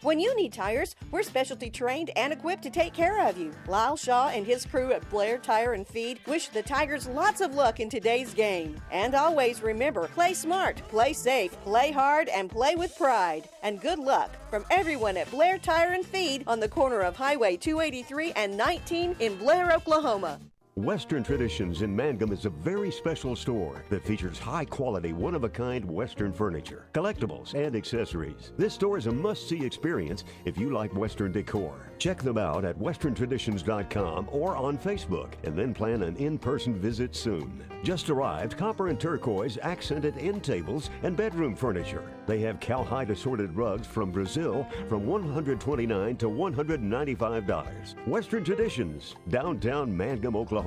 When you need tires, we're specialty trained and equipped to take care of you. Lyle Shaw and his crew at Blair Tire and Feed wish the Tigers lots of luck in today's game. And always remember, play smart, play safe, play hard, and play with pride. And good luck from everyone at Blair Tire and Feed on the corner of Highway 283 and 19 in Blair, Oklahoma. Western Traditions in Mangum is a very special store that features high-quality, one-of-a-kind Western furniture, collectibles, and accessories. This store is a must-see experience if you like Western decor. Check them out at westerntraditions.com or on Facebook, and then plan an in-person visit soon. Just arrived copper and turquoise accented end tables and bedroom furniture. They have cowhide assorted rugs from Brazil from $129 to $195. Western Traditions, downtown Mangum, Oklahoma.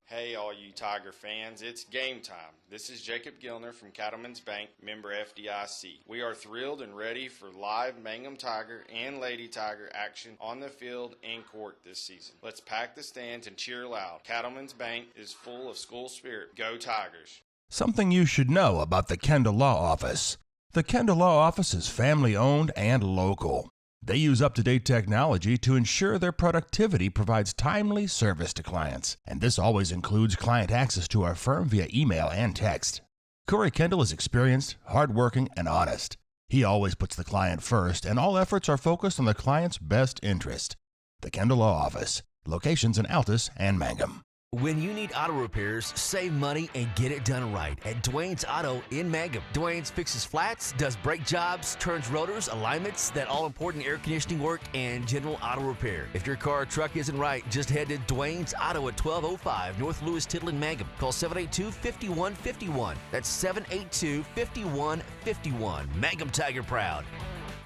Hey all you Tiger fans, it's game time. This is Jacob Gilner from Cattleman's Bank, member FDIC. We are thrilled and ready for live Mangum Tiger and Lady Tiger action on the field and court this season. Let's pack the stands and cheer loud. Cattleman's Bank is full of school spirit. Go Tigers! Something you should know about the Kendall Law Office. The Kendall Law Office is family-owned and local. They use up-to-date technology to ensure their productivity provides timely service to clients, and this always includes client access to our firm via email and text. Corey Kendall is experienced, hardworking, and honest. He always puts the client first, and all efforts are focused on the client's best interest. The Kendall Law Office, locations in Altus and Mangum. When you need auto repairs, save money and get it done right at Dwayne's Auto in Mangum. Dwayne's fixes flats, does brake jobs, turns rotors, alignments, that all-important air conditioning work, and general auto repair. If your car or truck isn't right, just head to Dwayne's Auto at 1205 North Lewis Tittle in Mangum. Call 782-5151. That's 782-5151. Mangum Tiger proud.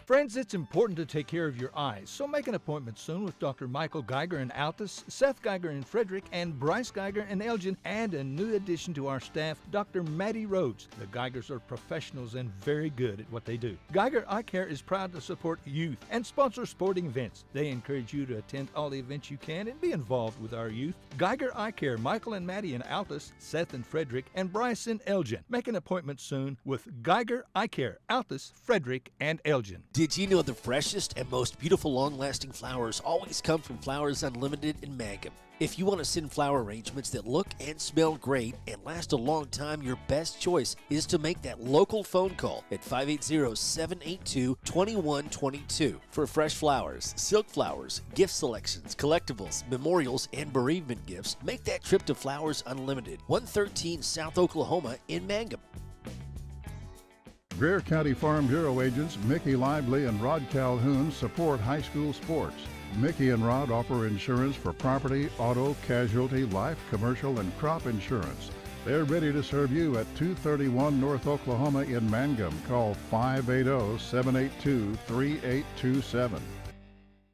Friends, it's important to take care of your eyes, so make an appointment soon with Dr. Michael Geiger in Altus, Seth Geiger in Frederick, and Bryce Geiger in Elgin, and a new addition to our staff, Dr. Maddie Rhodes. The Geigers are professionals and very good at what they do. Geiger Eye Care is proud to support youth and sponsor sporting events. They encourage you to attend all the events you can and be involved with our youth. Geiger Eye Care, Michael and Maddie in Altus, Seth in Frederick, and Bryce in Elgin. Make an appointment soon with Geiger Eye Care, Altus, Frederick, and Elgin. Did you know the freshest and most beautiful long-lasting flowers always come from Flowers Unlimited in Mangum? If you want to send flower arrangements that look and smell great and last a long time, your best choice is to make that local phone call at 580-782-2122 for fresh flowers, silk flowers, gift selections, collectibles, memorials, and bereavement gifts. Make that trip to Flowers Unlimited, 113 South Oklahoma in Mangum. Greer County Farm Bureau agents Mickey Lively and Rod Calhoun support high school sports. Mickey and Rod offer insurance for property, auto, casualty, life, commercial, and crop insurance. They're ready to serve you at 231 North Oklahoma in Mangum. Call 580-782-3827.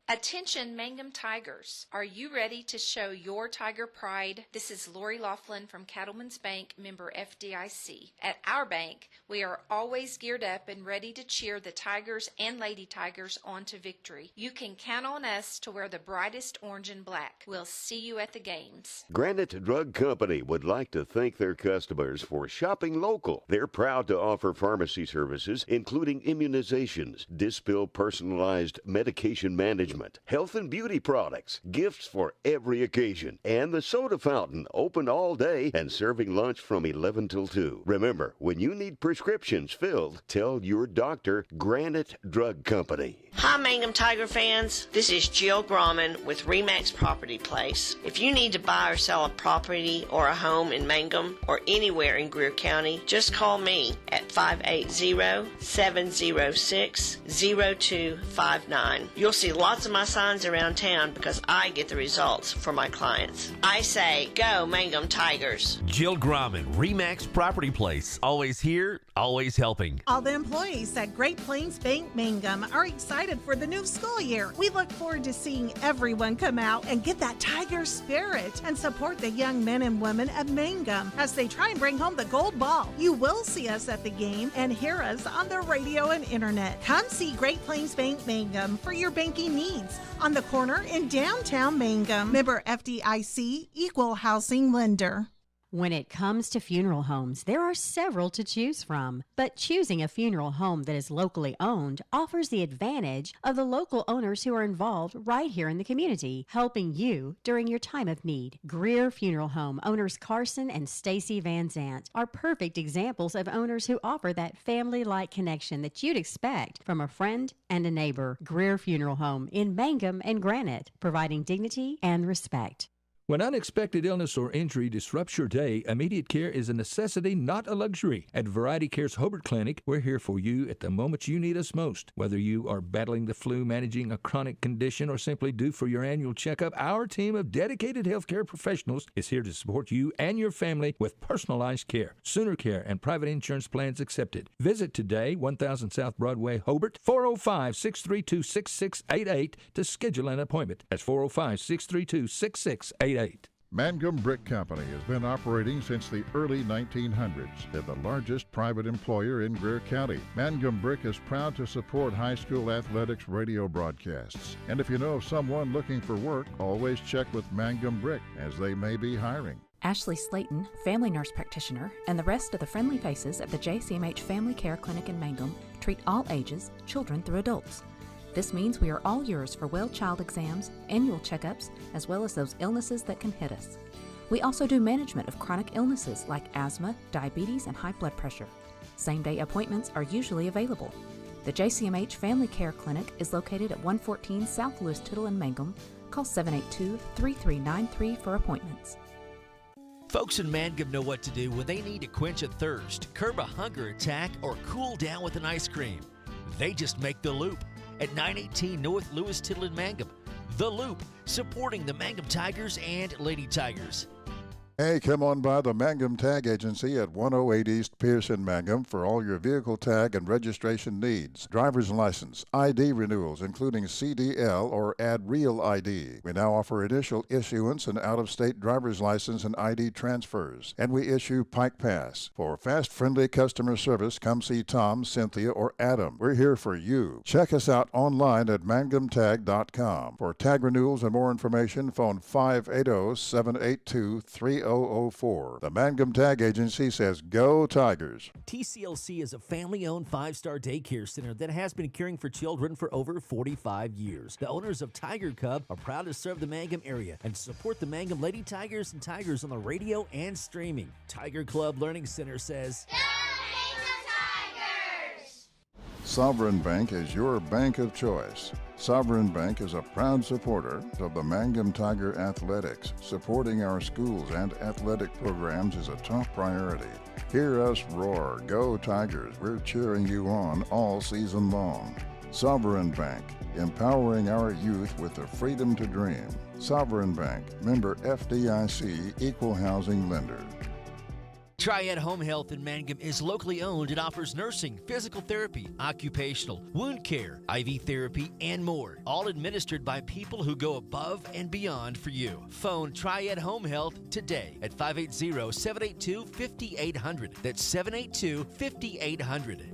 Attention Mangum Tigers. Are you ready to show your Tiger pride? This is Lori Laughlin from Cattleman's Bank, member FDIC. At our bank, we are always geared up and ready to cheer the Tigers and Lady Tigers on to victory. You can count on us to wear the brightest orange and black. We'll see you at the games. Granite Drug Company would like to thank their customers for shopping local. They're proud to offer pharmacy services, including immunizations, Dispill personalized medication management, health and beauty products, gifts for every occasion, and the soda fountain, open all day and serving lunch from 11 till 2. Remember, when you need prescriptions filled, tell your doctor Granite Drug Company. Hi Mangum Tiger fans, this is Jill Grauman with Remax Property Place. If you need to buy or sell a property or a home in Mangum or anywhere in Greer County, just call me at 580-706-0259. You'll see lots of my signs around town because I get the results for my clients. I say, go Mangum Tigers. Jill Grauman, Remax Property Place. Always here, always helping. All the employees at Great Plains Bank Mangum are excited for the new school year. We look forward to seeing everyone come out and get that Tiger spirit and support the young men and women of Mangum as they try and bring home the gold ball. You will see us at the game and hear us on the radio and internet. Come see Great Plains Bank Mangum for your banking needs on the corner in downtown Mangum. Member FDIC, Equal Housing Lender. When it comes to funeral homes, there are several to choose from, but choosing a funeral home that is locally owned offers the advantage of the local owners who are involved right here in the community, helping you during your time of need. Greer Funeral Home owners Carson and Stacy Van Zant are perfect examples of owners who offer that family-like connection that you'd expect from a friend and a neighbor. Greer Funeral Home in Mangum and Granite, providing dignity and respect. When unexpected illness or injury disrupts your day, immediate care is a necessity, not a luxury. At Variety Care's Hobart Clinic, we're here for you at the moment you need us most. Whether you are battling the flu, managing a chronic condition, or simply due for your annual checkup, our team of dedicated healthcare professionals is here to support you and your family with personalized care, Sooner Care, and private insurance plans accepted. Visit today, 1000 South Broadway, Hobart, 405-632-6688 to schedule an appointment. That's 405-632-6688. Mangum Brick Company has been operating since the early 1900s. They're the largest private employer in Greer County. Mangum Brick is proud to support high school athletics radio broadcasts. And if you know of someone looking for work, always check with Mangum Brick, as they may be hiring. Ashley Slayton, family nurse practitioner, and the rest of the friendly faces at the JCMH Family Care Clinic in Mangum treat all ages, children through adults. This means we are all yours for well child exams, annual checkups, as well as those illnesses that can hit us. We also do management of chronic illnesses like asthma, diabetes, and high blood pressure. Same-day appointments are usually available. The JCMH Family Care Clinic is located at 114 South Lewis Tittle in Mangum. Call 782-3393 for appointments. Folks in Mangum know what to do when they need to quench a thirst, curb a hunger attack, or cool down with an ice cream. They just make the Loop at 918 North Lewis Tittle in Mangum. The Loop, supporting the Mangum Tigers and Lady Tigers. Hey, come on by the Mangum Tag Agency at 108 East Pierce in Mangum for all your vehicle tag and registration needs. Driver's license, ID renewals, including CDL or Add Real ID. We now offer initial issuance and out-of-state driver's license and ID transfers. And we issue Pike Pass. For fast, friendly customer service, come see Tom, Cynthia, or Adam. We're here for you. Check us out online at mangumtag.com. For tag renewals and more information, phone 580-782-3004. The Mangum Tag Agency says, Go Tigers. TCLC is a family-owned 5-star daycare center that has been caring for children for over 45 years. The owners of Tiger Cub are proud to serve the Mangum area and support the Mangum Lady Tigers and Tigers on the radio and streaming. Tiger Club Learning Center says, Go Tigers! Sovereign Bank is your bank of choice. Sovereign Bank is a proud supporter of the Mangum Tiger Athletics. Supporting our schools and athletic programs is a top priority. Hear us roar, Go Tigers. We're cheering you on all season long. Sovereign Bank, empowering our youth with the freedom to dream. Sovereign Bank, member FDIC, equal housing lender. Triad Home Health in Mangum is locally owned and offers nursing, physical therapy, occupational, wound care, IV therapy, and more. All administered by people who go above and beyond for you. Phone Triad Home Health today at 580-782-5800. That's 782-5800.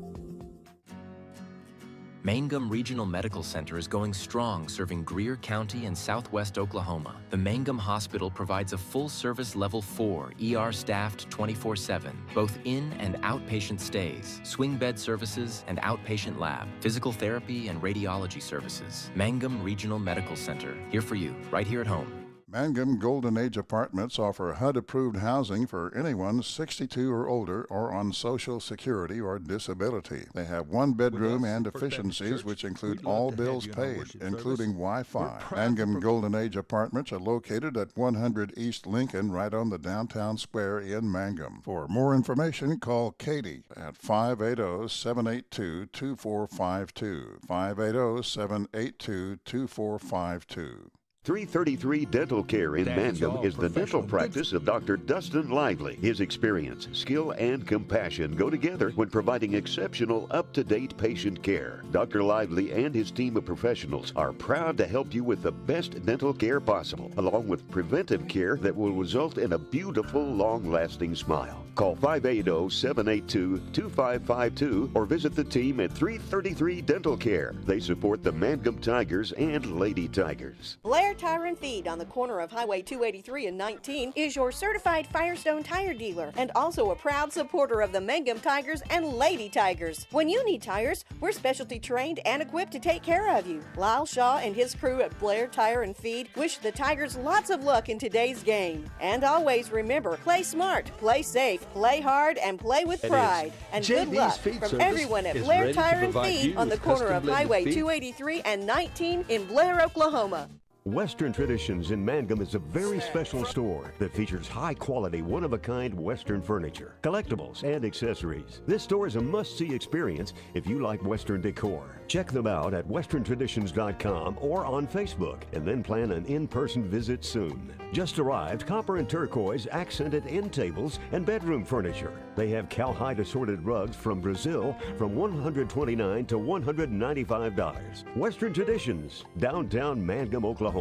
Mangum Regional Medical Center is going strong, serving Greer County and southwest Oklahoma. The Mangum Hospital provides a full-service Level 4, ER-staffed 24/7, both in and outpatient stays, swing bed services and outpatient lab, physical therapy and radiology services. Mangum Regional Medical Center, here for you, right here at home. Mangum Golden Age Apartments offer HUD-approved housing for anyone 62 or older or on Social Security or disability. They have one bedroom and efficiencies which include all bills paid, including Wi-Fi. Mangum Golden Age Apartments are located at 100 East Lincoln, right on the downtown square in Mangum. For more information, call Katie at 580-782-2452. 580-782-2452. 333 Dental Care in Mangum is the dental practice of Dr. Dustin Lively. His experience, skill, and compassion go together when providing exceptional, up-to-date patient care. Dr. Lively and his team of professionals are proud to help you with the best dental care possible, along with preventive care that will result in a beautiful, long-lasting smile. Call 580-782-2552 or visit the team at 333 Dental Care. They support the Mangum Tigers and Lady Tigers. Blair Blair Tire and Feed on the corner of Highway 283 and 19 is your certified Firestone tire dealer and also a proud supporter of the Mangum Tigers and Lady Tigers. When you need tires, we're specialty trained and equipped to take care of you. Lyle Shaw and his crew at Blair Tire and Feed wish the Tigers lots of luck in today's game. And always remember, play smart, play safe, play hard, and play with pride. And good luck from everyone at Blair Tire and Feed on the corner of Highway 283 and 19 in Blair, Oklahoma. Western Traditions in Mangum is a very special store that features high-quality, one-of-a-kind Western furniture, collectibles, and accessories. This store is a must-see experience if you like Western decor. Check them out at westerntraditions.com or on Facebook, and then plan an in-person visit soon. Just arrived copper and turquoise accented end tables and bedroom furniture. They have cowhide assorted rugs from Brazil from $129 to $195. Western Traditions, downtown Mangum, Oklahoma.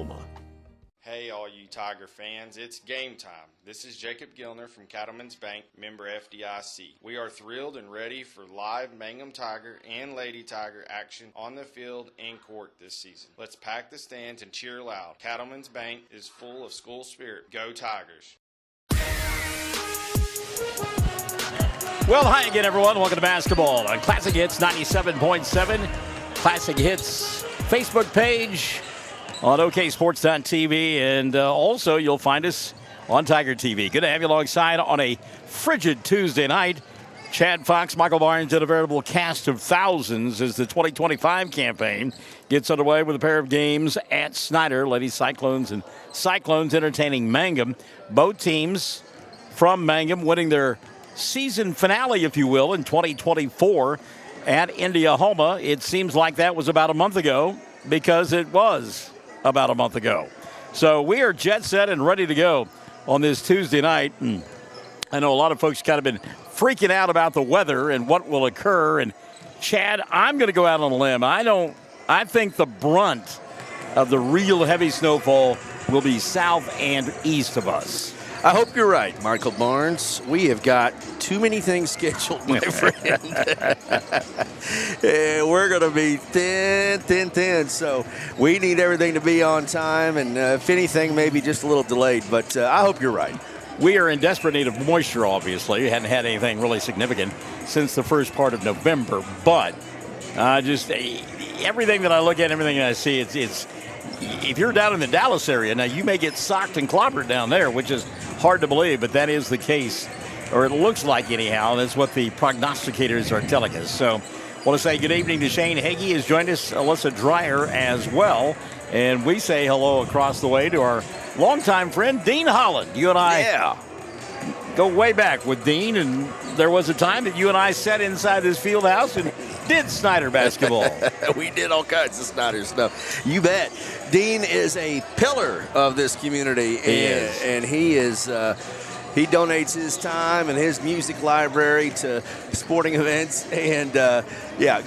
Hey, all you Tiger fans, it's game time. This is Jacob Gilner from Cattleman's Bank, member FDIC. We are thrilled and ready for live Mangum Tiger and Lady Tiger action on the field and court this season. Let's pack the stands and cheer loud. Cattleman's Bank is full of school spirit. Go Tigers! Well, hi again, everyone. Welcome to basketball on Classic Hits 97.7. Classic Hits Facebook page on OKSports.tv, and also you'll find us on Tiger TV. Good to have you alongside on a frigid Tuesday night. Chad Fox, Michael Barnes, and a veritable cast of thousands as the 2025 campaign gets underway with a pair of games at Snyder. Lady Cyclones and Cyclones entertaining Mangum. Both teams from Mangum winning their season finale, if you will, in 2024 at Indiahoma. It seems like that was about a month ago, because it was about a month ago. So we are jet set and ready to go on this Tuesday night. And I know a lot of folks kind of been freaking out about the weather and what will occur. And Chad, I'm going to go out on a limb. I think the brunt of the real heavy snowfall will be south and east of us. I hope you're right, Michael Barnes. We have got too many things scheduled, my friend. We're going to be thin. So we need everything to be on time, and if anything, maybe just a little delayed. But I hope you're right. We are in desperate need of moisture, obviously. We hadn't had anything really significant since the first part of November. But just everything that I look at, everything that I see, it's if you're down in the Dallas area, now you may get socked and clobbered down there, which is hard to believe, but that is the case, or it looks like anyhow. That's what the prognosticators are telling us. So I want to say good evening to Shane Hagee, has joined us, Alyssa Dreyer as well, and we say hello across the way to our longtime friend, Dean Holland. You and I go way back with Dean, and there was a time that you and I sat inside this field house and did Snyder basketball. We did all kinds of Snyder stuff. You bet. Dean is a pillar of this community, and he is he donates his time and his music library to sporting events. And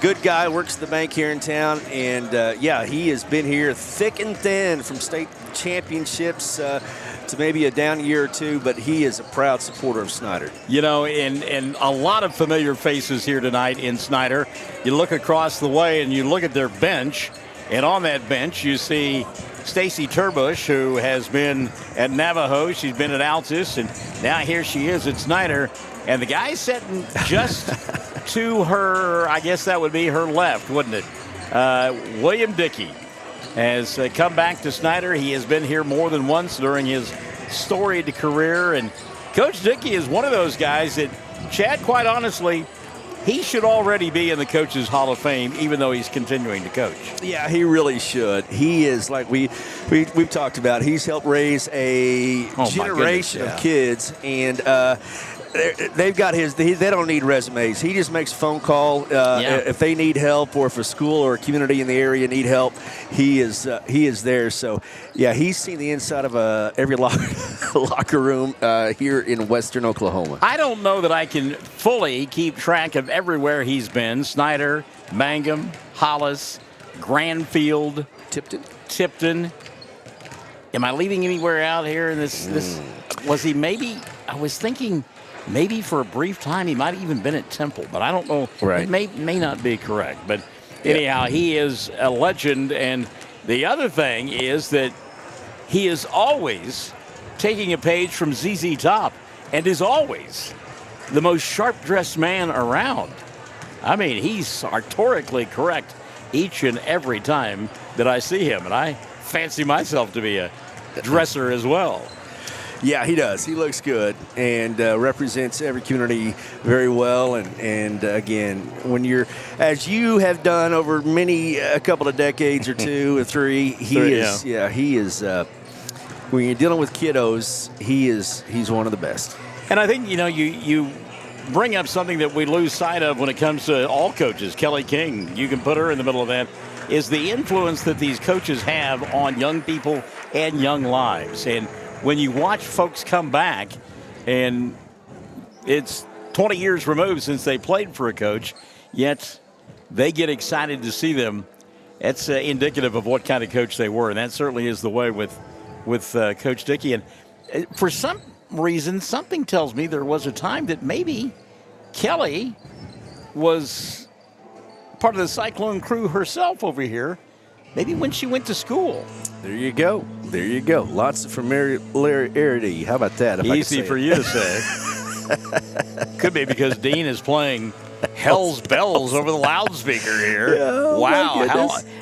good guy, works at the bank here in town, and he has been here thick and thin from state championships to maybe a down year or two, but he is a proud supporter of Snyder. You know, and a lot of familiar faces here tonight in Snyder. You look across the way and you look at their bench, and on that bench you see Stacy Turbush, who has been at Navajo. She's been at Altus, and now here she is at Snyder. And the guy sitting just to her, I guess that would be her left, wouldn't it? William Dickey has come back to Snyder. He has been here more than once during his storied career. And Coach Dickey is one of those guys that, Chad, quite honestly, he should already be in the Coaches Hall of Fame, even though he's continuing to coach. Yeah, he really should. He is, like we've talked about, he's helped raise a generation of kids, and they've got they don't need resumes. He just makes a phone call if they need help, or if a school or a community in the area need help. He is there. So he's seen the inside of every locker room here in Western Oklahoma. I don't know that I can fully keep track of everywhere he's been. Snyder, Mangum, Hollis, Granfield, Tipton. Am I leaving anywhere out here in this? Was he maybe? I was thinking. Maybe for a brief time he might have even been at Temple, but I don't know. Right. It may not be correct. But anyhow, he is a legend. And the other thing is that he is always taking a page from ZZ Top and is always the most sharp-dressed man around. I mean, he's sartorially correct each and every time that I see him, and I fancy myself to be a dresser as well. Yeah, he does. He looks good and represents every community very well. And again, when you're, as you have done over a couple of decades or 2 or 3, he is. When you're dealing with kiddos, he's one of the best. And I think, you bring up something that we lose sight of when it comes to all coaches. Kelly King, you can put her in the middle of that, is the influence that these coaches have on young people and young lives. And when you watch folks come back, and it's 20 years removed since they played for a coach, yet they get excited to see them, that's indicative of what kind of coach they were. And that certainly is the way with Coach Dickey. And for some reason, something tells me there was a time that maybe Kelly was part of the Cyclone crew herself over here, maybe when she went to school. There you go. Lots of familiarity. How about that? Easy for you to say. Could be because Dean is playing Hell's Bells over the loudspeaker here. Oh, wow,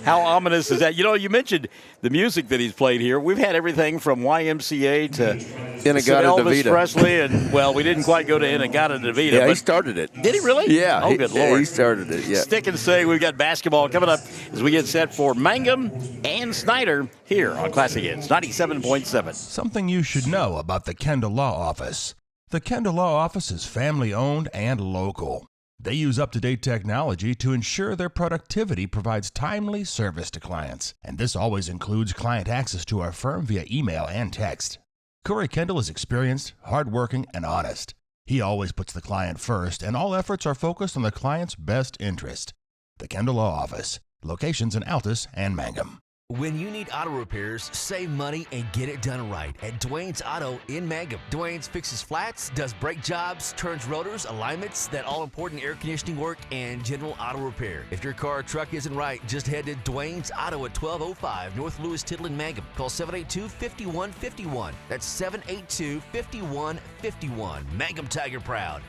how ominous is that? You mentioned the music that he's played here. We've had everything from YMCA to Elvis Presley, and we didn't quite go to Inagata-Davida. Yeah, he started it. Did he really? Yeah. Oh, good Lord. He started it, yeah. Stick and say we've got basketball coming up as we get set for Mangum and Snyder here on Classic Hits 97.7. Something you should know about the Kendall Law Office. The Kendall Law Office is family-owned and local. They use up-to-date technology to ensure their productivity provides timely service to clients, and this always includes client access to our firm via email and text. Corey Kendall is experienced, hardworking, and honest. He always puts the client first, and all efforts are focused on the client's best interest. The Kendall Law Office, locations in Altus and Mangum. When you need auto repairs, save money and get it done right at Dwayne's Auto in Mangum. Dwayne's fixes flats, does brake jobs, turns rotors, alignments, that all-important air conditioning work, and general auto repair. If your car or truck isn't right, just head to Dwayne's Auto at 1205 North Lewis Tittle in Mangum. Call 782-5151. That's 782-5151. Mangum Tiger proud.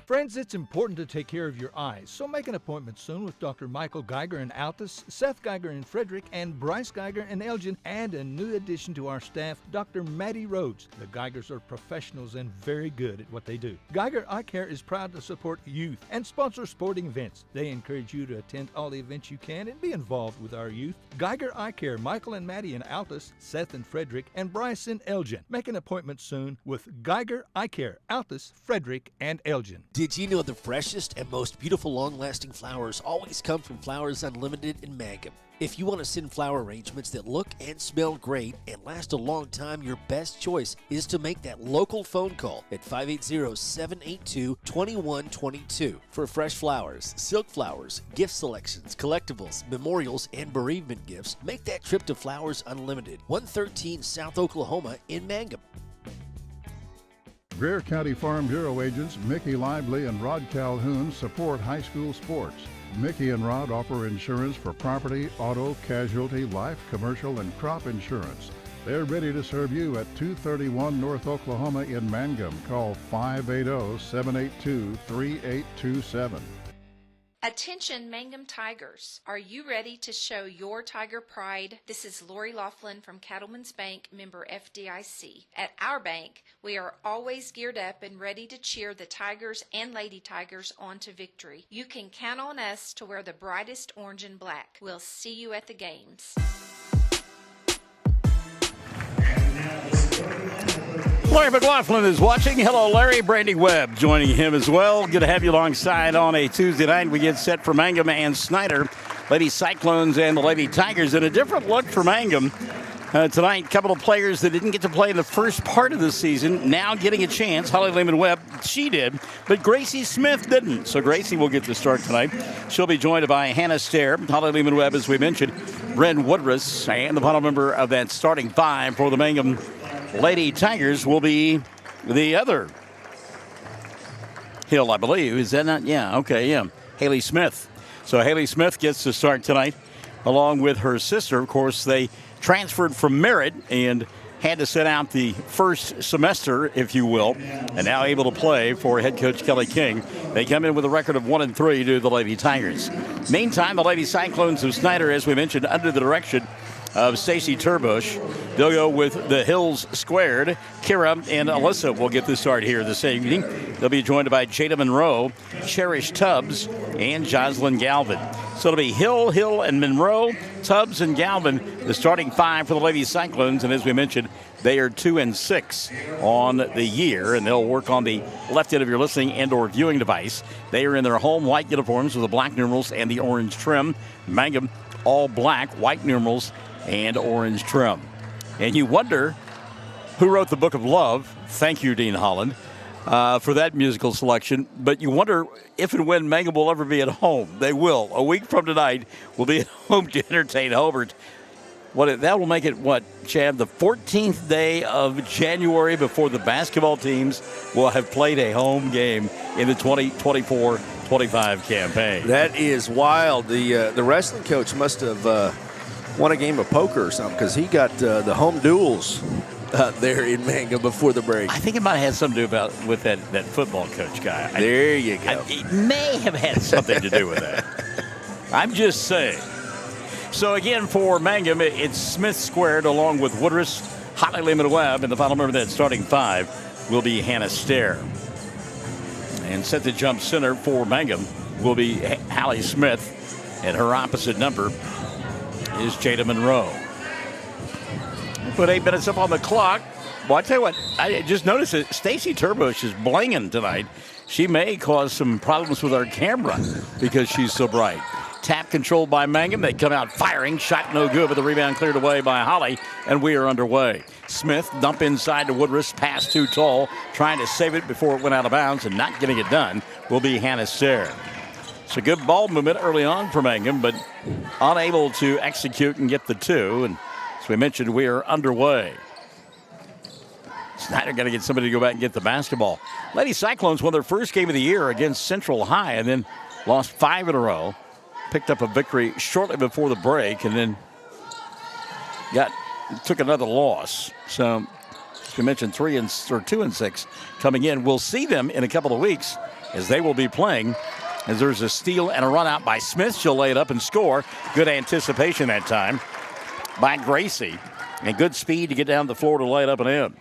Friends, it's important to take care of your eyes, so make an appointment soon with Dr. Michael Geiger in Altus, Seth Geiger in Frederick, and Bryce Geiger in Elgin, and a new addition to our staff, Dr. Maddie Rhodes. The Geigers are professionals and very good at what they do. Geiger Eye Care is proud to support youth and sponsor sporting events. They encourage you to attend all the events you can and be involved with our youth. Geiger Eye Care, Michael and Maddie in Altus, Seth in Frederick, and Bryce in Elgin. Make an appointment soon with Geiger Eye Care, Altus, Frederick, and Elgin. Did you know the freshest and most beautiful long-lasting flowers always come from Flowers Unlimited in Mangum? If you want to send flower arrangements that look and smell great and last a long time, your best choice is to make that local phone call at 580-782-2122 for fresh flowers, silk flowers, gift selections, collectibles, memorials, and bereavement gifts. Make that trip to Flowers Unlimited, 113 South Oklahoma in Mangum. Greer County Farm Bureau agents Mickey Lively and Rod Calhoun support high school sports. Mickey and Rod offer insurance for property, auto, casualty, life, commercial, and crop insurance. They're ready to serve you at 231 North Oklahoma in Mangum. Call 580-782-3827. Attention Mangum Tigers. Are you ready to show your Tiger pride? This is Lori Laughlin from Cattleman's Bank, member FDIC. At our bank, we are always geared up and ready to cheer the Tigers and Lady Tigers on to victory. You can count on us to wear the brightest orange and black. We'll see you at the games. Larry McLaughlin is watching. Hello, Larry. Brandy Webb joining him as well. Good to have you alongside on a Tuesday night. We get set for Mangum and Snyder. Lady Cyclones and the Lady Tigers in a different look for Mangum. Tonight, a couple of players that didn't get to play in the first part of the season now getting a chance. Holly Lehman-Webb, she did, but Gracie Smith didn't. So Gracie will get the start tonight. She'll be joined by Hannah Stair, Holly Lehman-Webb, as we mentioned, Bren Woodruss, and the final member of that starting five for the Mangum Lady Tigers will be the other Hill, I believe. Is that not? Yeah, okay, yeah. Haley Smith. So Haley Smith gets to start tonight along with her sister. Of course, they transferred from Merritt and had to sit out the first semester, if you will, and now able to play for head coach Kelly King. They come in with a record of 1-3 to the Lady Tigers. Meantime, the Lady Cyclones of Snyder, as we mentioned, under the direction of Stacy Turbush. They'll go with the Hills Squared. Kira and Alyssa will get the start here this evening. They'll be joined by Jada Monroe, Cherish Tubbs, and Jocelyn Galvin. So it'll be Hill, and Monroe, Tubbs, and Galvin, the starting five for the Lady Cyclones. And as we mentioned, they are 2-6 on the year, and they'll work on the left end of your listening and or viewing device. They are in their home white uniforms with the black numerals and the orange trim. Mangum, all black, white numerals, and orange trim. And you wonder who wrote the Book of Love. Thank you, Dean Holland, for that musical selection. But you wonder if and when Mangum will ever be at home. They will. A week from tonight, will be at home to entertain Hobart. That will make it, Chad, the 14th day of January before the basketball teams will have played a home game in the 2024-25 campaign. That is wild. The wrestling coach must have won a game of poker or something, because he got the home duels there in Mangum before the break. I think it might have had something to do with that football coach guy. There you go. It may have had something to do with that. I'm just saying. So again, for Mangum, it's Smith squared along with Woodruss, Holly Lehman Webb, and the final member of that starting five will be Hannah Stair. And set the jump center for Mangum will be Hallie Smith, and her opposite number is Jada Monroe. Put 8 minutes up on the clock. Well, I tell you what, I just noticed that Stacy Turbush is blinging tonight. She may cause some problems with our camera because she's so bright. Tap controlled by Mangum. They come out firing. Shot no good, but the rebound cleared away by Holly, and we are underway. Smith dump inside to Woodruss. Pass too tall. Trying to save it before it went out of bounds and not getting it done will be Hannah Stair. It's a good ball movement early on for Mangum, but unable to execute and get the two. And as we mentioned, we are underway. Snyder got to get somebody to go back and get the basketball. Lady Cyclones won their first game of the year against Central High and then lost 5 in a row. Picked up a victory shortly before the break and then took another loss. So, as we mentioned, 2-6 coming in. We'll see them in a couple of weeks as they will be playing. As there's a steal and a run out by Smith. She'll lay it up and score. Good anticipation that time by Gracie. And good speed to get down the floor to lay it up and in.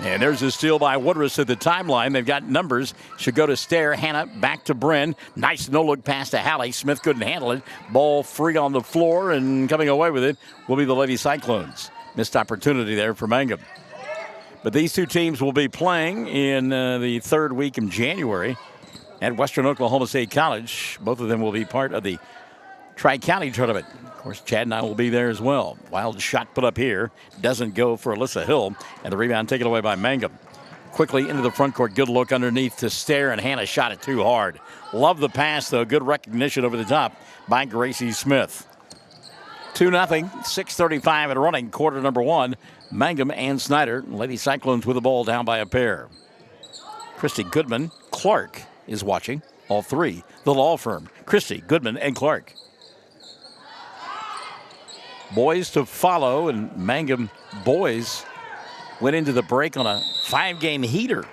And there's a steal by Woodruss at the timeline. They've got numbers. Should go to Stair. Hannah back to Bryn. Nice no-look pass to Hallie. Smith couldn't handle it. Ball free on the floor, and coming away with it will be the Lady Cyclones. Missed opportunity there for Mangum. But these two teams will be playing in the third week in January at Western Oklahoma State College. Both of them will be part of the Tri-County tournament. Of course, Chad and I will be there as well. Wild shot put up here. Doesn't go for Alyssa Hill. And the rebound taken away by Mangum. Quickly into the front court. Good look underneath to Stair, and Hannah shot it too hard. Love the pass, though. Good recognition over the top by Gracie Smith. 2-0. 6:35 and running. Quarter number one. Mangum and Snyder. Lady Cyclones with the ball down by a pair. Christy Goodman. Clark is watching. All three. The law firm. Christy, Goodman, and Clark. Boys to follow, and Mangum boys went into the break on a 5-game heater.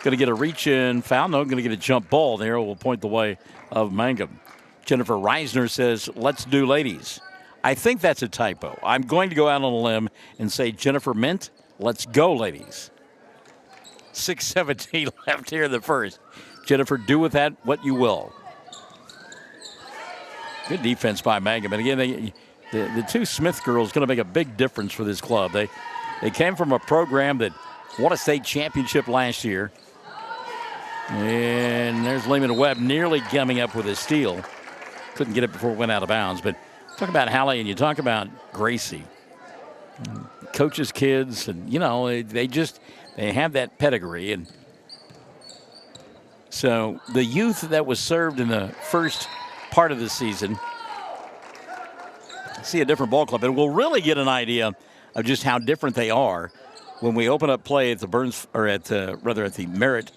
Going to get a reach-in foul. No, going to get a jump ball. The arrow will point the way of Mangum. Jennifer Reisner says, let's do ladies. I think that's a typo. I'm going to go out on a limb and say Jennifer meant, let's go, ladies. 6:17 left here in the first. Jennifer, do with that what you will. Good defense by Mangum. And again, the two Smith girls going to make a big difference for this club. They came from a program that won a state championship last year. And there's Lehman Webb nearly coming up with a steal. Couldn't get it before it went out of bounds. But talk about Hallie and you talk about Gracie. Coaches' kids, and, you know, they have that pedigree. And so the youth that was served in the first part of the season see a different ball club, and we'll really get an idea of just how different they are when we open up play at the the Merritt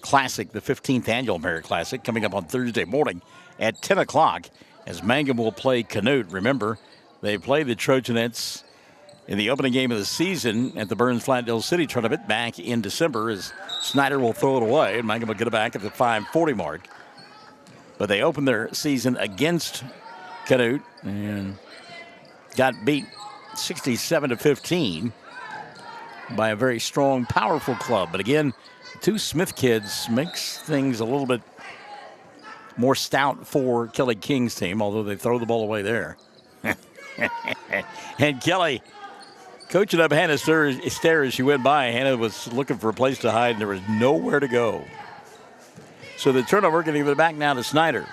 Classic, the 15th annual Merit Classic, coming up on Thursday morning at 10 o'clock as Mangum will play Canute. Remember, they play the Trojanettes in the opening game of the season at the Burns-Flatdale City Tournament back in December, as Snyder will throw it away and Mangum will get it back at the 5:40 mark. But they opened their season against Canute and got beat 67-15 by a very strong, powerful club. But again, two Smith kids makes things a little bit more stout for Kelly King's team, although they throw the ball away there. And Kelly coaching up Hannah Stair as she went by. Hannah was looking for a place to hide, and there was nowhere to go. So the turnover going to give it back now to Snyder.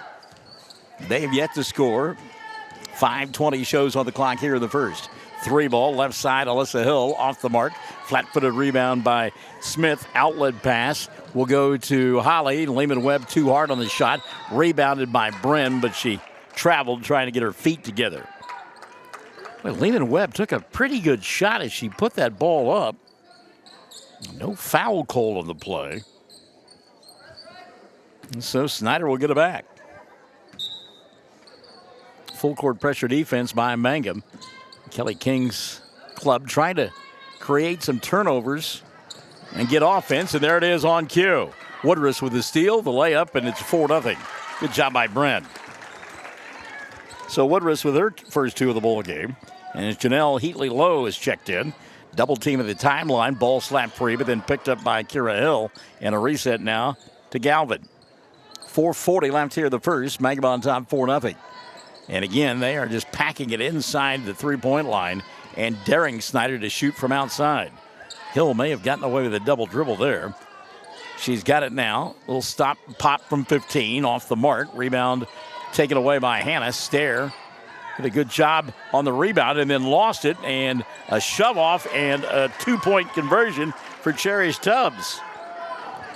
They have yet to score. 5:20 shows on the clock here in the first. 3-ball, left side, Alyssa Hill off the mark. Flat-footed rebound by Smith. Outlet pass will go to Holly. Lehman Webb too hard on the shot. Rebounded by Bren, but she traveled trying to get her feet together. Well, Lehman Webb took a pretty good shot as she put that ball up. No foul call on the play. And so Snyder will get it back. Full court pressure defense by Mangum. Kelly King's club trying to create some turnovers and get offense, and there it is on cue. Woodruss with the steal, the layup, and it's 4-0. Good job by Brent. So Woodruss with her first two of the ball game, and Janelle Heatley-Lowe is checked in. Double team at the timeline, ball slapped free, but then picked up by Kira Hill, and a reset now to Galvin. 4:40 left here the first. Mangum on top 4-0. And again, they are just packing it inside the three-point line and daring Snyder to shoot from outside. Hill may have gotten away with a double dribble there. She's got it now. Little stop, pop from 15, off the mark. Rebound taken away by Hannah. Stair did a good job on the rebound and then lost it. And a shove-off and a two-point conversion for Cherish Tubbs.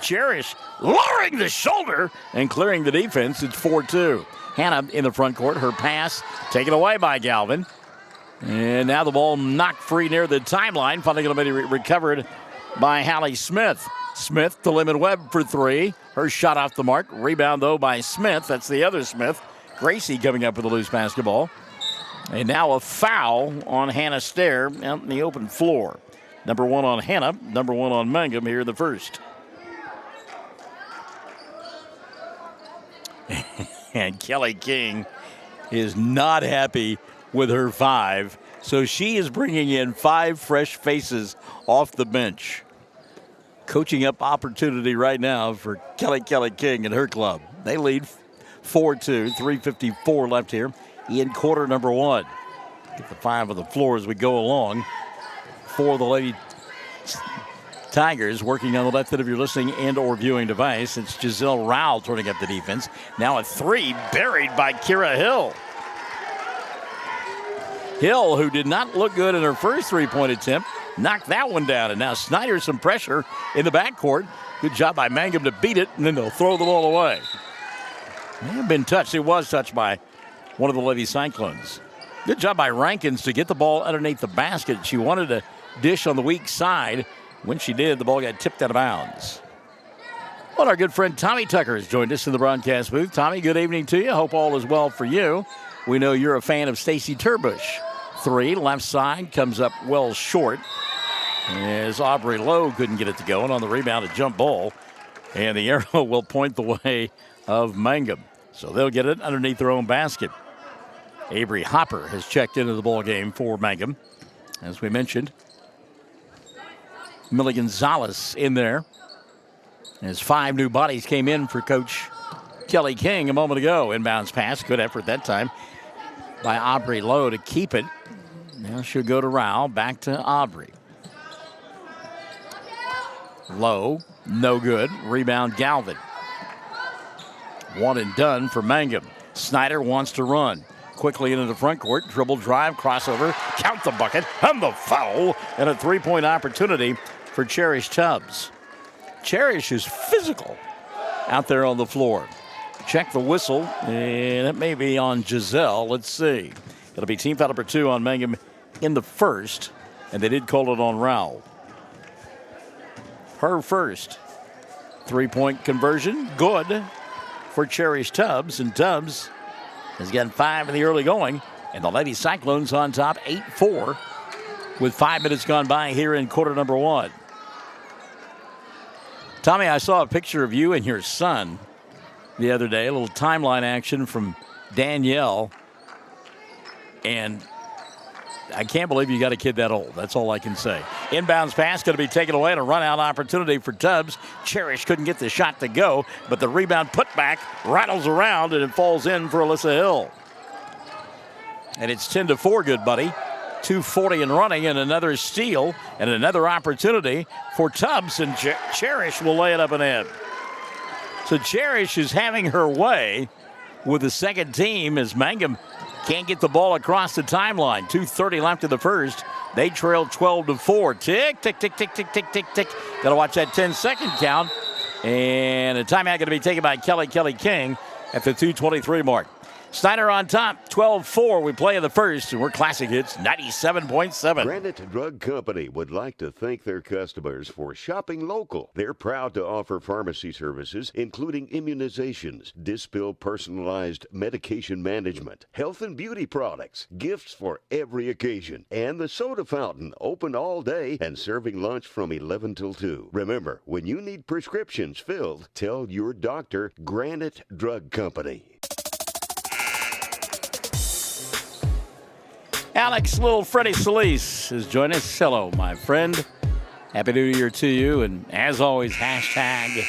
Cherish lowering the shoulder and clearing the defense. It's 4-2. Hannah in the front court. Her pass taken away by Galvin. And now the ball knocked free near the timeline. Finally going to be recovered by Hallie Smith. Smith to Lehman Webb for three. Her shot off the mark. Rebound, though, by Smith. That's the other Smith. Gracie coming up with a loose basketball. And now a foul on Hannah Stair out in the open floor. Number one on Hannah. Number one on Mangum here in the first. And Kelly King is not happy with her five. So she is bringing in 5 fresh faces off the bench. Coaching up opportunity right now for Kelly King and her club. They lead 4-2, 3:54 left here in quarter number one. Get the 5 on the floor as we go along for the Lady Tigers. Working on the left end of your listening and or viewing device. It's Giselle Rowell turning up the defense. Now a 3 buried by Kira Hill. Hill, who did not look good in her first three-point attempt, knocked that one down. And now Snyder some pressure in the backcourt. Good job by Mangum to beat it, and then they'll throw the ball away. May have been touched. It was touched by one of the Lady Cyclones. Good job by Rankins to get the ball underneath the basket. She wanted to dish on the weak side. When she did, the ball got tipped out of bounds. Well, our good friend Tommy Tucker has joined us in the broadcast booth. Tommy, good evening to you. Hope all is well for you. We know you're a fan of Stacy Turbush. 3, left side, comes up well short. As Aubrey Lowe couldn't get it to go, and on the rebound, a jump ball. And the arrow will point the way of Mangum. So they'll get it underneath their own basket. Avery Hopper has checked into the ball game for Mangum. As we mentioned, Millie Gonzalez in there. As 5 new bodies came in for Coach Kelly King a moment ago. Inbounds pass, good effort that time by Aubrey Lowe to keep it. Now she'll go to Rao, back to Aubrey. Lowe, no good. Rebound Galvin. One and done for Mangum. Snyder wants to run. Quickly into the front court. Dribble drive, crossover. Count the bucket. And the foul. And a three-point opportunity for Cherish Tubbs. Cherish is physical out there on the floor. Check the whistle. And it may be on Giselle. Let's see. It'll be team foul number 2 on Mangum in the first. And they did call it on Rowell. Her first. Three-point conversion, good for Cherish Tubbs, and Tubbs has gotten 5 in the early going, and the Lady Cyclones on top 8-4 with 5 minutes gone by here in quarter number 1. Tommy, I saw a picture of you and your son the other day, a little timeline action from Danielle, and I can't believe you got a kid that old. That's all I can say. Inbounds pass going to be taken away and a run-out opportunity for Tubbs. Cherish couldn't get the shot to go, but the rebound put back rattles around, and it falls in for Alyssa Hill. And it's 10-4, good buddy. 2:40 and running, and another steal and another opportunity for Tubbs, and Cherish will lay it up and in. So Cherish is having her way with the second team as Mangum can't get the ball across the timeline. 2:30 left in the first. They trail 12-4. Tick, tick, tick, tick, tick, tick, tick, tick. Got to watch that 10-second count. And a timeout going to be taken by Kelly King at the 2:23 mark. Snyder on top, 12-4. We play in the first, and we're Classic Hits 97.7. Granite Drug Company would like to thank their customers for shopping local. They're proud to offer pharmacy services, including immunizations, Dispill personalized medication management, health and beauty products, gifts for every occasion, and the soda fountain, open all day and serving lunch from 11 till 2. Remember, when you need prescriptions filled, tell your doctor Granite Drug Company. Alex, little Freddie Solis has joined us. Hello, my friend. Happy New Year to you. And as always, hashtag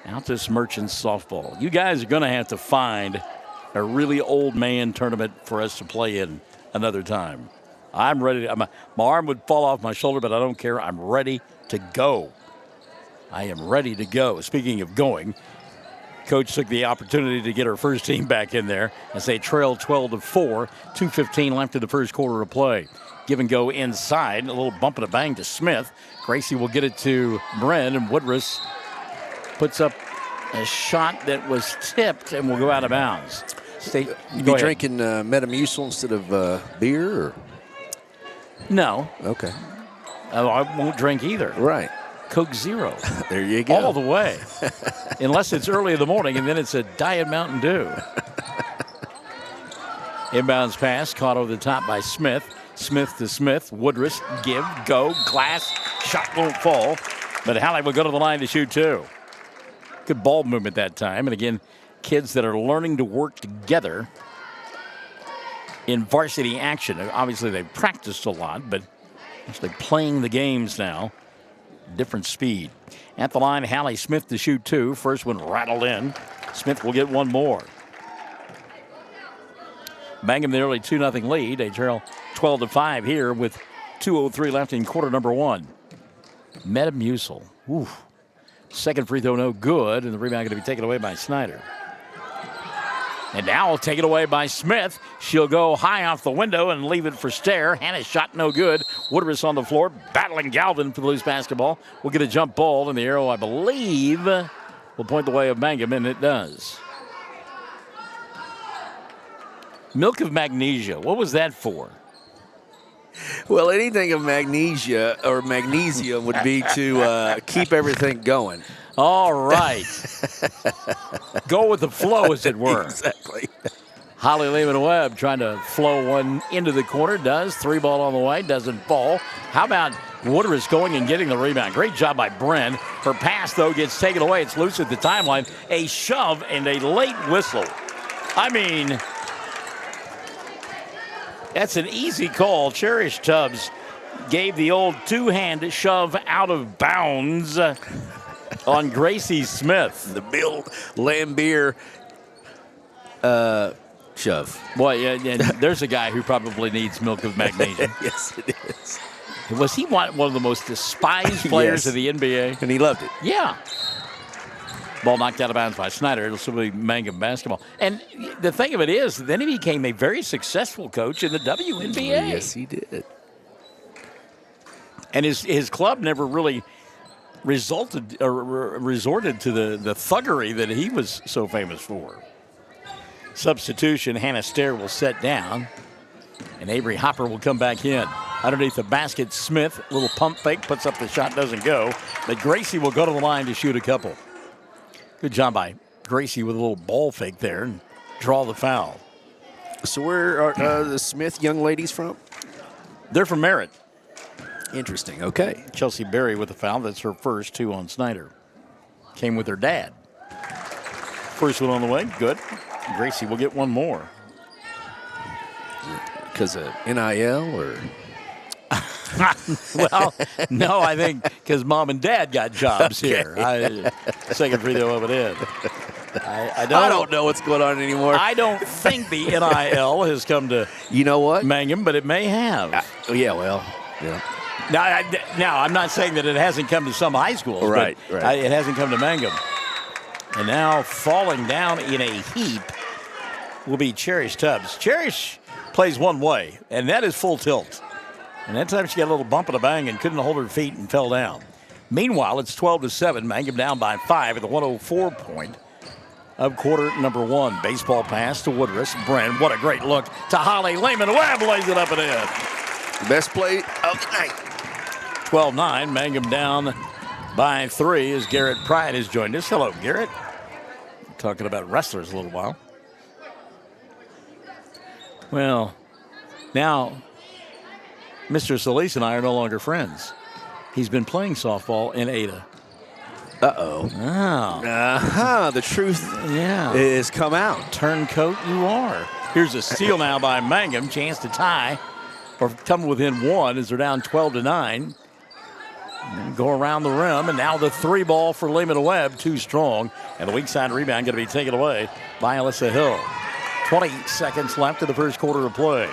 Altus Merchants Softball. You guys are going to have to find a really old man tournament for us to play in another time. I'm ready. My arm would fall off my shoulder, but I don't care. I'm ready to go. I am ready to go. Speaking of going, Coach took the opportunity to get her first team back in there as they trail 12-4. 2:15 left in the first quarter of play. Give and go inside. A little bump and a bang to Smith. Gracie will get it to Bren, and Woodruss puts up a shot that was tipped and will go out of bounds. You be drinking Metamucil instead of beer? Or? No. Okay. I won't drink either. Right. Coke Zero. There you go. All the way. Unless it's early in the morning, and then it's a Diet Mountain Dew. Inbounds pass caught over the top by Smith. Smith to Smith. Woodruss, give, go, glass. Shot won't fall. But Hallie will go to the line to shoot two. Good ball movement that time. And again, kids that are learning to work together in varsity action. Obviously, they've practiced a lot, but actually playing the games now. Different speed. At the line, Hallie Smith to shoot two. First one rattled in. Smith will get one more. Mangum the early 2-0 lead. They trail 12-5 here with 2:03 left in quarter number 1. Metamucil. Oof. Second free throw no good, and the rebound going to be taken away by Snyder. And now taken away by Smith. She'll go high off the window and leave it for Stair. Hannah's shot no good. Woodruss on the floor, battling Galvin for the loose basketball. We'll get a jump ball, and the arrow, I believe, will point the way of Mangum, and it does. Milk of magnesia. What was that for? Well, anything of magnesia or magnesium would be to keep everything going. All right. Go with the flow, as it were. Exactly. Holly Lehman-Webb trying to flow one into the corner. Does. 3-ball on the way. Doesn't fall. How about Woodruss going and getting the rebound? Great job by Bren. Her pass, though, gets taken away. It's loose at the timeline. A shove and a late whistle. I mean, that's an easy call. Cherish Tubbs gave the old two-hand shove out of bounds on Gracie Smith. The Bill Lambier shove. Boy, yeah, and there's a guy who probably needs milk of magnesium. Yes, it is. Was he one of the most despised players of the NBA? And he loved it. Yeah. Ball knocked out of bounds by Snyder. It'll still be Mangum basketball. And the thing of it is, then he became a very successful coach in the WNBA. Yes, he did. And his club never really resorted to the thuggery that he was so famous for. Substitution, Hannah Stair will set down, and Avery Hopper will come back in. Underneath the basket, Smith, little pump fake, puts up the shot, doesn't go. But Gracie will go to the line to shoot a couple. Good job by Gracie with a little ball fake there and draw the foul. So where are the Smith young ladies from? They're from Merritt. Interesting, okay. Chelsea Berry with the foul. That's her first 2 on Snyder. Came with her dad. First one on the way, good. Gracie will get one more. Because of NIL or? Well, no, I think because mom and dad got jobs here. Second free throw of it in. I don't know what's going on anymore. I don't think the NIL has come to Mangum, but it may have. Yeah, well, yeah. Now, I'm not saying that it hasn't come to some high schools, right. It hasn't come to Mangum. And now falling down in a heap will be Cherish Tubbs. Cherish plays one way, and that is full tilt. And that time she got a little bump and a bang and couldn't hold her feet and fell down. Meanwhile, it's 12-7. Mangum down by 5 at the 104 point of quarter number 1. Baseball pass to Woodruss. Bren, what a great look to Holly Lehman. Webb lays it up and in. Best play of the night. 12-9. Mangum down by 3 as Garrett Pride has joined us. Hello, Garrett. Talking about wrestlers a little while. Well, now Mr. Solis and I are no longer friends. He's been playing softball in Ada. Uh-oh. Oh. The truth is come out. Turncoat you are. Here's a steal now by Mangum. Chance to tie or come within 1 as they're down 12-9. And go around the rim, and now the 3 ball for Lehman Webb, too strong. And the weak side rebound going to be taken away by Alyssa Hill. 20 seconds left in the first quarter of play.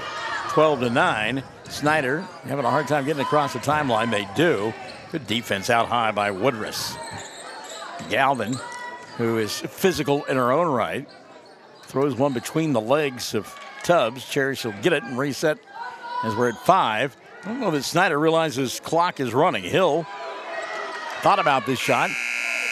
12-9. Snyder having a hard time getting across the timeline. They do. Good defense out high by Woodruss. Galvin, who is physical in her own right, throws one between the legs of Tubbs. Cherish will get it and reset as we're at 5. I don't know that Snyder realizes clock is running. Hill thought about this shot,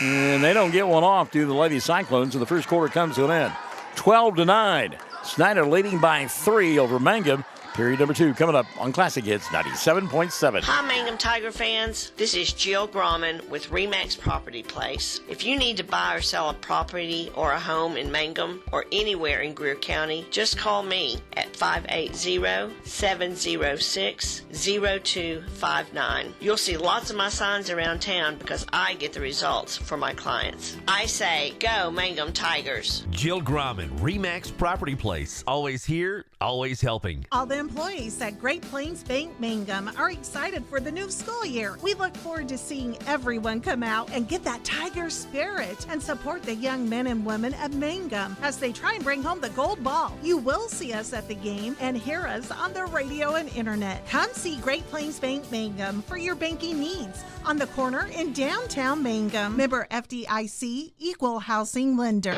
and they don't get one off due to the Lady Cyclones, and the first quarter comes to an end. 12-9. Snyder leading by 3 over Mangum. Period number 2 coming up on Classic Hits 97.7. Hi, Mangum Tiger fans. This is Jill Grauman with Remax Property Place. If you need to buy or sell a property or a home in Mangum or anywhere in Greer County, just call me at 580-706-0259. You'll see lots of my signs around town because I get the results for my clients. I say, go Mangum Tigers. Jill Grauman, Remax Property Place. Always here, always helping. All the employees at Great Plains Bank Mangum are excited for the new school year. We look forward to seeing everyone come out and get that Tiger spirit and support the young men and women of Mangum as they try and bring home the gold ball. You will see us at the game and hear us on the radio and internet. Come see Great Plains Bank Mangum for your banking needs on the corner in downtown Mangum. Member FDIC, Equal Housing Lender.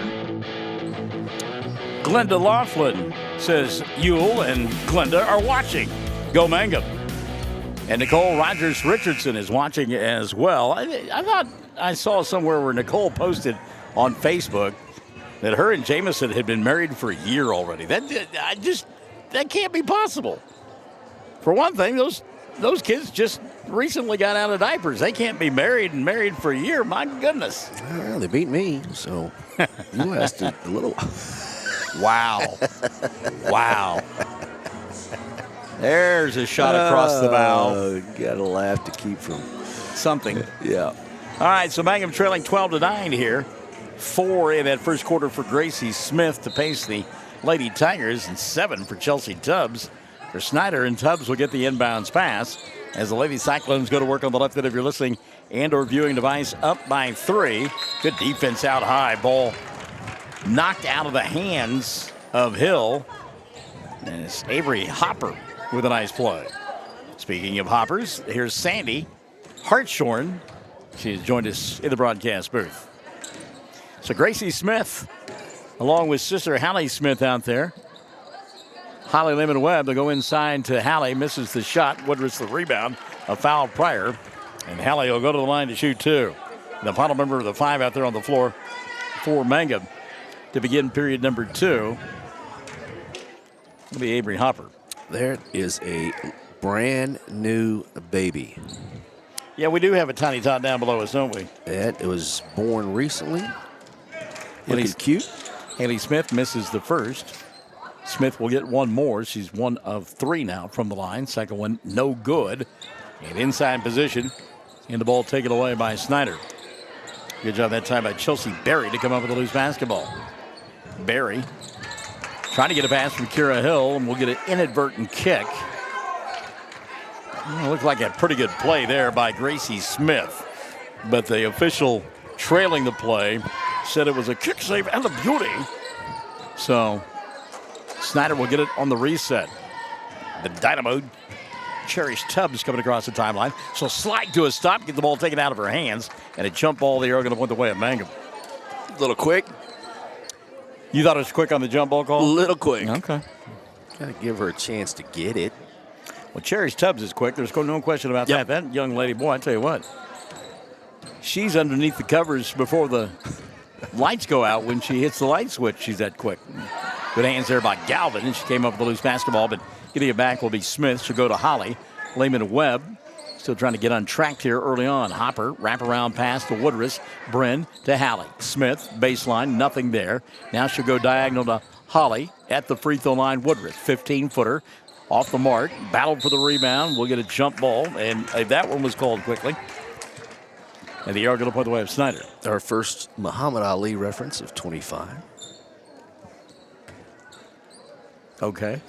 Glenda Laughlin says Yule and Glenda are watching. Go Mangum. And Nicole Rogers-Richardson is watching as well. I thought I saw somewhere where Nicole posted on Facebook that her and Jameson had been married for a year already. That can't be possible. For one thing, those kids just recently got out of diapers. They can't be married for a year. My goodness. Well, they beat me, so you lasted a little. Wow. Wow. There's a shot across the bow. Gotta laugh to keep from something. Yeah. All right, so Mangum trailing 12-9 here. 4 in that first quarter for Gracie Smith to pace the Lady Tigers, and 7 for Chelsea Tubbs. For Snyder, and Tubbs will get the inbounds pass as the Lady Cyclones go to work on the left end of your listening and or viewing device, up by 3. Good defense out high. Ball knocked out of the hands of Hill. And it's Avery Hopper with a nice play. Speaking of hoppers, here's Sandy Hartshorn. She has joined us in the broadcast booth. So Gracie Smith, along with sister Hallie Smith out there. Holly Lemon Webb, they'll go inside to Hallie, misses the shot. Woodruss the rebound, a foul prior. And Hallie will go to the line to shoot 2. The final member of the 5 out there on the floor for Mangum to begin period number 2. It'll be Avery Hopper. There is a brand new baby. Yeah, we do have a tiny tot down below us, don't we? It was born recently. Looking cute. Haley Smith misses the first. Smith will get one more. She's one of 3 now from the line. Second one, no good. And inside position. And the ball taken away by Snyder. Good job that time by Chelsea Berry to come up with a loose basketball. Berry trying to get a pass from Kira Hill, and we'll get an inadvertent kick. It looked like a pretty good play there by Gracie Smith. But the official trailing the play said it was a kick save and a beauty. So Snyder will get it on the reset. The Dynamo Cherish Tubbs coming across the timeline. So slide to a stop, get the ball taken out of her hands, and a jump ball there going to point the way of Mangum. A little quick. You thought it was quick on the jump ball call? A little quick. Okay. Got to give her a chance to get it. Well, Cherish Tubbs is quick. There's no question about that. That young lady, boy, I tell you what. She's underneath the covers before the lights go out. When she hits the light switch, she's that quick. Good hands there by Galvin, and she came up with a loose basketball, but getting it back will be Smith. She'll go to Holly. Lehman Webb still trying to get untracked here early on. Hopper, wraparound pass to Woodruss. Bren to Hallie. Smith, baseline, nothing there. Now she'll go diagonal to Holly at the free throw line. Woodruss, 15-footer. Off the mark, battled for the rebound. We'll get a jump ball, and that one was called quickly. And the arrow going to point the way of Snyder. Our first Muhammad Ali reference of 25. Okay.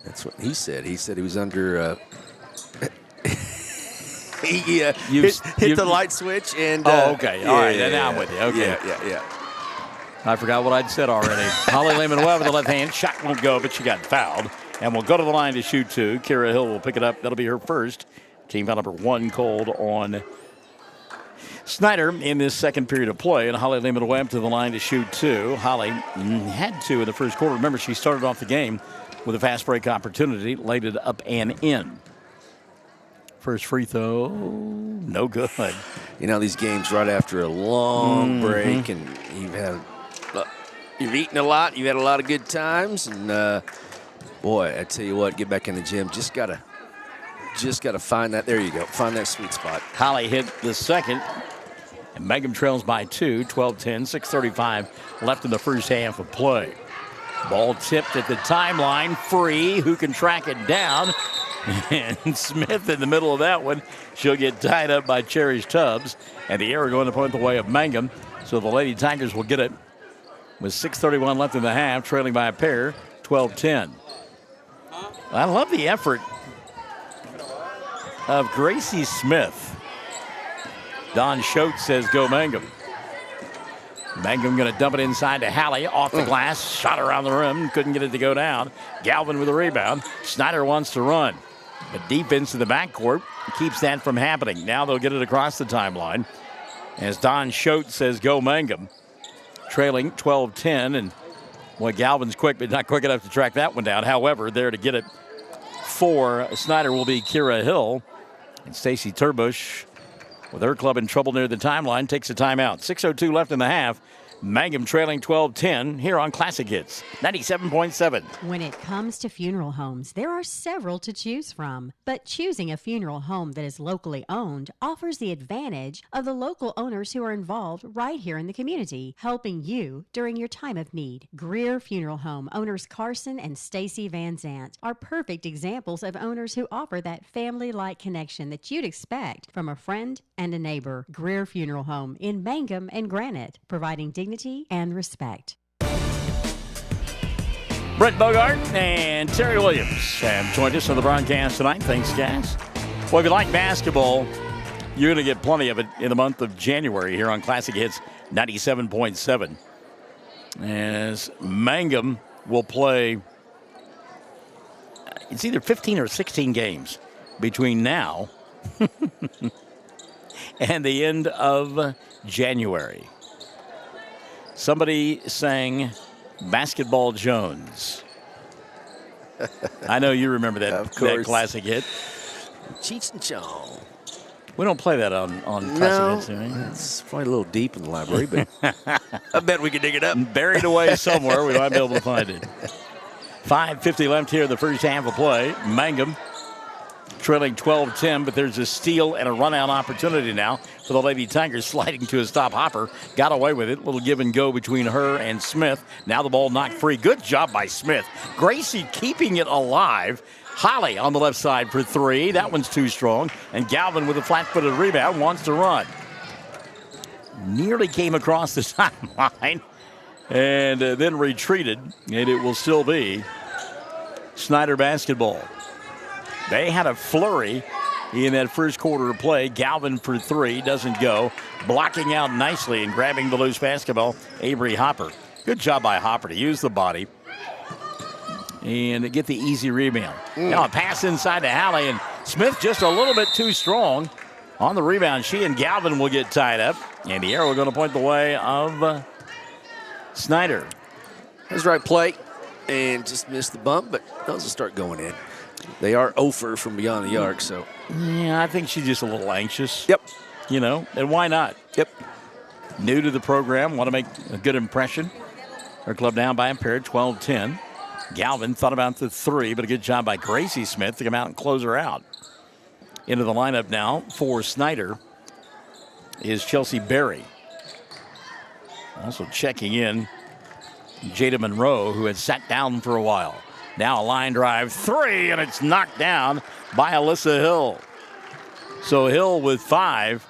That's what he said. He said he was under. He hit the light switch and. Okay. All right. Now I'm with you. Okay. Yeah. I forgot what I'd said already. Holly Lehman Webb with the left hand. Shot won't go, but she got fouled. And we'll go to the line to shoot 2. Kira Hill will pick it up. That'll be her first. Team foul number 1 called on Snyder in this second period of play. And Holly Lehman Webb to the line to shoot 2. Holly had 2 in the first quarter. Remember, she started off the game with a fast break opportunity, laid it up and in. First free throw, no good. You know, these games right after a long break, and you've eaten a lot, you've had a lot of good times, and boy, I tell you what, get back in the gym. Just gotta find that. There you go, find that sweet spot. Holly hit the second, and Mangum trails by 2, 12-10, 6:35 left in the first half of play. Ball tipped at the timeline, free. Who can track it down? And Smith in the middle of that one. She'll get tied up by Cherish Tubbs. And the arrow going to point the way of Mangum. So the Lady Tigers will get it with 6:31 left in the half, trailing by a pair, 12-10. I love the effort of Gracie Smith. Don Schultz says go Mangum. Mangum going to dump it inside to Hallie. Off the glass. Shot around the rim. Couldn't get it to go down. Galvin with a rebound. Snyder wants to run. But defense in the backcourt keeps that from happening. Now they'll get it across the timeline. As Don Schultz says go Mangum. Trailing 12-10. And boy, Galvin's quick, but not quick enough to track that one down. However, there to get it for Snyder will be Kira Hill. And Stacy Turbush, with her club in trouble near the timeline, takes a timeout. 6:02 left in the half. Mangum trailing 12-10 here on Classic Hits 97.7. When it comes to funeral homes, there are several to choose from. But choosing a funeral home that is locally owned offers the advantage of the local owners who are involved right here in the community, helping you during your time of need. Greer Funeral Home owners Carson and Stacy Van Zant are perfect examples of owners who offer that family-like connection that you'd expect from a friend and a neighbor. Greer Funeral Home in Mangum and Granite, providing dignity and respect. Brett Bogart and Terry Williams have joined us on the broadcast tonight. Thanks, guys. Well, if you like basketball, you're going to get plenty of it in the month of January here on Classic Hits 97.7. As Mangum will play, it's either 15 or 16 games between now and the end of January. Somebody sang Basketball Jones. I know you remember that classic hit. Cheech and Chong. We don't play that on Classic Hits. It's probably a little deep in the library, but I bet we could dig it up. Buried away somewhere. We might be able to find it. 5:50 left here in the first half of play. Mangum trailing 12-10, but there's a steal and a run-out opportunity now for the Lady Tigers, sliding to a stop. Hopper got away with it. Little give and go between her and Smith. Now the ball knocked free. Good job by Smith. Gracie keeping it alive. Holly on the left side for three. That one's too strong. And Galvin with a flat-footed rebound wants to run. Nearly came across the sideline and then retreated. And it will still be Snyder basketball. They had a flurry in that first quarter of play. Galvin for three, doesn't go. Blocking out nicely and grabbing the loose basketball, Avery Hopper. Good job by Hopper to use the body and get the easy rebound. Now a pass inside to Hallie, and Smith just a little bit too strong on the rebound. She and Galvin will get tied up, and the arrow going to point the way of Snyder. That's the right play, and just missed the bump, but those will start going in. They are 0 from beyond the arc, so. Yeah, I think she's just a little anxious. Yep. You know, and why not? Yep. New to the program, want to make a good impression. Her club down by a pair, 12-10. Galvin thought about the three, but a good job by Gracie Smith to come out and close her out. Into the lineup now for Snyder is Chelsea Berry. Also checking in, Jada Monroe, who had sat down for a while. Now a line drive three, and it's knocked down by Alyssa Hill. So Hill with 5,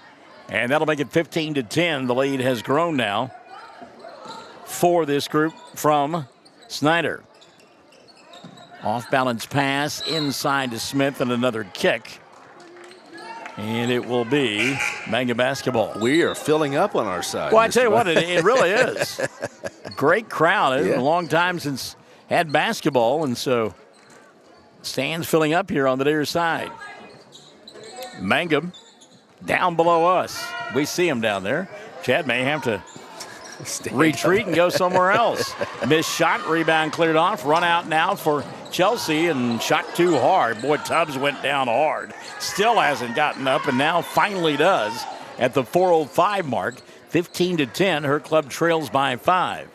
and that'll make it 15-10. The lead has grown now for this group from Snyder. Off-balance pass inside to Smith and another kick. And it will be Mangum basketball. We are filling up on our side. Well, I tell you what, it really is. Great crowd. Yeah. A long time since had basketball, and so stands filling up here on the near side. Mangum down below us. We see him down there. Chad may have to retreat and go somewhere else. Missed shot, rebound cleared off. Run out now for Chelsea, and shot too hard. Boy, Tubbs went down hard. Still hasn't gotten up, and now finally does at the 4:05 mark. 15-10. Her club trails by 5.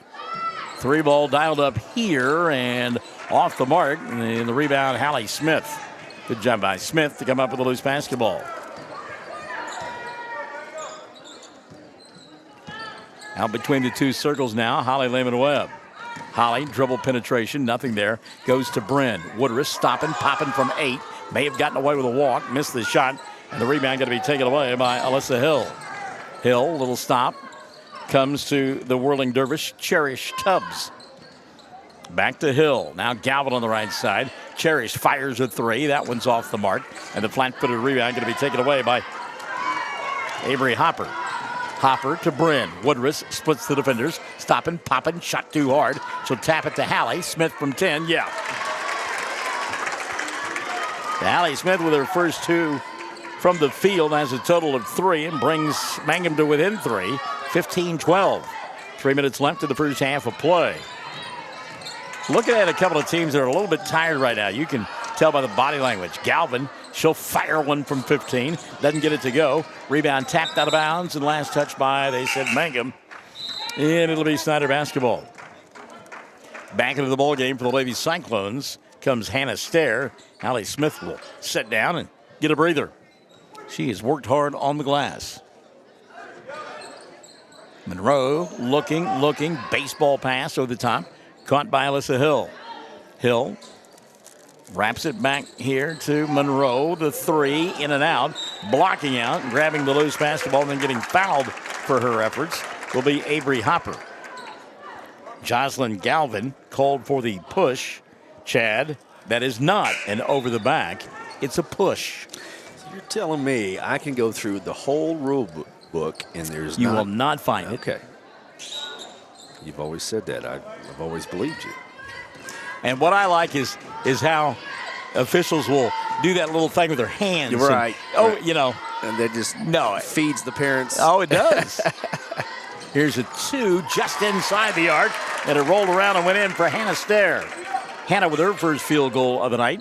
3-ball dialed up here and off the mark. And the rebound, Hallie Smith. Good job by Smith to come up with a loose basketball. Out between the two circles now, Holly Lehman-Webb. Holly, dribble penetration, nothing there. Goes to Bryn. Woodruff stopping, popping from 8. May have gotten away with a walk, missed the shot, and the rebound going to be taken away by Alyssa Hill. Hill, little stop. Comes to the whirling dervish, Cherish Tubbs. Back to Hill. Now Galvin on the right side. Cherish fires a 3. That one's off the mark. And the flat-footed rebound going to be taken away by Avery Hopper. Hopper to Bryn. Woodruff splits the defenders. Stopping, popping, shot too hard. She'll tap it to Hallie. Smith from 10. Yeah. Hallie Smith with her first 2 from the field has a total of 3 and brings Mangum to within 3. 15-12. 3 minutes left in the first half of play. Looking at a couple of teams that are a little bit tired right now. You can tell by the body language. Galvin, she'll fire one from 15. Doesn't get it to go. Rebound tapped out of bounds, and last touch by, they said, Mangum. And it'll be Snyder basketball. Back into the ball game for the Lady Cyclones comes Hannah Stair. Hallie Smith will sit down and get a breather. She has worked hard on the glass. Monroe looking, baseball pass over the top. Caught by Alyssa Hill. Hill wraps it back here to Monroe. The 3 in and out. Blocking out and grabbing the loose basketball and then getting fouled for her efforts will be Avery Hopper. Jocelyn Galvin called for the push. Chad, that is not an over the back. It's a push. So you're telling me I can go through the whole rule book and there's You will not find it. Okay. You've always said that. I've always believed you. And what I like is how officials will do that little thing with their hands. You're right. And, you know. And that just feeds the parents. Oh, it does. Here's a 2 just inside the arc. And it rolled around and went in for Hannah Stair. Hannah with her first field goal of the night.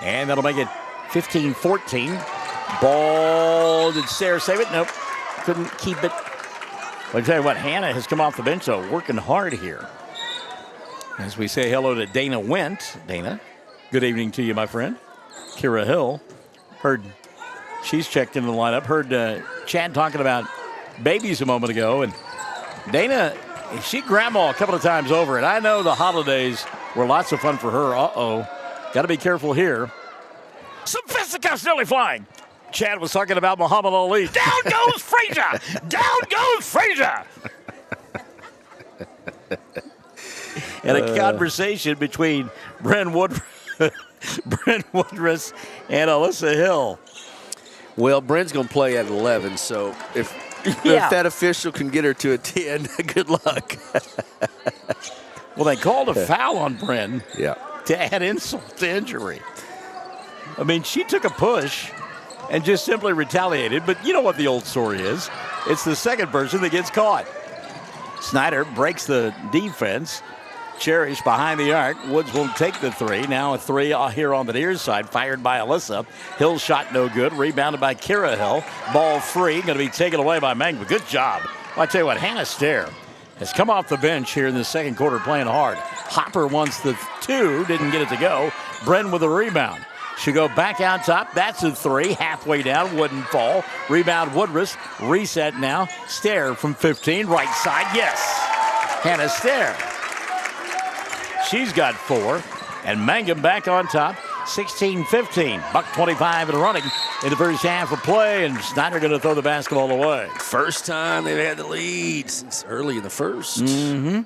And that'll make it 15-14. Ball. Did Stair save it? Nope. Couldn't keep it. I'll tell you what, Hannah has come off the bench, though, working hard here. As we say hello to Dana Wendt. Dana, good evening to you, my friend. Kira Hill Heard she's checked into the lineup. Heard Chad talking about babies a moment ago. And Dana, she grandma a couple of times over. And I know the holidays were lots of fun for her. Uh-oh. Got to be careful here. Some fisticuffs nearly flying. Chad was talking about Muhammad Ali. Down goes Frazier! Down goes Frazier! And a conversation between Brent Woodruss and Alyssa Hill. Well, Brent's going to play at 11, so if that official can get her to a 10, good luck. Well, they called a foul on Brent to add insult to injury. I mean, she took a push and just simply retaliated, but you know what the old story is. It's the second person that gets caught. Snyder breaks the defense. Cherish behind the arc. Woods will take the three. Now a three here on the near side, fired by Alyssa. Hill shot no good. Rebounded by Kira Hill. Ball free. Going to be taken away by Mangum. Good job. Well, I tell you what, Hannah Stair has come off the bench here in the second quarter playing hard. Hopper wants the two. Didn't get it to go. Bren with a rebound. She'll go back out top. That's a three. Halfway down. Wouldn't fall. Rebound Woodruss. Reset now. Stair from 15. Right side. Yes. Hannah Stair. She's got 4. And Mangum back on top. 16-15. Buck 25 and running in the first half of play. And Snyder going to throw the basketball away. First time they've had the lead since early in the first. Mm-hmm.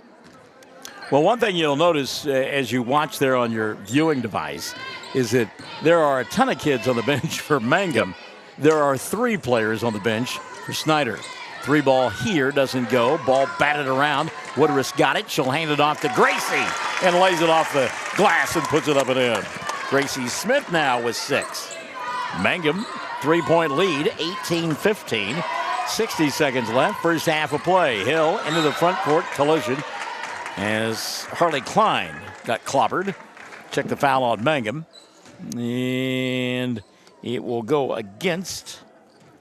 Well, one thing you'll notice as you watch there on your viewing device is that there are a ton of kids on the bench for Mangum. There are 3 players on the bench for Snyder. 3 ball here, doesn't go. Ball batted around. Woodruss got it. She'll hand it off to Gracie and lays it off the glass and puts it up and in. Gracie Smith now with 6. Mangum, 3-point lead, 18-15. 60 seconds left, first half of play. Hill into the front court collision as Harley Klein got clobbered. Check the foul on Mangum. And it will go against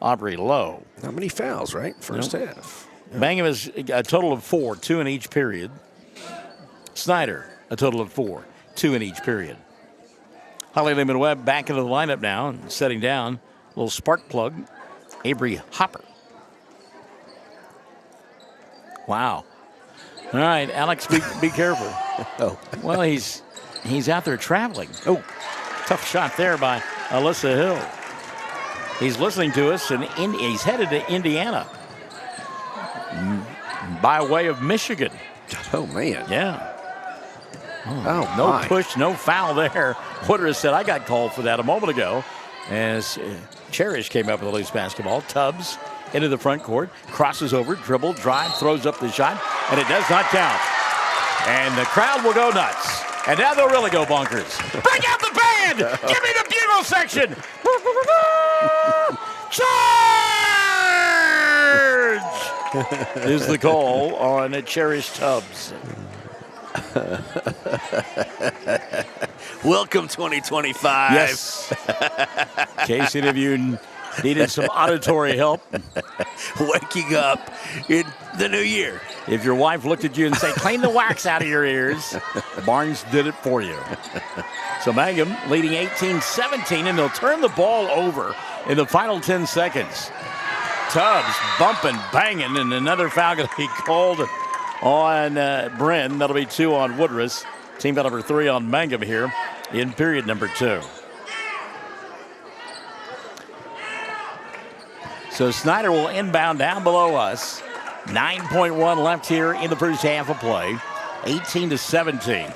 Aubrey Lowe. Not many fouls, right? First half. Mangum is a total of 4, 2 in each period. Snyder, a total of 4, 2 in each period. Holly Lehman-Webb back into the lineup now and setting down. A little spark plug. Avery Hopper. Wow. All right, Alex, be careful. Oh. Well, he's out there traveling. Oh, tough shot there by Alyssa Hill. He's listening to us, and he's headed to Indiana by way of Michigan. Oh, man. Yeah. Oh, no my. Push, no foul there. Woodruss said, I got called for that a moment ago. As Cherish came up with a loose basketball. Tubbs into the front court, crosses over, dribble, drive, throws up the shot, and it does not count. And the crowd will go nuts. And now they'll really go bonkers. Bring out the band! Give me the bugle section! Charge! Is the call on Cherish Tubbs. Welcome 2025. Yes. In case any of you needed some auditory help. Waking up in the new year. If your wife looked at you and said, clean the wax out of your ears, Barnes did it for you. So Mangum leading 18-17, and they'll turn the ball over in the final 10 seconds. Tubbs bumping, banging, and another foul going to be called on Bren. That'll be 2 on Woodruss. Team foul number 3 on Mangum here in period number 2. So Snyder will inbound down below us. 9.1 left here in the first half of play. 18-17.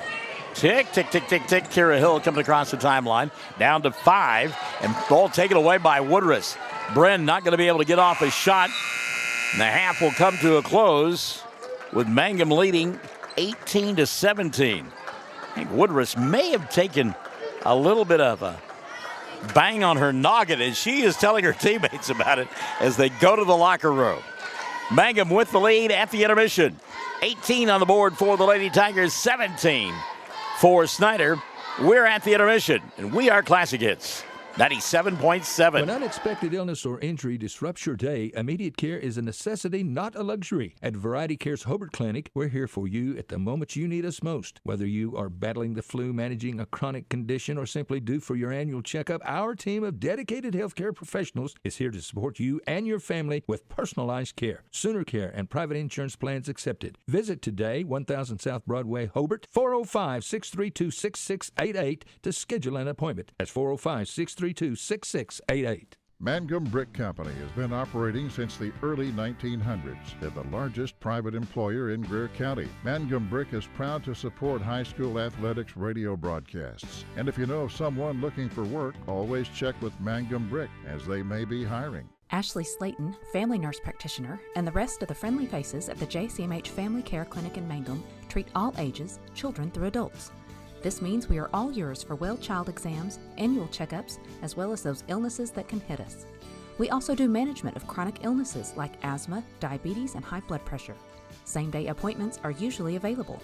Tick, tick, tick, tick, tick. Kira Hill coming across the timeline. Down to 5. And ball taken away by Woodruss. Bren not going to be able to get off a shot. And the half will come to a close with Mangum leading 18-17. I think Woodruss may have taken a little bit of a bang on her noggin as she is telling her teammates about it as they go to the locker room. Mangum with the lead at the intermission. 18 on the board for the Lady Tigers, 17 for Snyder. We're at the intermission, and we are Classic Hits. 97.7. When unexpected illness or injury disrupts your day, immediate care is a necessity, not a luxury. At Variety Care's Hobart Clinic, we're here for you at the moment you need us most. Whether you are battling the flu, managing a chronic condition, or simply due for your annual checkup, our team of dedicated healthcare professionals is here to support you and your family with personalized care. Sooner Care and private insurance plans accepted. Visit today, 1000 South Broadway, Hobart, 405-632-6688 to schedule an appointment. That's 405-632-6688. Mangum Brick Company has been operating since the early 1900s. They're the largest private employer in Greer County. Mangum Brick is proud to support high school athletics radio broadcasts. And if you know of someone looking for work, always check with Mangum Brick, as they may be hiring. Ashley Slayton, family nurse practitioner, and the rest of the friendly faces at the JCMH Family Care Clinic in Mangum treat all ages, children through adults. This means we are all yours for well child exams, annual checkups, as well as those illnesses that can hit us. We also do management of chronic illnesses like asthma, diabetes, and high blood pressure. Same-day appointments are usually available.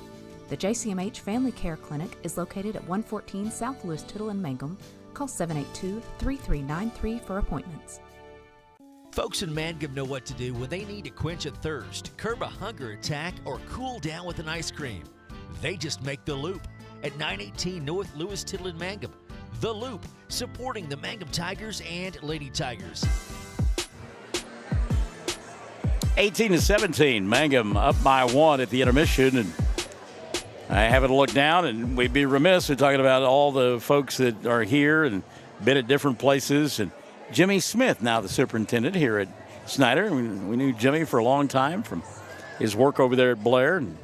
The JCMH Family Care Clinic is located at 114 South Lewis Tittle in Mangum. Call 782-3393 for appointments. Folks in Mangum know what to do when they need to quench a thirst, curb a hunger attack, or cool down with an ice cream. They just make the Loop at 918 North Lewis Tittle in Mangum. The Loop, supporting the Mangum Tigers and Lady Tigers. 18-17, Mangum up by 1 at the intermission, and I haven't looked down, and we'd be remiss in talking about all the folks that are here and been at different places. And Jimmy Smith, now the superintendent here at Snyder. We knew Jimmy for a long time from his work over there at Blair, and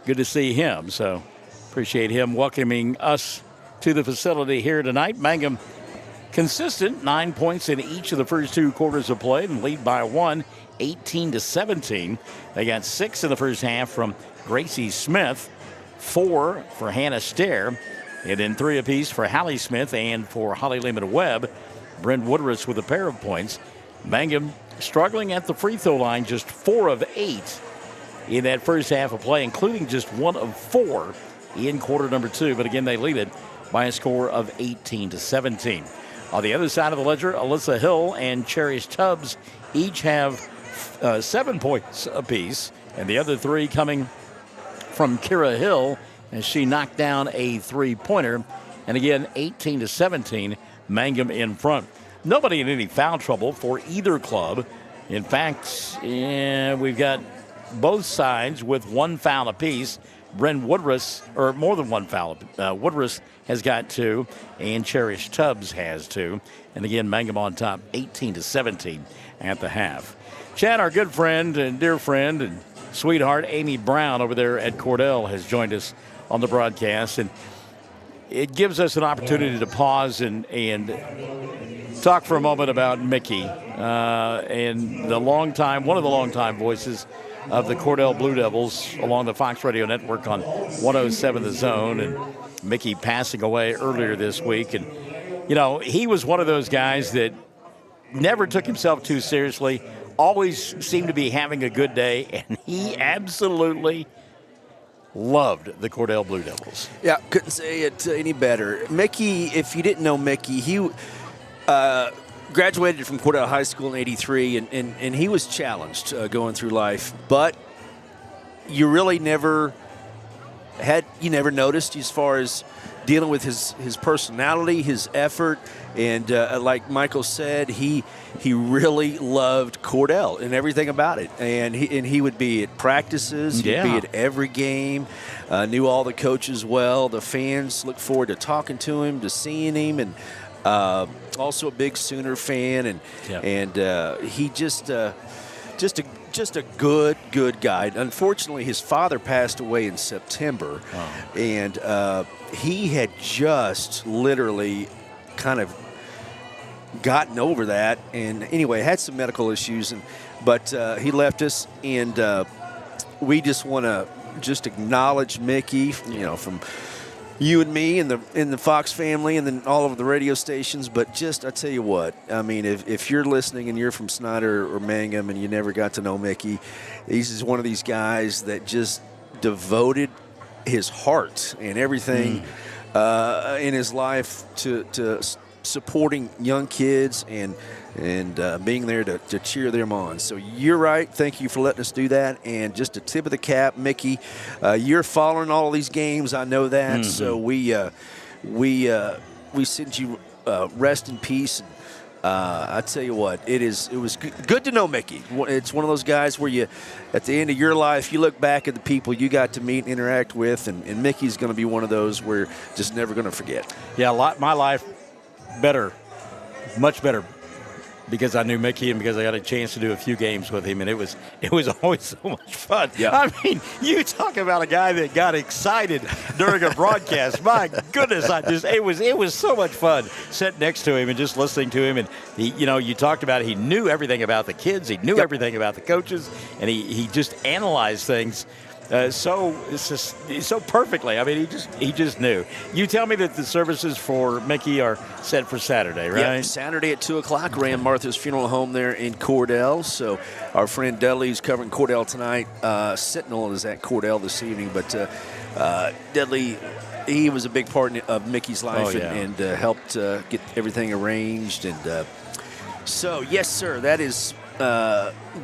good to see him. So appreciate him welcoming us to the facility here tonight. Mangum consistent, 9 points in each of the first 2 quarters of play and lead by 1, 18-17. They got 6 in the first half from Gracie Smith, 4 for Hannah Stair, and then 3 apiece for Hallie Smith and for Holly Lehman-Webb. Brent Woodruss with a pair of points. Mangum struggling at the free throw line, just 4 of 8 in that first half of play, including just 1 of 4 in quarter number 2. But again, they lead it by a score of 18-17. On the other side of the ledger, Alyssa Hill and Cherish Tubbs each have 7 points apiece, and the other 3 coming from Kira Hill as she knocked down a 3-pointer. And again, 18-17, Mangum in front. Nobody in any foul trouble for either club. In fact, we've got both sides with 1 foul apiece. Brent Woodruss, or more than 1 foul. Woodruss has got 2, and Cherish Tubbs has 2. And again, Mangum on top, 18-17 at the half. Chad, our good friend and dear friend and sweetheart, Amy Brown over there at Cordell, has joined us on the broadcast. And it gives us an opportunity to pause and talk for a moment about Mickey and one of the longtime voices of the Cordell Blue Devils along the Fox Radio Network on 107 The Zone, and Mickey passing away earlier this week. And, you know, he was one of those guys that never took himself too seriously, always seemed to be having a good day, and he absolutely loved the Cordell Blue Devils. Yeah, couldn't say it any better. Mickey, if you didn't know Mickey, he graduated from Cordell High School in '83, and he was challenged going through life. But you really never noticed as far as dealing with his personality, his effort, and like Michael said, he really loved Cordell and everything about it. And he would be at practices, he'd be at every game, knew all the coaches well. The fans looked forward to talking to him, to seeing him, and also a big Sooner fan, and he just a good guy. Unfortunately, his father passed away in September, and he had just literally kind of gotten over that, and anyway, had some medical issues, but he left us, and we just want to just acknowledge Mickey, from you and me and the Fox family, and then all of the radio stations. But just, I tell you what, I mean, if you're listening and you're from Snyder or Mangum and you never got to know Mickey, he's one of these guys that just devoted his heart and everything in his life to supporting young kids and being there to cheer them on. So you're right. Thank you for letting us do that. And just a tip of the cap, Mickey, you're following all of these games. I know that. Mm-hmm. So we send you rest in peace. I tell you what, it was good to know Mickey. It's one of those guys where you, at the end of your life, you look back at the people you got to meet and interact with, and Mickey's going to be one of those we're just never going to forget. Yeah, my life better, much better, because I knew Mickey and because I got a chance to do a few games with him, and it was always so much fun. Yeah. I mean, you talk about a guy that got excited during a broadcast. My goodness, it was so much fun sitting next to him and just listening to him. And he, you talked about he knew everything about the kids, he knew everything about the coaches, and he just analyzed things so perfectly. I mean, he just knew. You tell me that the services for Mickey are set for Saturday, right? Yeah, Saturday at 2 o'clock, Ram Martha's Funeral Home there in Cordell. So our friend Dudley's covering Cordell tonight. Sentinel is at Cordell this evening, but Dudley, he was a big part of Mickey's life and helped get everything arranged. And so, yes, sir, that is...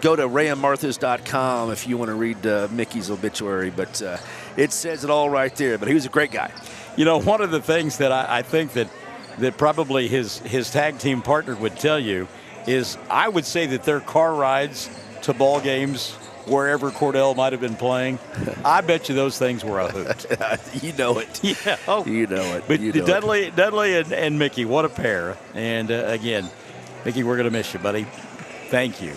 go to rayandmarthas.com if you want to read Mickey's obituary, but it says it all right there. But he was a great guy. One of the things that I think that probably his tag team partner would tell you is I would say that their car rides to ball games wherever Cordell might have been playing, I bet you those things were a hoot. You know it. Yeah. Oh. You know it. But you know Dudley and Mickey, what a pair. And again, Mickey, we're going to miss you, buddy. Thank you.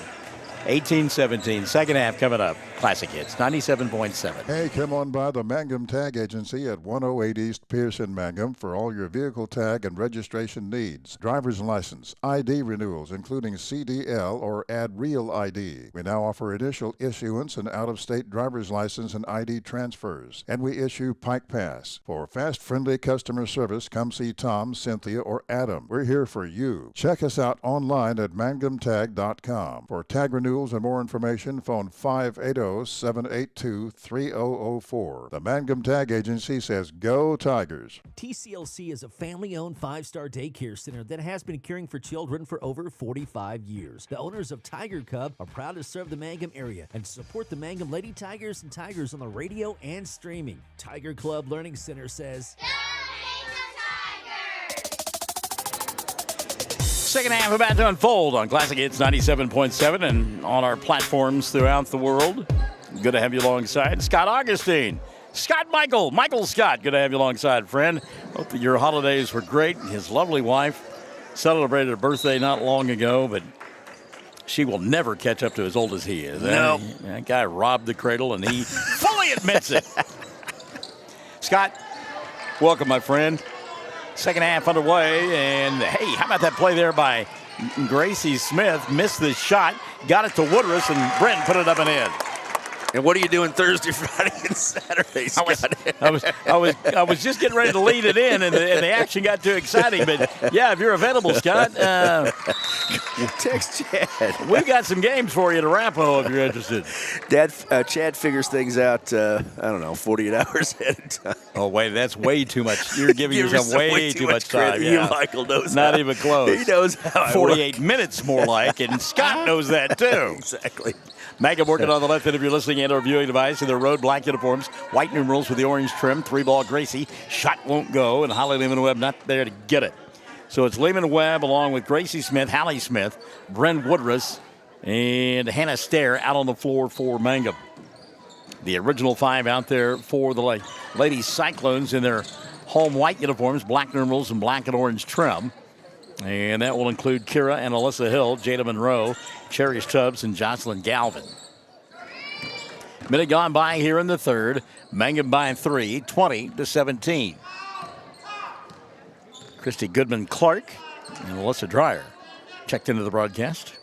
18-17, second half coming up. Classic Hits, 97.7. Hey, come on by the Mangum Tag Agency at 108 East Pierce in Mangum for all your vehicle tag and registration needs. Driver's license, ID renewals, including CDL or Add Real ID. We now offer initial issuance and out-of-state driver's license and ID transfers. And we issue Pike Pass. For fast, friendly customer service, come see Tom, Cynthia, or Adam. We're here for you. Check us out online at mangumtag.com. For tag renewals and more information, phone 580-782-3004. The Mangum Tag Agency says go Tigers. TCLC is a family-owned 5-star daycare center that has been caring for children for over 45 years. The owners of Tiger Cub are proud to serve the Mangum area and support the Mangum Lady Tigers and Tigers on the radio and streaming. Tiger Club Learning Center says... Second half about to unfold on Classic Hits 97.7 and on our platforms throughout the world. Good to have you alongside. Scott Augustine. Michael Scott. Good to have you alongside, friend. Hope that your holidays were great. His lovely wife celebrated her birthday not long ago, but she will never catch up to as old as he is. No. That guy robbed the cradle, and he fully admits it. Scott, welcome, my friend. Second half underway, and hey, how about that play there by Gracie Smith? Missed the shot, got it to Woodruss, and Brent put it up and in. And what are you doing Thursday, Friday, and Saturday, Scott? I was just getting ready to lead it in, and the action got too exciting. But yeah, if you're available, Scott, text Chad. We've got some games for you to Arapahoe if you're interested. Chad figures things out. 48 hours ahead of time. Oh wait, that's way too much. You're giving yourself way too much time. Yeah. Michael knows. Not even close. He knows how. 48 minutes more like, and Scott knows that too. Exactly. Mangum working on the left end of your listening and or viewing device in their road black uniforms, white numerals with the orange trim, 3-ball Gracie. Shot won't go, and Holly Lehman-Webb not there to get it. So it's Lehman-Webb along with Gracie Smith, Hallie Smith, Bren Woodruss, and Hannah Stair out on the floor for Mangum. The original 5 out there for the Lady Cyclones in their home white uniforms, black numerals and black and orange trim. And that will include Kira and Alyssa Hill, Jada Monroe, Cherish Tubbs, and Jocelyn Galvin. Minute gone by here in the third. Mangum by 3, 20-17. Christy Goodman-Clark and Alyssa Dreyer checked into the broadcast.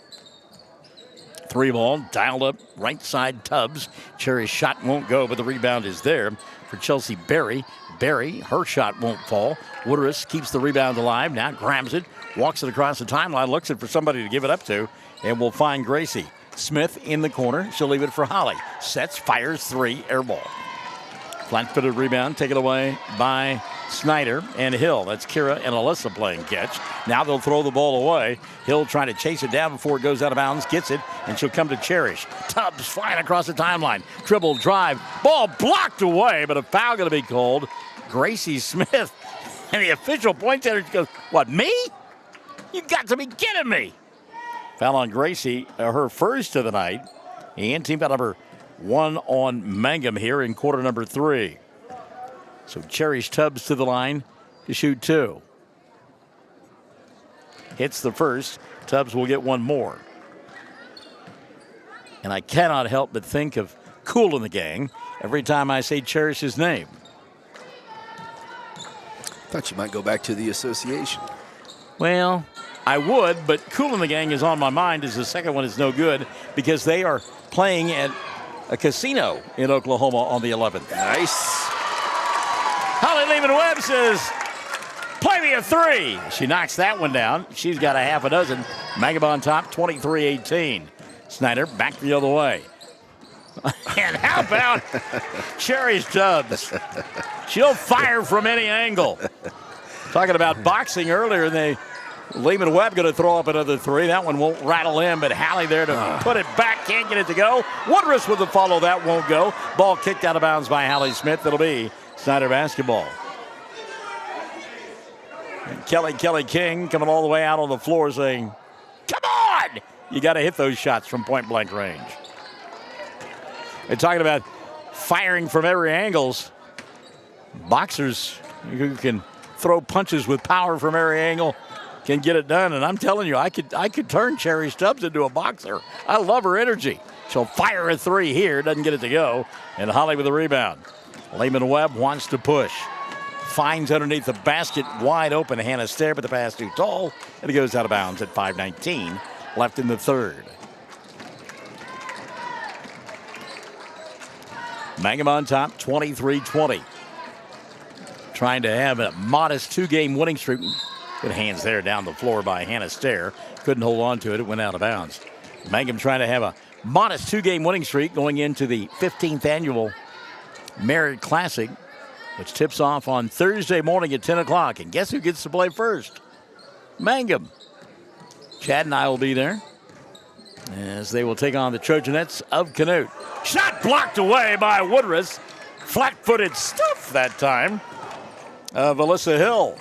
3-ball, dialed up right side Tubbs. Cherry's shot won't go, but the rebound is there for Chelsea Berry. Berry, her shot won't fall. Woodruss keeps the rebound alive, now grabs it, walks it across the timeline, looks for somebody to give it up to, and will find Gracie. Smith in the corner. She'll leave it for Holly. Sets, fires 3, air ball. Flat-footed rebound taken away by Snyder and Hill. That's Kira and Alyssa playing catch. Now they'll throw the ball away. Hill trying to chase it down before it goes out of bounds. Gets it, and she'll come to Cherish. Tubbs flying across the timeline. Dribble, drive. Ball blocked away, but a foul going to be called. Gracie Smith. And the official points at her and goes, "What, me? You got to be kidding me." Foul on Gracie, her first of the night. And team foul number 1 on Mangum here in quarter number 3. So Cherish Tubbs to the line to shoot 2. Hits the first. Tubbs will get one more. And I cannot help but think of Cool in the Gang every time I say Cherish's name. Thought you might go back to the association. Well, I would, but Cool in the Gang is on my mind as the second one is no good because they are playing at a casino in Oklahoma on the 11th. Nice. Holly Lehman-Webb says, "Play me a 3." She knocks that one down. She's got a half a dozen. Mangum on top, 23-18. Snyder back the other way. And how about Cherish Tubbs? She'll fire from any angle. Talking about boxing earlier, Lehman-Webb going to throw up another 3. That one won't rattle in, but Hallie there to put it back. Can't get it to go. Woodruss with the follow. That won't go. Ball kicked out of bounds by Hallie Smith. It'll be Snyder basketball. And Kelly King coming all the way out on the floor saying, "Come on! You got to hit those shots from point-blank range." They're talking about firing from every angles. Boxers who can throw punches with power from every angle can get it done. And I'm telling you, I could turn Cherish Tubbs into a boxer. I love her energy. She'll fire a 3 here. Doesn't get it to go. And Holly with the rebound. Lehman-Webb wants to push. Finds underneath the basket. Wide open. Hannah Stair, but the pass too tall. And it goes out of bounds at 5:19 left in the third. Mangum on top, 23-20. Trying to have a modest 2-game winning streak. Good hands there down the floor by Hannah Stair. Couldn't hold on to it. It went out of bounds. Mangum trying to have a modest 2-game winning streak going into the 15th annual Merit Classic, which tips off on Thursday morning at 10 o'clock. And guess who gets to play first? Mangum. Chad and I will be there as they will take on the Trojanettes of Canute. Shot blocked away by Woodruss. Flat-footed stuff that time of Alyssa Hill.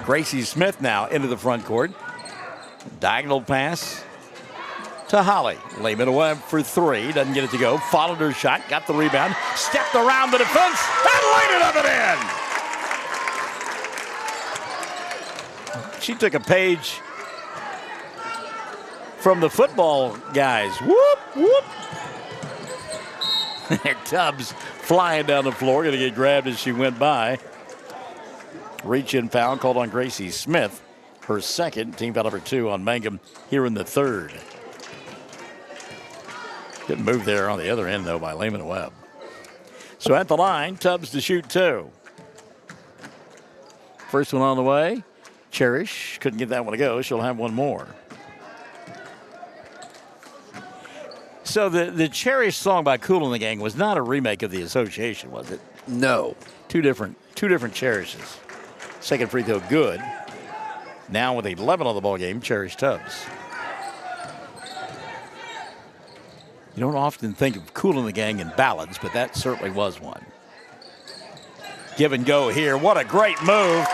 Gracie Smith now into the front court. Diagonal pass to Holly. Lehman-Webb for 3. Doesn't get it to go. Followed her shot. Got the rebound. Stepped around the defense. And laid it up and in. She took a page from the football guys. Whoop, whoop. Tubbs flying down the floor. Going to get grabbed as she went by. Reach-in foul called on Gracie Smith. Her second. Team foul number 2 on Mangum here in the third. Good move there on the other end, though, by Lehman-Webb. So at the line, Tubbs to shoot 2. First one on the way. Cherish couldn't get that one to go. She'll have one more. So the Cherish song by Cool in the Gang was not a remake of the Association, was it? No. Two different Cherishes. Second free throw good. Now with 11 on the ball game, Cherish Tubbs. You don't often think of Cool in the Gang in ballads, but that certainly was one. Give and go here. What a great move.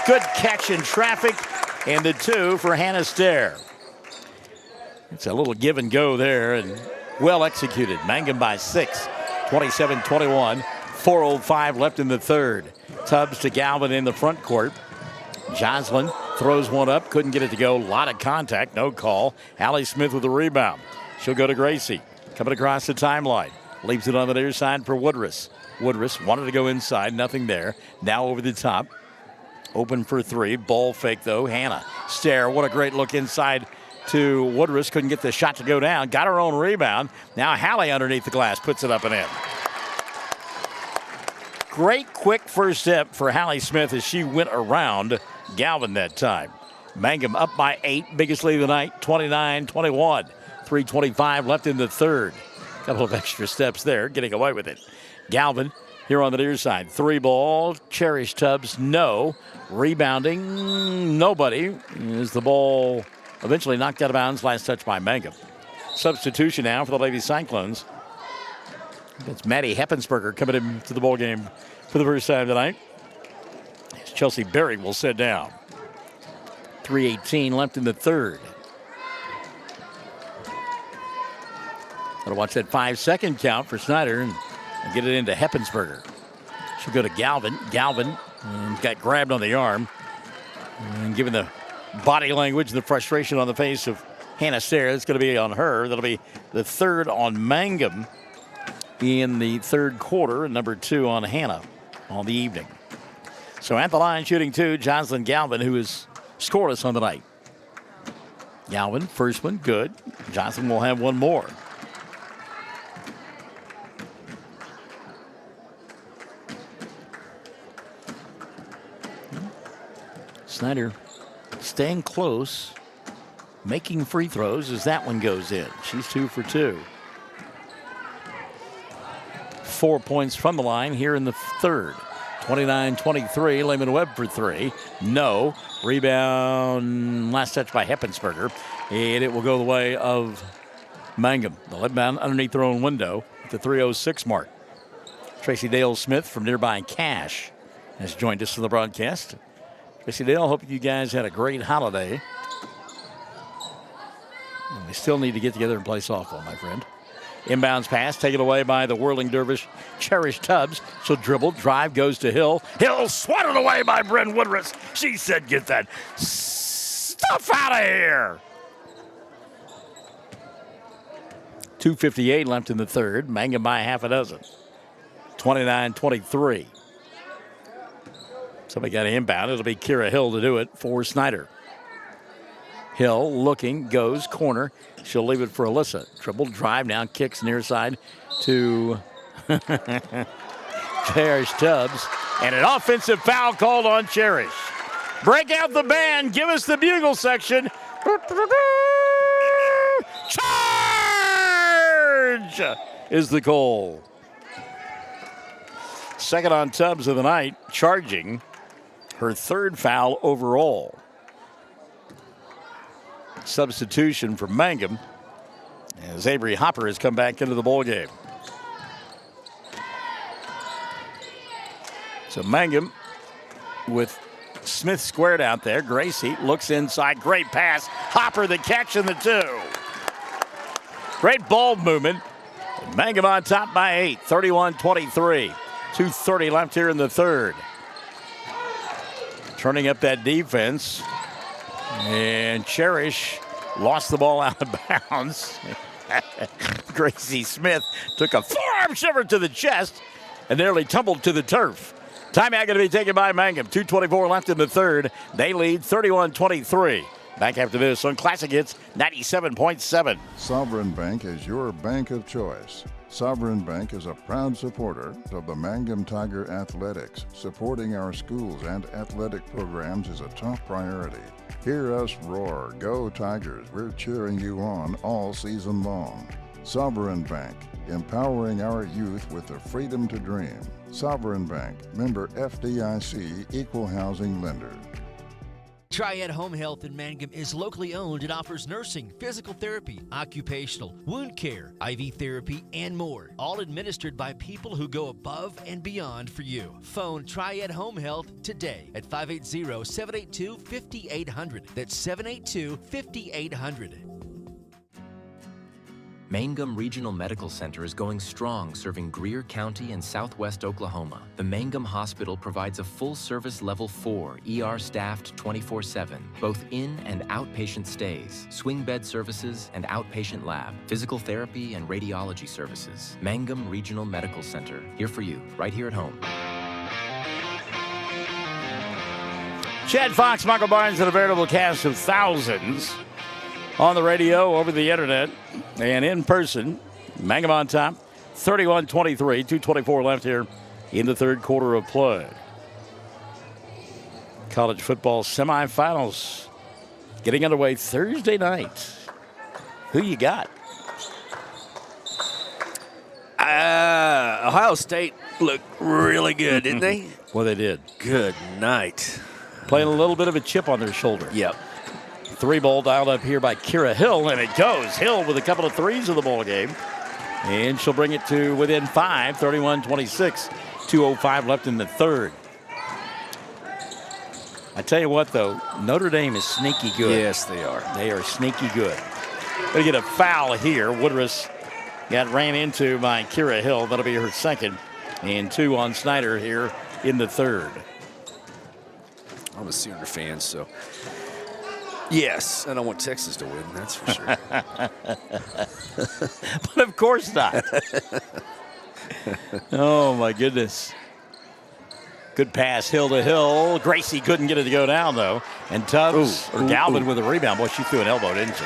Good catch in traffic. And the 2 for Hannah Stair. It's a little give and go there and well executed. Mangum by 6. 27-21. 4:05 left in the third. Tubbs to Galvin in the front court. Joslyn throws one up. Couldn't get it to go. A lot of contact. No call. Hallie Smith with the rebound. She'll go to Gracie. Coming across the timeline. Leaves it on the near side for Woodruss. Woodruss wanted to go inside. Nothing there. Now over the top. Open for 3. Ball fake, though. Hannah Stair. What a great look inside to Woodruss. Couldn't get the shot to go down. Got her own rebound. Now Hallie underneath the glass. Puts it up and in. Great quick first step for Hallie Smith as she went around Galvin that time. Mangum up by 8. Biggest lead of the night. 29-21. 3:25 left in the third. Couple of extra steps there, getting away with it. Galvin here on the near side. 3 ball. Cherish Tubbs, no. Rebounding, nobody. Is the ball eventually knocked out of bounds? Last touch by Mangum. Substitution now for the Lady Cyclones. It's Maddie Heppensberger coming into the ball game for the first time tonight. Chelsea Berry will sit down. 3:18 left in the third. Got to watch that 5-second count for Snyder and get it into Heppensberger. She'll go to Galvin. Galvin got grabbed on the arm. And given the body language and the frustration on the face of Hannah Sayre, it's going to be on her. That'll be the third on Mangum in the third quarter, and number 2 on Hannah on the evening. So at the line shooting 2, Jocelyn Galvin, who is scoreless on the night. Galvin, first one, good. Jocelyn will have one more. Snyder staying close, making free throws as that one goes in. She's 2 for 2. 4 points from the line here in the third. 29-23, Lehman Webb for 3. No. Rebound, last touch by Heppensberger. And it will go the way of Mangum. They'll let down underneath their own window at the 3:06 mark. Tracy Dale Smith from nearby Cache has joined us for the broadcast. Tracy Dale, hope you guys had a great holiday. And we still need to get together and play softball, my friend. Inbounds pass taken away by the whirling dervish Cherish Tubbs. She'll dribble, drive, goes to Hill. Hill swatted away by Bryn Woodruss. She said, get that stuff out of here. 2:58 left in the third. Mangum by half a dozen. 29-23. Somebody got an inbound. It'll be Kira Hill to do it for Snyder. Hill looking, goes, corner. She'll leave it for Alyssa. Dribble, drive, now kicks near side to Cherish Tubbs. And an offensive foul called on Cherish. Break out the band. Give us the bugle section. Charge is the call. Second on Tubbs of the night, charging her third foul overall. Substitution for Mangum as Avery Hopper has come back into the ball game. So Mangum with Smith squared out there. Gracie looks inside. Great pass. Hopper the catch and the 2. Great ball movement. Mangum on top by 8. 31-23. 2:30 left here in the third. Turning up that defense. And Cherish lost the ball out of bounds. Gracie Smith took a forearm shiver to the chest and nearly tumbled to the turf. Timeout going to be taken by Mangum. 2:24 left in the third. They lead 31-23. Back after this on Classic Hits 97.7. Sovereign Bank is your bank of choice. Sovereign Bank is a proud supporter of the Mangum Tiger Athletics. Supporting our schools and athletic programs is a top priority. Hear us roar, go Tigers, we're cheering you on all season long. Sovereign Bank, empowering our youth with the freedom to dream. Sovereign Bank, member FDIC, equal housing lender. Triad Home Health in Mangum is locally owned and offers nursing, physical therapy, occupational, wound care, IV therapy, and more. All administered by people who go above and beyond for you. Phone Triad Home Health today at 580-782-5800. That's 782-5800. Mangum Regional Medical Center is going strong, serving Greer County and southwest Oklahoma. The Mangum Hospital provides a full-service Level 4, ER-staffed 24/7, both in- and outpatient stays, swing bed services and outpatient lab, physical therapy and radiology services. Mangum Regional Medical Center, here for you, right here at home. Chad Fox, Michael Barnes, and a veritable cast of thousands on the radio, over the internet, and in person. Mangum on top, 31-23, 2:24 left here in the third quarter of play. College football semifinals getting underway Thursday night. Who you got? Ohio State looked really good, didn't they? Well, they did. Good night. Playing a little bit of a chip on their shoulder. Yep. 3-ball dialed up here by Kira Hill, and it goes. Hill with a couple of threes of the ball game. And she'll bring it to within 5, 31-26. 2:05 left in the third. I tell you what, though, Notre Dame is sneaky good. Yes, they are. They are sneaky good. They get a foul here. Woodruss got ran into by Kira Hill. That'll be her second. And 2 on Snyder here in the third. I'm a Sooner fan, so yes, I don't want Texas to win, that's for sure. But of course not. Oh, my goodness. Good pass, Hill to Hill. Gracie couldn't get it to go down, though. And Tubbs, Galvin with a rebound. Boy, she threw an elbow, didn't she?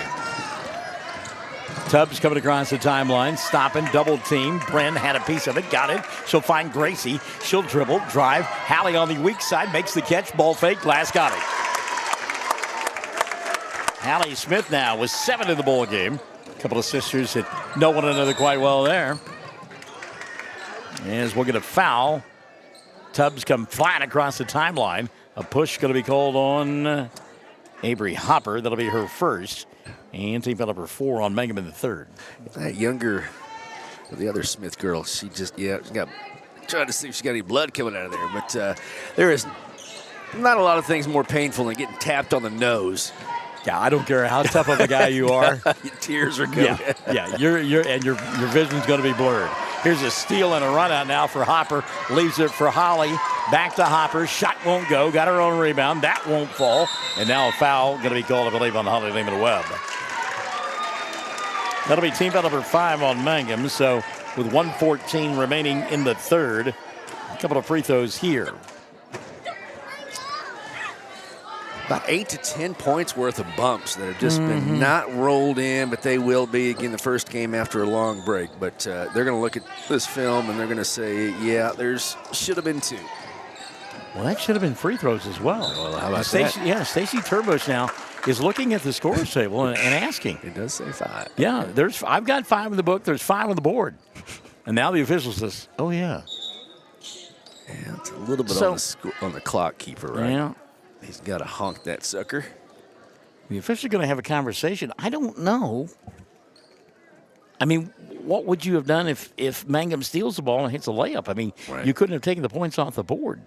Tubbs coming across the timeline, stopping, double team. Bren had a piece of it, got it. She'll find Gracie. She'll dribble, drive. Hallie on the weak side makes the catch, ball fake. Glass got it. Hallie Smith now with 7 in the ball game. A couple of sisters that know one another quite well there. As we'll get a foul. Tubbs come flying across the timeline. A push going to be called on Avery Hopper. That'll be her first. And team foul number 4 on Mangum in the third. That younger, the other Smith girl, she just, she got, trying to see if she got any blood coming out of there. But there is not a lot of things more painful than getting tapped on the nose. Yeah, I don't care how tough of a guy you are. Your tears are coming. Yeah, your vision's going to be blurred. Here's a steal and a run out now for Hopper. Leaves it for Holly. Back to Hopper. Shot won't go. Got her own rebound. That won't fall. And now a foul going to be called, I believe, on Holly Lehman-Webb. That'll be team foul number 5 on Mangum. So with 1:14 remaining in the third, a couple of free throws here. About 8 to 10 points worth of bumps that have just been not rolled in, but they will be again the first game after a long break. But they're going to look at this film and they're going to say, yeah, there's should have been 2. Well, that should have been free throws as well. Well, how about that? Yeah, Stacey Turbush now is looking at the scores table and asking. It does say 5. Yeah, I've got 5 in the book. There's 5 on the board. And now the official says, oh, yeah. Yeah, it's a little bit on the clock keeper, right? Yeah. He's got to honk that sucker. The official going to have a conversation. I don't know. I mean, what would you have done if Mangum steals the ball and hits a layup? I mean, you couldn't have taken the points off the board.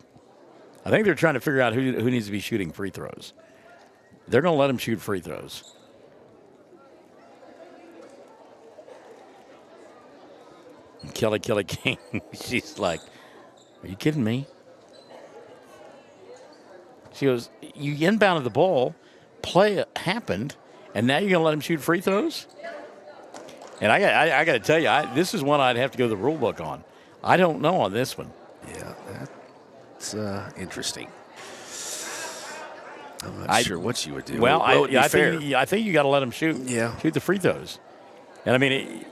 I think they're trying to figure out who needs to be shooting free throws. They're going to let him shoot free throws. And Kelly King, she's like, are you kidding me? She goes, you inbounded the ball, play happened, and now you're going to let him shoot free throws? And I got to tell you, this is one I'd have to go to the rule book on. I don't know on this one. Yeah, that's interesting. I'm not sure what you would do. Well, I think you got to let him shoot the free throws. And I mean,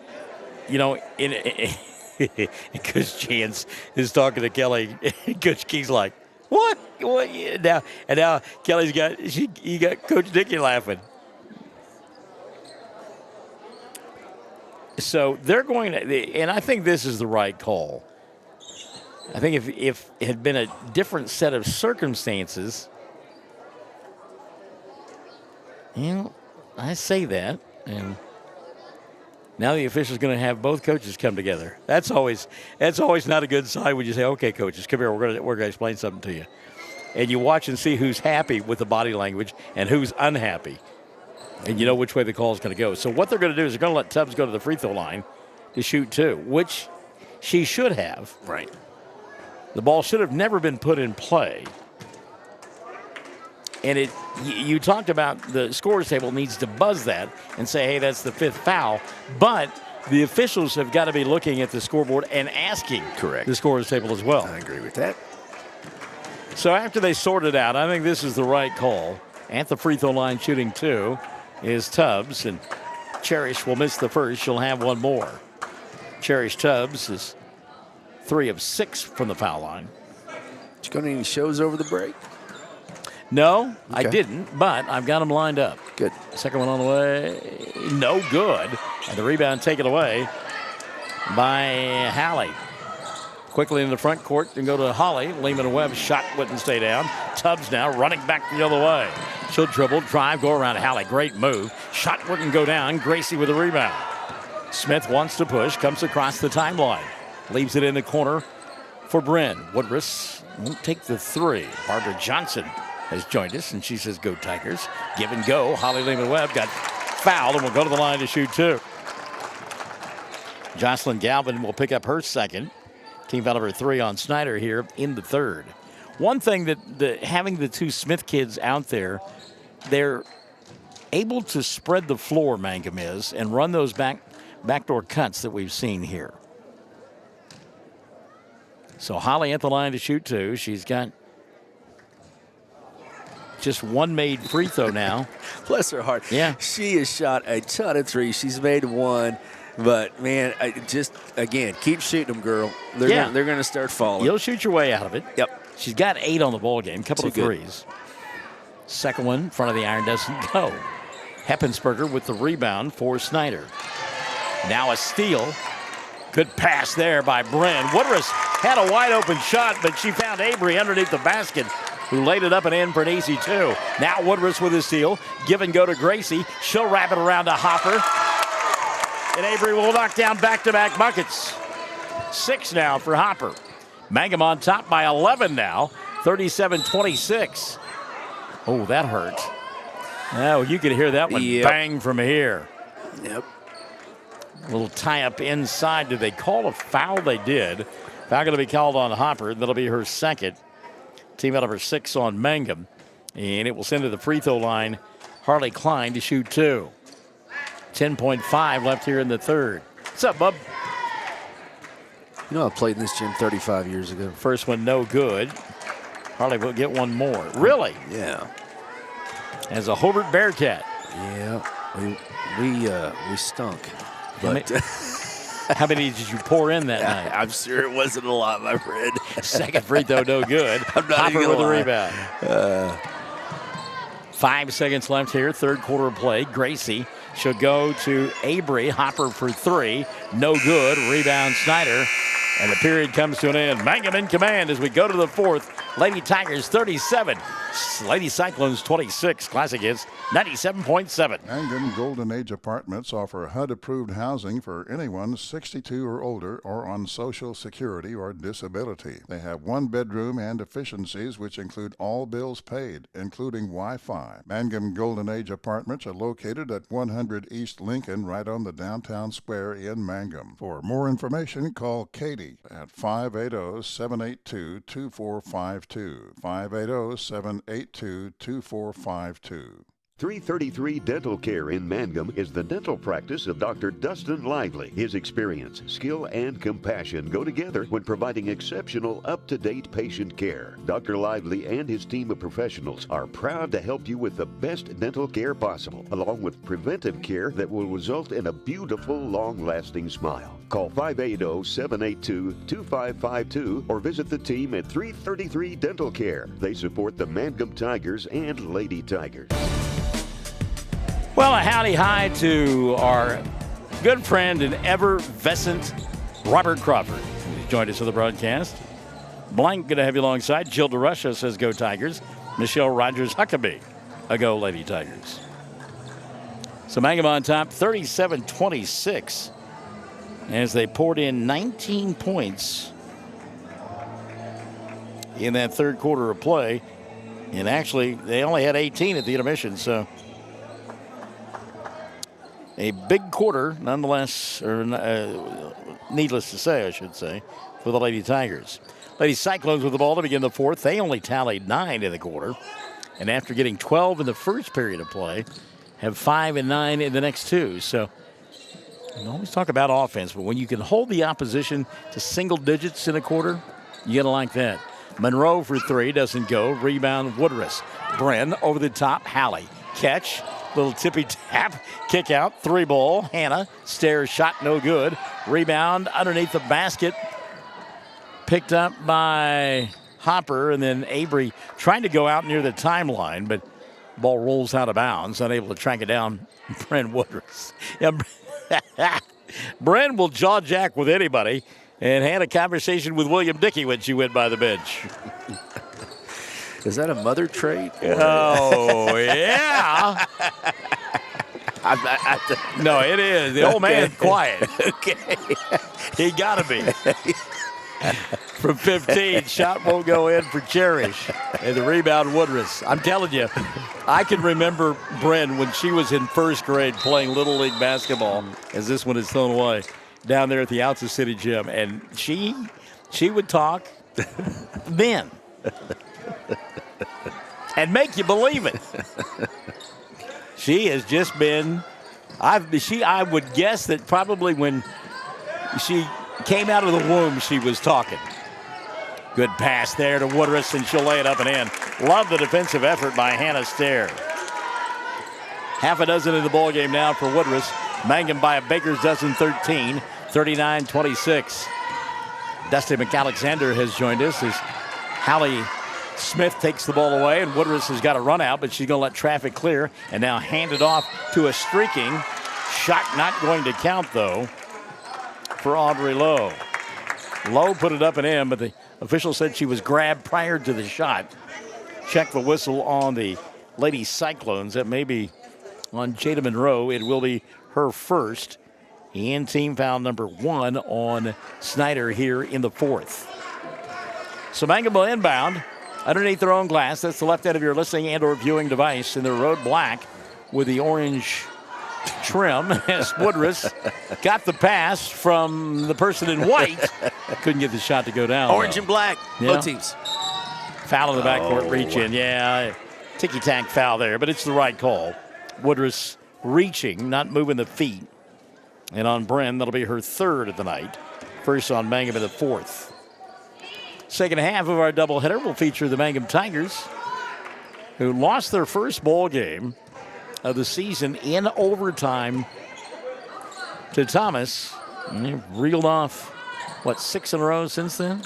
Coach Chance is talking to Kelly. Coach King's like, What? Yeah, now Kelly's got Coach Dickey laughing. So they're going to, and I think this is the right call. I think if it had been a different set of circumstances, I say that, and now the official's going to have both coaches come together. That's always not a good sign when you say, "Okay, coaches, come here. We're going to explain something to you," and you watch and see who's happy with the body language and who's unhappy, and you know which way the call is going to go. So what they're going to do is they're going to let Tubbs go to the free throw line to shoot 2, which she should have. Right. The ball should have never been put in play. And you talked about the scores table needs to buzz that and say, hey, that's the 5th foul. But the officials have got to be looking at the scoreboard and asking the scores table as well. I agree with that. So after they sort it out, I think this is the right call. At the free throw line shooting 2 is Tubbs. And Cherish will miss the first. She'll have one more. Cherish Tubbs is 3 of 6 from the foul line. Did you go to any shows over the break? No, I didn't, but I've got them lined up. Good. Second one on the way. No good. And the rebound taken away by Hallie. Quickly in the front court and go to Holly. Lehman Webb shot wouldn't stay down. Tubbs now running back the other way. She'll dribble, drive, go around Hallie. Great move. Shot wouldn't go down. Gracie with a rebound. Smith wants to push, comes across the timeline. Leaves it in the corner for Bryn. Woodruss won't take the three. Barbara Johnson has joined us, and she says, go Tigers. Give and go. Holly Lehman Webb got fouled and will go to the line to shoot two. Jocelyn Galvin will pick up her second. Team foul number 3 on Snyder here in the third. One thing that having the two Smith kids out there, they're able to spread the floor, Mangum is, and run those backdoor cuts that we've seen here. So Holly at the line to shoot two. She's got just one made free throw now. Bless her heart. Yeah. She has shot a ton of threes. She's made one. But, man, again, keep shooting them, girl. They're going to start falling. You'll shoot your way out of it. Yep. She's got 8 on the ball game, couple of Too good. threes. Second one in front of the iron doesn't go. Heppensberger with the rebound for Snyder. Now a steal. Good pass there by Bryn. Woodruss had a wide open shot, but she found Avery underneath the basket, who laid it up and in for an easy two. Now Woodruss with a steal. Give and go to Gracie. She'll wrap it around to Hopper. And Avery will knock down back-to-back buckets. 6 now for Hopper. Mangum on top by 11 now. 37-26. Oh, that hurt. Oh, you could hear that one bang from here. Yep. A little tie-up inside. Did they call a foul? They did. Foul going to be called on Hopper. That'll be her second. Team out of her 6 on Mangum. And it will send to the free throw line Harley Klein to shoot 2. 10.5 left here in the third. What's up, bub? You know, I played in this gym 35 years ago. First one, no good. Harley will get one more. Really? Yeah. As a Hobart Bearcat. Yeah, we stunk. But how many did you pour in that night? I'm sure it wasn't a lot, my friend. Second free throw, no good. I'm not Hopper even with gonna a lie. rebound. 5 seconds left here, third quarter of play. Gracie should go to Avery. Hopper for 3. No good. Rebound Snyder. And the period comes to an end. Mangum in command as we go to the fourth. Lady Tigers 37. Lady Cyclones 26. Classic hits 97.7. Mangum Golden Age Apartments offer HUD-approved housing for anyone 62 or older or on Social Security or disability. They have 1 bedroom and efficiencies which include all bills paid, including Wi-Fi. Mangum Golden Age Apartments are located at 100 East Lincoln, right on the downtown square in Mangum. For more information, call Katie at 580-782-2452. 580-782-2452. 333 Dental Care in Mangum is the dental practice of Dr. Dustin Lively. His experience, skill, and compassion go together when providing exceptional, up-to-date patient care. Dr. Lively and his team of professionals are proud to help you with the best dental care possible, along with preventive care that will result in a beautiful, long-lasting smile. Call 580-782-2552 or visit the team at 333 Dental Care. They support the Mangum Tigers and Lady Tigers. Well, a howdy hi to our good friend and effervescent Robert Crawford, who's joined us for the broadcast. Blank, good to have you alongside. Jill DeRusha says go Tigers. Michelle Rogers Huckabee, a go Lady Tigers. So Mangum on top, 37-26, as they poured in 19 points in that third quarter of play. And actually, they only had 18 at the intermission, so a big quarter, nonetheless, or needless to say, I should say, for the Lady Tigers. Lady Cyclones with the ball to begin the fourth. They only tallied 9 in the quarter. And after getting 12 in the first period of play, have 5 and 9 in the next 2. So you always talk about offense, but when you can hold the opposition to single digits in a quarter, you gotta like that. Monroe for 3, doesn't go. Rebound Woodruss. Bren over the top. Hallie. Catch. Little tippy tap. Kick out. 3 ball. Hannah. Stairs shot. No good. Rebound underneath the basket. Picked up by Hopper. And then Avery trying to go out near the timeline, but ball rolls out of bounds. Unable to track it down. Bren Woodruss. Yeah. Bren will jaw jack with anybody and had a conversation with William Dickey when she went by the bench. Is that a mother trait? Oh, yeah. No, it is. The old man's quiet. Okay. He got to be. From 15, shot won't go in for Cherish. And the rebound, Woodruss. I'm telling you, I can remember Bren when she was in first grade playing Little League basketball, as this one is thrown away, down there at the Alta City Gym. And she would talk then and make you believe it. She has just been, I would guess that probably when she came out of the womb, she was talking. Good pass there to Woodruss, and she'll lay it up and in. Love the defensive effort by Hannah Stair. Half a dozen in the ballgame now for Woodruss. Mangum by a baker's dozen, 13, 39-26. Dusty McAlexander has joined us as Hallie Smith takes the ball away, and Woodruss has got a run out, but she's going to let traffic clear and now hand it off to a streaking. Shot not going to count, though, for Audrey Lowe. Lowe put it up and in, but the official said she was grabbed prior to the shot. Check the whistle on the Lady Cyclones. That may be on Jada Monroe. It will be her first. And team foul number 1 on Snyder here in the fourth. So Mangum will inbound underneath their own glass. That's the left end of your listening and or viewing device in the road black with the orange trim as Woodruss got the pass from the person in white. Couldn't get the shot to go down. Orange and black, both teams. Foul in the backcourt, reach in. Yeah, ticky-tack foul there, but it's the right call. Woodruss reaching, not moving the feet. And on Bren, that'll be her third of the night. First on Mangum in the fourth. Second half of our doubleheader will feature the Mangum Tigers, who lost their first ball game of the season in overtime to Thomas. And they've reeled off, 6 in a row since then?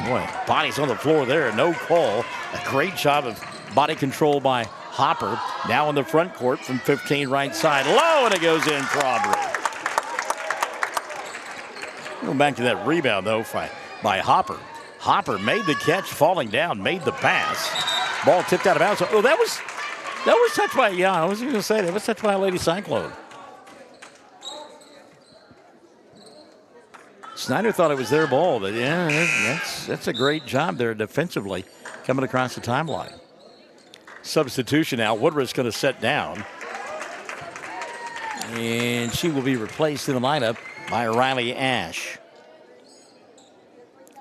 Boy, bodies on the floor there, no call. A great job of body control by Hopper. Now in the front court from 15 right side. Low, and it goes in for Aubrey. Going back to that rebound, though, by Hopper. Hopper made the catch, falling down, made the pass. Ball tipped out of bounds. Oh, that was touched by, I was going to say, that was touched by a Lady Cyclone. Snyder thought it was their ball, but that's a great job there defensively coming across the timeline. Substitution now. Woodruss going to set down. And she will be replaced in the lineup by Riley Ash.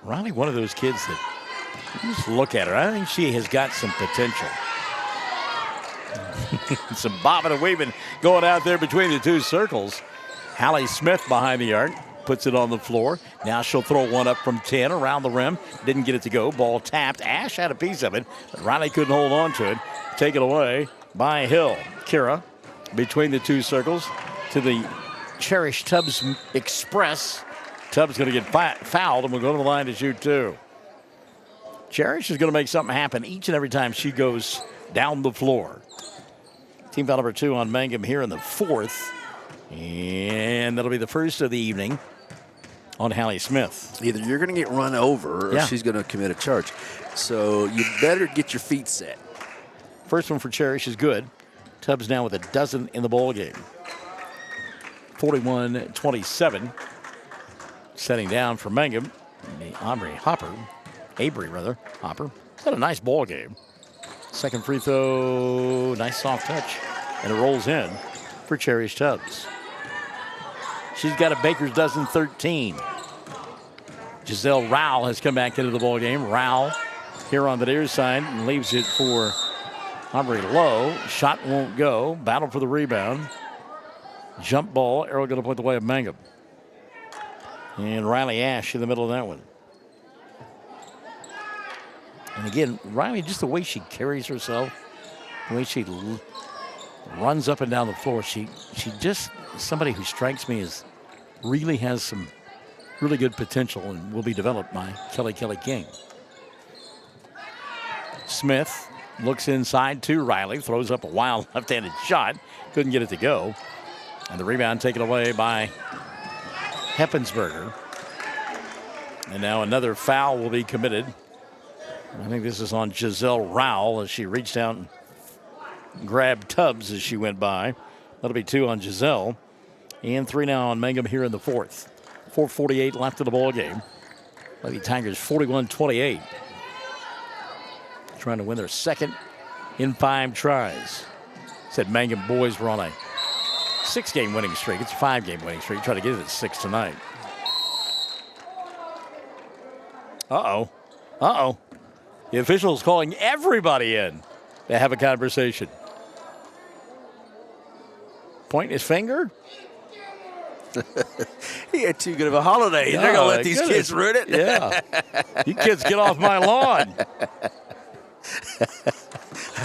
Riley, one of those kids that, you just look at her, I think she has got some potential. Some bobbing and weaving going out there between the two circles. Hallie Smith behind the arc. Puts it on the floor. Now she'll throw one up from 10 around the rim. Didn't get it to go. Ball tapped. Ash had a piece of it, but Riley couldn't hold on to it. Taken away by Hill. Kira between the two circles to the Cherish Tubbs Express. Tubbs going to get fouled, and we'll go to the line to shoot 2. Cherish is going to make something happen each and every time she goes down the floor. Team foul number 2 on Mangum here in the fourth. And that'll be the first of the evening on Hallie Smith. Either you're going to get run over or she's going to commit a charge. So you better get your feet set. First one for Cherish is good. Tubbs now with a dozen in the ball game. 41-27. Setting down for Mangum. Avery Hopper. He's had a nice ball game. Second free throw. Nice soft touch. And it rolls in for Cherish Tubbs. She's got a baker's dozen, 13. Giselle Rowell has come back into the ball game. Rowell here on the near side and leaves it for Aubrey Lowe. Shot won't go. Battle for the rebound. Jump ball. Arrow going to point the way of Mangum. And Riley Ash in the middle of that one. And again, Riley, just the way she carries herself, the way she runs up and down the floor. She just somebody who strikes me as really has some really good potential and will be developed by Kelly King. Smith looks inside to Riley, throws up a wild left-handed shot. Couldn't get it to go. And the rebound taken away by Heppensberger. And now another foul will be committed. I think this is on Giselle Rowell as she reached out and grabbed Tubbs as she went by. That'll be 2 on Giselle. And 3 now on Mangum here in the fourth. 4:48 left in the ball game. Lady Tigers 41-28. Trying to win their second in 5 tries. Said Mangum boys were on a 6-game winning streak. It's a 5-game winning streak. Try to get it at 6 tonight. Uh-oh. Uh-oh. The official's calling everybody in to have a conversation. Pointing his finger? He had too good of a holiday. They're going to let these kids ruin it? Yeah. You kids get off my lawn.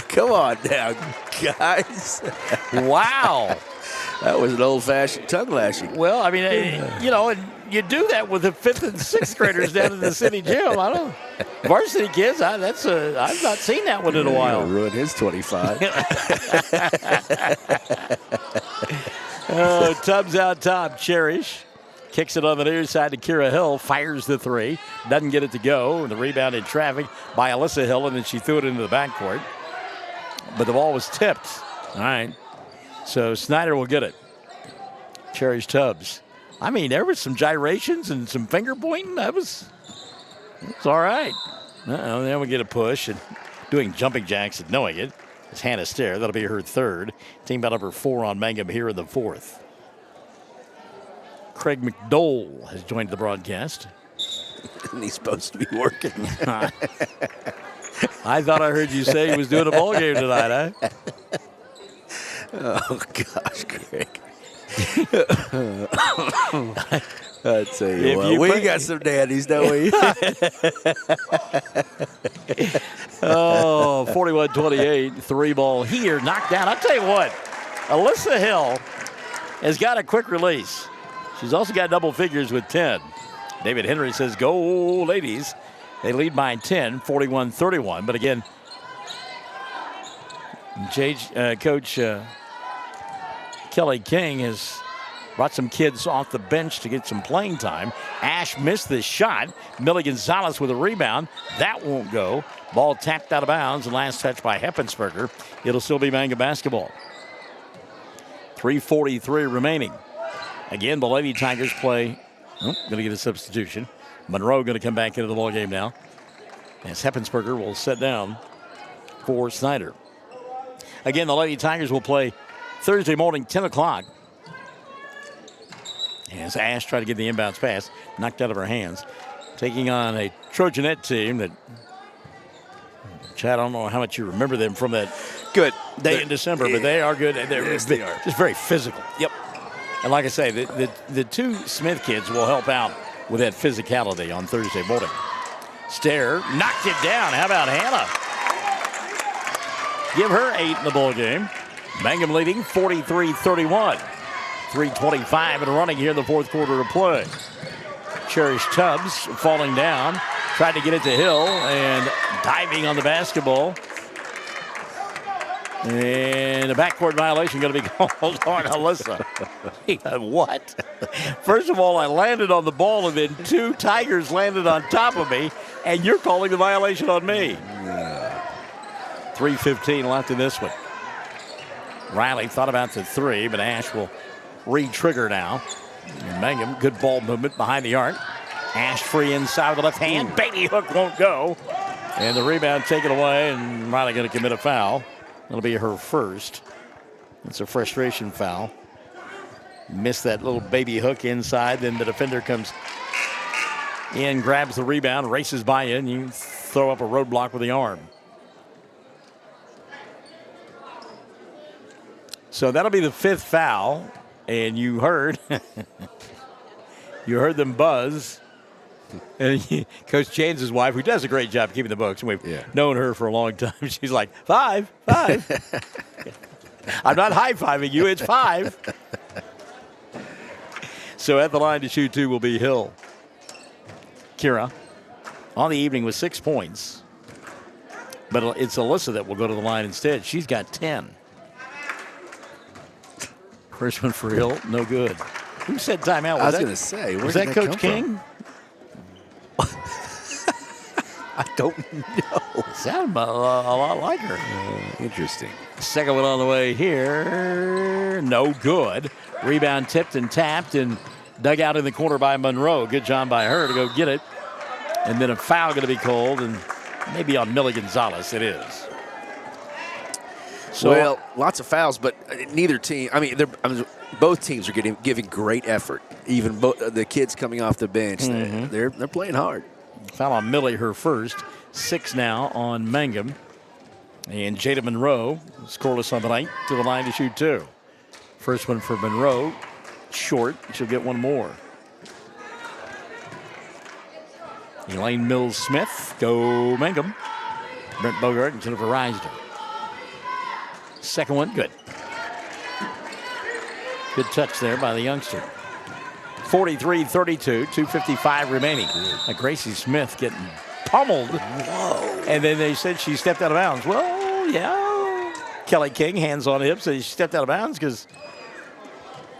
Come on now, guys. Wow. That was an old-fashioned tongue lashing. Well, I mean, you know, and you do that with the 5th and 6th graders down in the city gym. I don't. Varsity kids, I've not seen that one in a while. Ruined his 25. Tubbs out top. Cherish kicks it on the near side to Kira Hill. Fires the 3. Doesn't get it to go. The rebound in traffic by Alyssa Hill, and then she threw it into the backcourt. But the ball was tipped. All right. So Snyder will get it. Cherish Tubbs. I mean, there was some gyrations and some finger pointing. It's all right. Then we get a push and doing jumping jacks and knowing it. It's Hannah Stair. That'll be her 3rd. Team by number 4 on Mangum here in the 4th. Craig McDowell has joined the broadcast. And he's supposed to be working. I thought I heard you say he was doing a ball game tonight, huh? Oh, gosh, Craig. I tell you what, we got some daddies, don't we? Oh, 41-28, 3-ball here, knocked down. I'll tell you what, Alyssa Hill has got a quick release. She's also got double figures with 10. David Henry says, go, ladies. They lead by 10, 41-31. But again, Coach Kelly King has brought some kids off the bench to get some playing time. Ash missed this shot. Millie Gonzalez with a rebound. That won't go. Ball tapped out of bounds. And last touch by Heppensberger. It'll still be Mangum basketball. 3:43 remaining. Again, the Lady Tigers play. Going to get a substitution. Monroe going to come back into the ball game now. As Heppensberger will sit down for Snyder. Again, the Lady Tigers will play Thursday morning, 10 o'clock. As Ash tried to get the inbounds pass, knocked out of her hands. Taking on a Trojanette team that, Chad, I don't know how much you remember them from that good day in December, but they are good. Yes, they are. Just very physical. Yep. And like I say, the 2 Smith kids will help out with that physicality on Thursday morning. Stair knocked it down. How about Hannah? Give her 8 in the ball game. Mangum leading 43-31. 3:25 and running here in the 4th quarter of play. Cherish Tubbs falling down. Tried to get it to Hill and diving on the basketball. And a backcourt violation going to be called on Alyssa. What? First of all, I landed on the ball, and then 2 Tigers landed on top of me, and you're calling the violation on me. 3:15 left in this one. Riley thought about the 3, but Ash will re-trigger now. And Mangum, good ball movement behind the arc. Ash free inside with the left hand. Baby hook won't go. And the rebound taken away, and Riley going to commit a foul. That'll be her first. It's a frustration foul. Missed that little baby hook inside. Then the defender comes in, grabs the rebound, races by you, and you throw up a roadblock with the arm. So that'll be the 5th foul. And you heard them buzz. And Coach James' wife, who does a great job keeping the books, and we've known her for a long time, she's like, 5. I'm not high-fiving you, it's 5. So at the line to shoot 2 will be Hill. Kira on the evening with 6 points. But it's Alyssa that will go to the line instead. She's got 10. First one for Hill, no good. Who said timeout? I was going to say, was that Coach King? I don't know. Sounded a lot like her. Interesting. Second one on the way here. No good. Rebound tipped and tapped and dug out in the corner by Monroe. Good job by her to go get it. And then a foul going to be called, and maybe on Millie Gonzalez it is. So, well, lots of fouls, but neither team. I mean, both teams are giving great effort. Even the kids coming off the bench, they're playing hard. Foul on Millie, her first. 6 now on Mangum. And Jada Monroe, scoreless on the night, to the line to shoot 2. First one for Monroe, short. She'll get one more. Elaine Mills-Smith, go Mangum. Brent Bogart and Jennifer Reisner. Second one, good. Good touch there by the youngster. 43-32, 2:55 remaining. Gracie Smith getting pummeled. Whoa. And then they said she stepped out of bounds. Well, yeah. Kelly King, hands on hips, said she stepped out of bounds because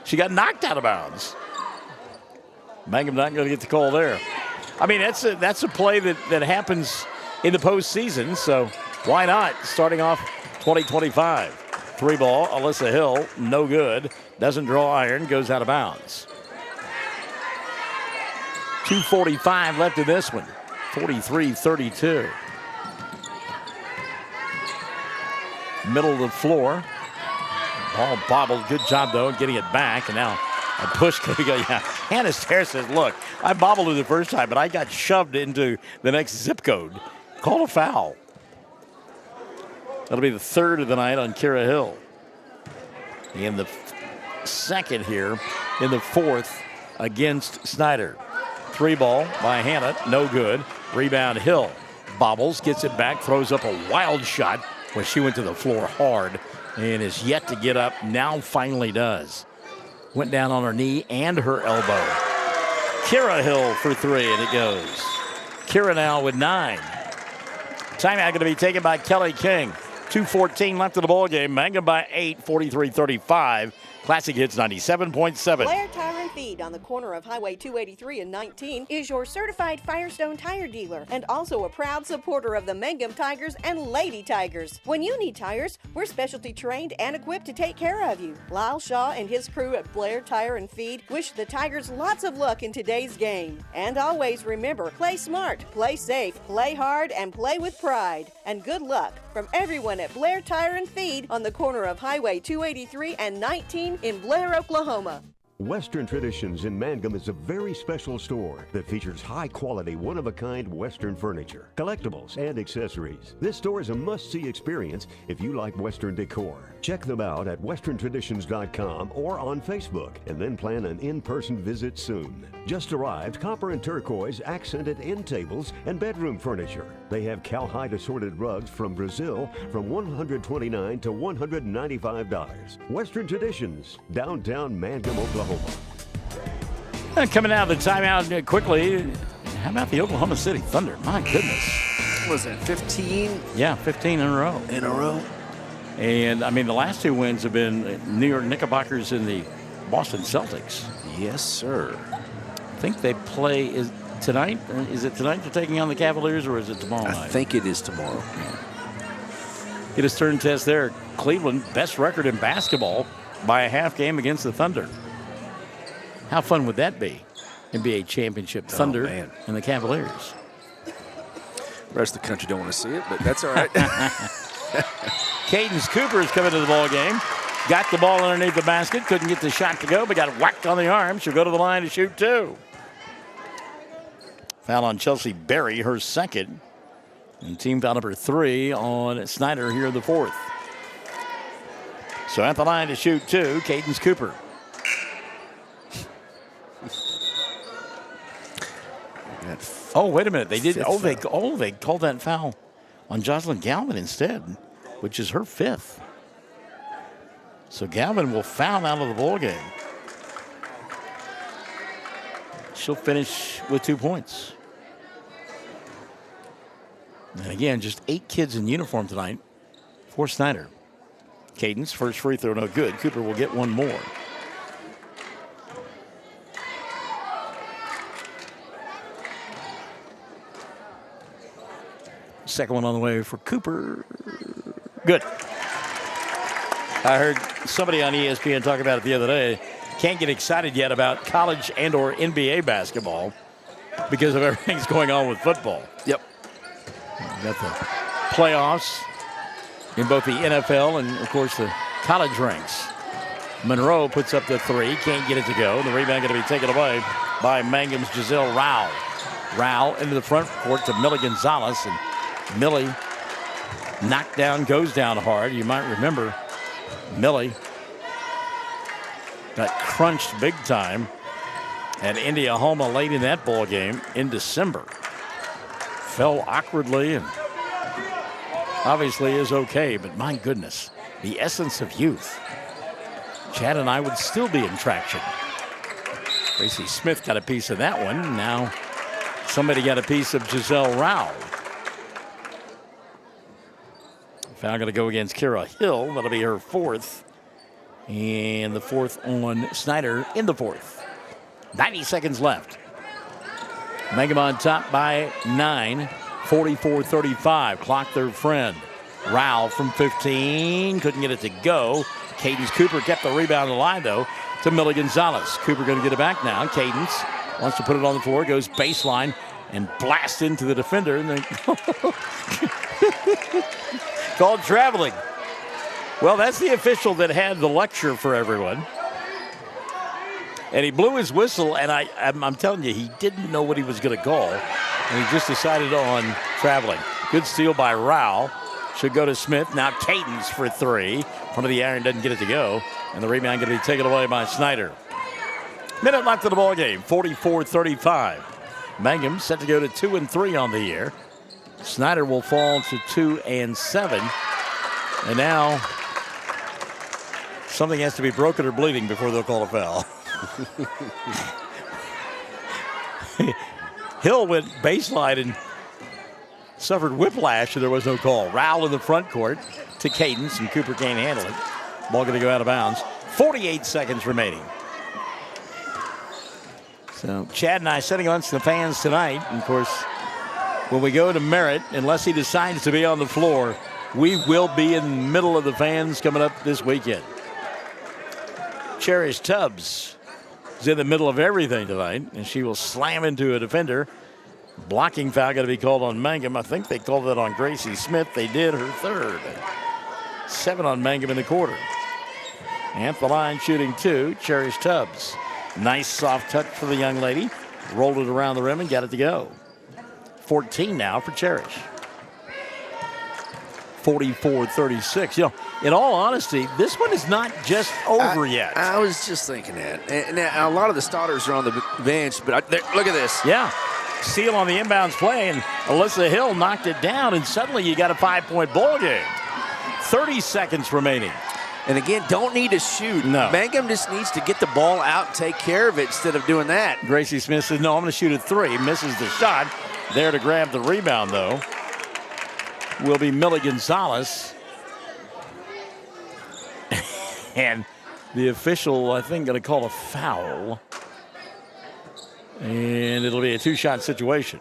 she got knocked out of bounds. Mangum not going to get the call there. I mean, that's a play that happens in the postseason, so why not? Starting off 2025. 3 ball, Alyssa Hill, no good. Doesn't draw iron, goes out of bounds. 2:45 left in this one. 43-32. Middle of the floor. Ball bobbled. Good job, though, getting it back. And now a push could go. Yeah. Hannah Stair says, look, I bobbled it the first time, but I got shoved into the next zip code. Call a foul. That'll be the third of the night on Kira Hill. And the second here in the fourth against Snyder. 3 ball by Hannah, no good. Rebound Hill. Bobbles, gets it back, throws up a wild shot when she went to the floor hard and is yet to get up. Now finally does. Went down on her knee and her elbow. Kira Hill for 3, and it goes. Kira now with 9. Timeout going to be taken by Kelly King. 2:14 left in the ball game. Mangum by 8, 43-35. Classic Hits 97.7. Blair Tire and Feed on the corner of Highway 283 and 19 is your certified Firestone tire dealer and also a proud supporter of the Mangum Tigers and Lady Tigers. When you need tires, we're specialty trained and equipped to take care of you. Lyle Shaw and his crew at Blair Tire and Feed wish the Tigers lots of luck in today's game. And always remember, play smart, play safe, play hard, and play with pride. And good luck from everyone at Blair Tire and Feed on the corner of Highway 283 and 19 in Blair, Oklahoma. Western Traditions in Mangum is a very special store that features high-quality, one-of-a-kind Western furniture, collectibles, and accessories. This store is a must-see experience if you like Western decor. Check them out at westerntraditions.com or on Facebook, and then plan an in-person visit soon. Just arrived copper and turquoise accented end tables and bedroom furniture. They have cowhide assorted rugs from Brazil from $129 to $195. Western Traditions, downtown Mangum, Oklahoma. Coming out of the timeout quickly, how about the Oklahoma City Thunder? My goodness. Was it 15? Yeah, 15 in a row. In a row. And, I mean, the last 2 wins have been New York Knickerbockers and the Boston Celtics. Yes, sir. I think they play tonight. Is it tonight they're taking on the Cavaliers, or is it tomorrow night? I think it is tomorrow. Get his turn test there. Cleveland, best record in basketball by a half game against the Thunder. How fun would that be? NBA championship, Thunder and the Cavaliers. The rest of the country don't want to see it, but that's all right. Cadence Cooper is coming to the ball game. Got the ball underneath the basket. Couldn't get the shot to go, but got whacked on the arm. She'll go to the line to shoot 2. Foul on Chelsea Berry, her second. And team foul number 3 on Snyder here in the fourth. So at the line to shoot 2, Cadence Cooper. Oh, wait a minute. They did. They called that foul on Jocelyn Galvin instead, which is her 5th. So Galvin will foul out of the ball game. She'll finish with 2 points. And again, just 8 kids in uniform tonight for Snyder. Cadence, first free throw, no good. Cooper will get one more. Second one on the way for Cooper. Good. I heard somebody on ESPN talk about it the other day. Can't get excited yet about college and or NBA basketball because of everything that's going on with football. Yep. Got the playoffs in both the NFL and, of course, the college ranks. Monroe puts up the three, can't get it to go. The rebound going to be taken away by Mangum's Giselle Rowell. Rowell into the front court to Millie Gonzalez, and Millie knocked down, goes down hard. You might remember Millie got crunched big time at Indiana late in that ball game in December. Fell awkwardly and obviously is okay, but my goodness, the essence of youth. Chad and I would still be in traction. Gracie Smith got a piece of that one. Now somebody got a piece of Giselle Rowell. Foul going to go against Kira Hill. That'll be her fourth. And the fourth on Snyder in the fourth. 90 seconds left. Mangum on top by 9. 44-35. Clock their friend. Rowell from 15. Couldn't get it to go. Cadence Cooper kept the rebound alive, though, to Millie Gonzalez. Cooper going to get it back now. Cadence wants to put it on the floor. Goes baseline and blasts into the defender. And then called traveling. Well, that's the official that had the lecture for everyone. And he blew his whistle, and I'm telling you, he didn't know what he was going to call. And he just decided on traveling. Good steal by Rowell. Should go to Smith. Now Cadence for three. Front of the iron doesn't get it to go. And the rebound going to be taken away by Snyder. Minute left of the ball game. 44-35. Mangum set to go to 2 and 3 on the year. Snyder will fall to 2 and 7. And now something has to be broken or bleeding before they'll call a foul. Hill went baseline and suffered whiplash, and there was no call. Rowell in the front court to Cadence, and Cooper can't handle it. Ball going to go out of bounds. 48 seconds remaining. So Chad and I sitting amongst the fans tonight. And of course, when we go to Merritt, unless he decides to be on the floor, we will be in the middle of the fans coming up this weekend. Cherish Tubbs is in the middle of everything tonight, and she will slam into a defender. Blocking foul got to be called on Mangum. I think they called that on Gracie Smith. They did, her third. 7 on Mangum in the quarter. At the line shooting 2, Cherish Tubbs. Nice soft touch for the young lady. Rolled it around the rim and got it to go. 14 now for Cherish. 44-36. You know, in all honesty, this one is not just over yet. I was just thinking that. And now a lot of the starters are on the bench, but look at this. Yeah. Steal on the inbounds play, and Alyssa Hill knocked it down, and suddenly you got a 5-point ball game. 30 seconds remaining. And again, don't need to shoot. No. Mangum just needs to get the ball out and take care of it instead of doing that. Gracie Smith says, no, I'm going to shoot a 3. Misses the shot. There to grab the rebound, though, will be Millie Gonzalez. And the official, I think, going to call a foul. And it'll be a 2-shot situation.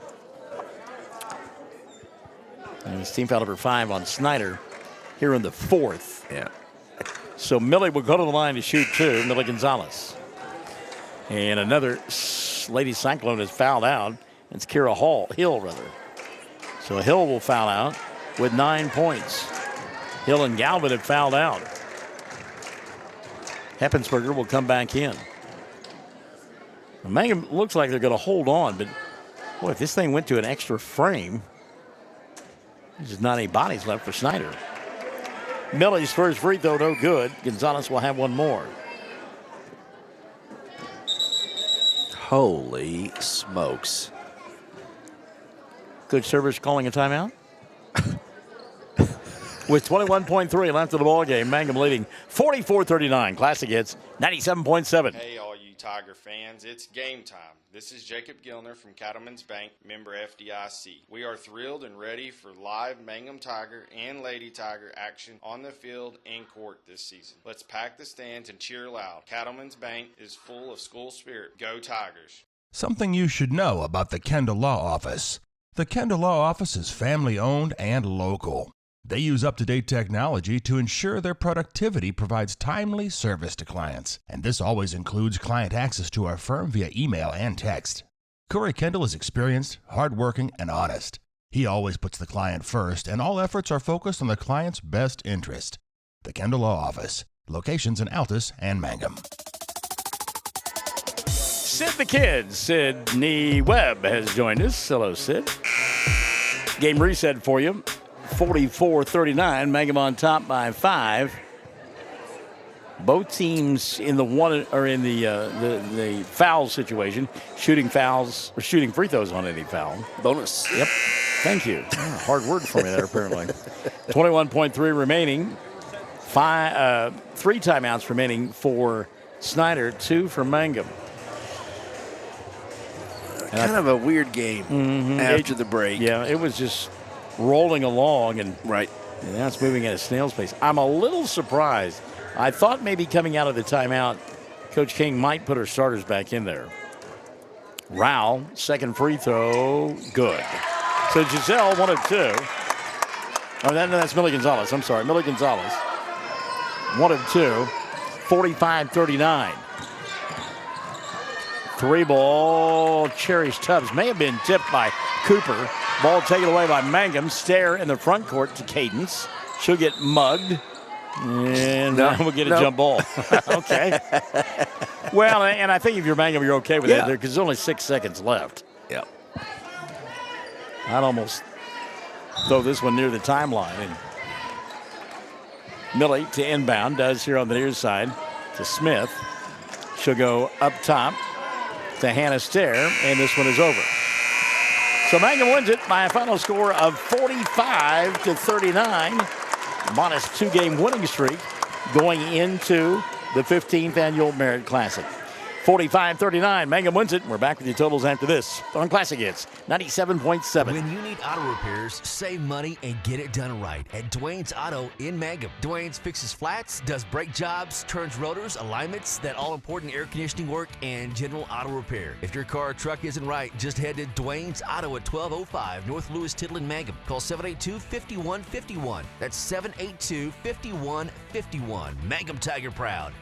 And it's team foul number 5 on Snyder here in the 4th. Yeah. So Millie will go to the line to shoot 2, Millie Gonzalez. And another Lady Cyclone is fouled out. It's Kira Hill. So Hill will foul out with 9 points. Hill and Galvin have fouled out. Heppensberger will come back in. Mangum looks like they're going to hold on, but boy, if this thing went to an extra frame, there's just not any bodies left for Snyder. Millie's first free throw, no good. Gonzalez will have one more. Holy smokes. Good service calling a timeout. With 21.3 left of the ball game, Mangum leading 44-39. Classic Hits 97.7. Hey, all you Tiger fans, it's game time. This is Jacob Gilner from Cattleman's Bank, member FDIC. We are thrilled and ready for live Mangum Tiger and Lady Tiger action on the field and court this season. Let's pack the stands and cheer loud. Cattleman's Bank is full of school spirit. Go Tigers. Something you should know about the Kendall Law Office. The Kendall Law Office is family-owned and local. They use up-to-date technology to ensure their productivity provides timely service to clients, and this always includes client access to our firm via email and text. Corey Kendall is experienced, hardworking, and honest. He always puts the client first, and all efforts are focused on the client's best interest. The Kendall Law Office, locations in Altus and Mangum. Sid the Kid, Sydney Webb, has joined us. Hello, Sid. Game reset for you. 44-39, Mangum on top by 5. Both teams in the foul situation, shooting fouls or shooting free throws on any foul. Bonus. Yep. Thank you. Hard word for me there, apparently. 21.3 remaining. 3 timeouts remaining for Snyder, 2 for Mangum. Kind of a weird game after the break. Yeah, it was just rolling along, and now it's moving at a snail's pace. I'm a little surprised. I thought maybe coming out of the timeout, Coach King might put her starters back in there. Rao, second free throw, good. So Giselle, 1 of 2. Oh, that's Millie Gonzalez. I'm sorry, Millie Gonzalez. 1 of 2, 45-39. 3-ball, Cherish Tubbs may have been tipped by Cooper. Ball taken away by Mangum. Stare in the front court to Cadence. She'll get mugged. And we'll get a jump ball. Okay. Well, and I think if you're Mangum, you're okay with that there because there's only 6 seconds left. Yep. I'd almost throw this one near the timeline. And Millie to inbound, does here on the near side to Smith. She'll go up top to Hannah Stare, and this one is over. So Mangum wins it by a final score of 45-39. Modest 2-game winning streak going into the 15th Annual Merit Classic. 45-39, Mangum wins it. We're back with your totals after this on Classic Hits 97.7. When you need auto repairs, save money and get it done right at Dwayne's Auto in Mangum. Dwayne's fixes flats, does brake jobs, turns rotors, alignments, that all-important air conditioning work, and general auto repair. If your car or truck isn't right, just head to Dwayne's Auto at 1205 North Lewis Tittle in Mangum. Call 782-5151. That's 782-5151. Mangum Tiger proud.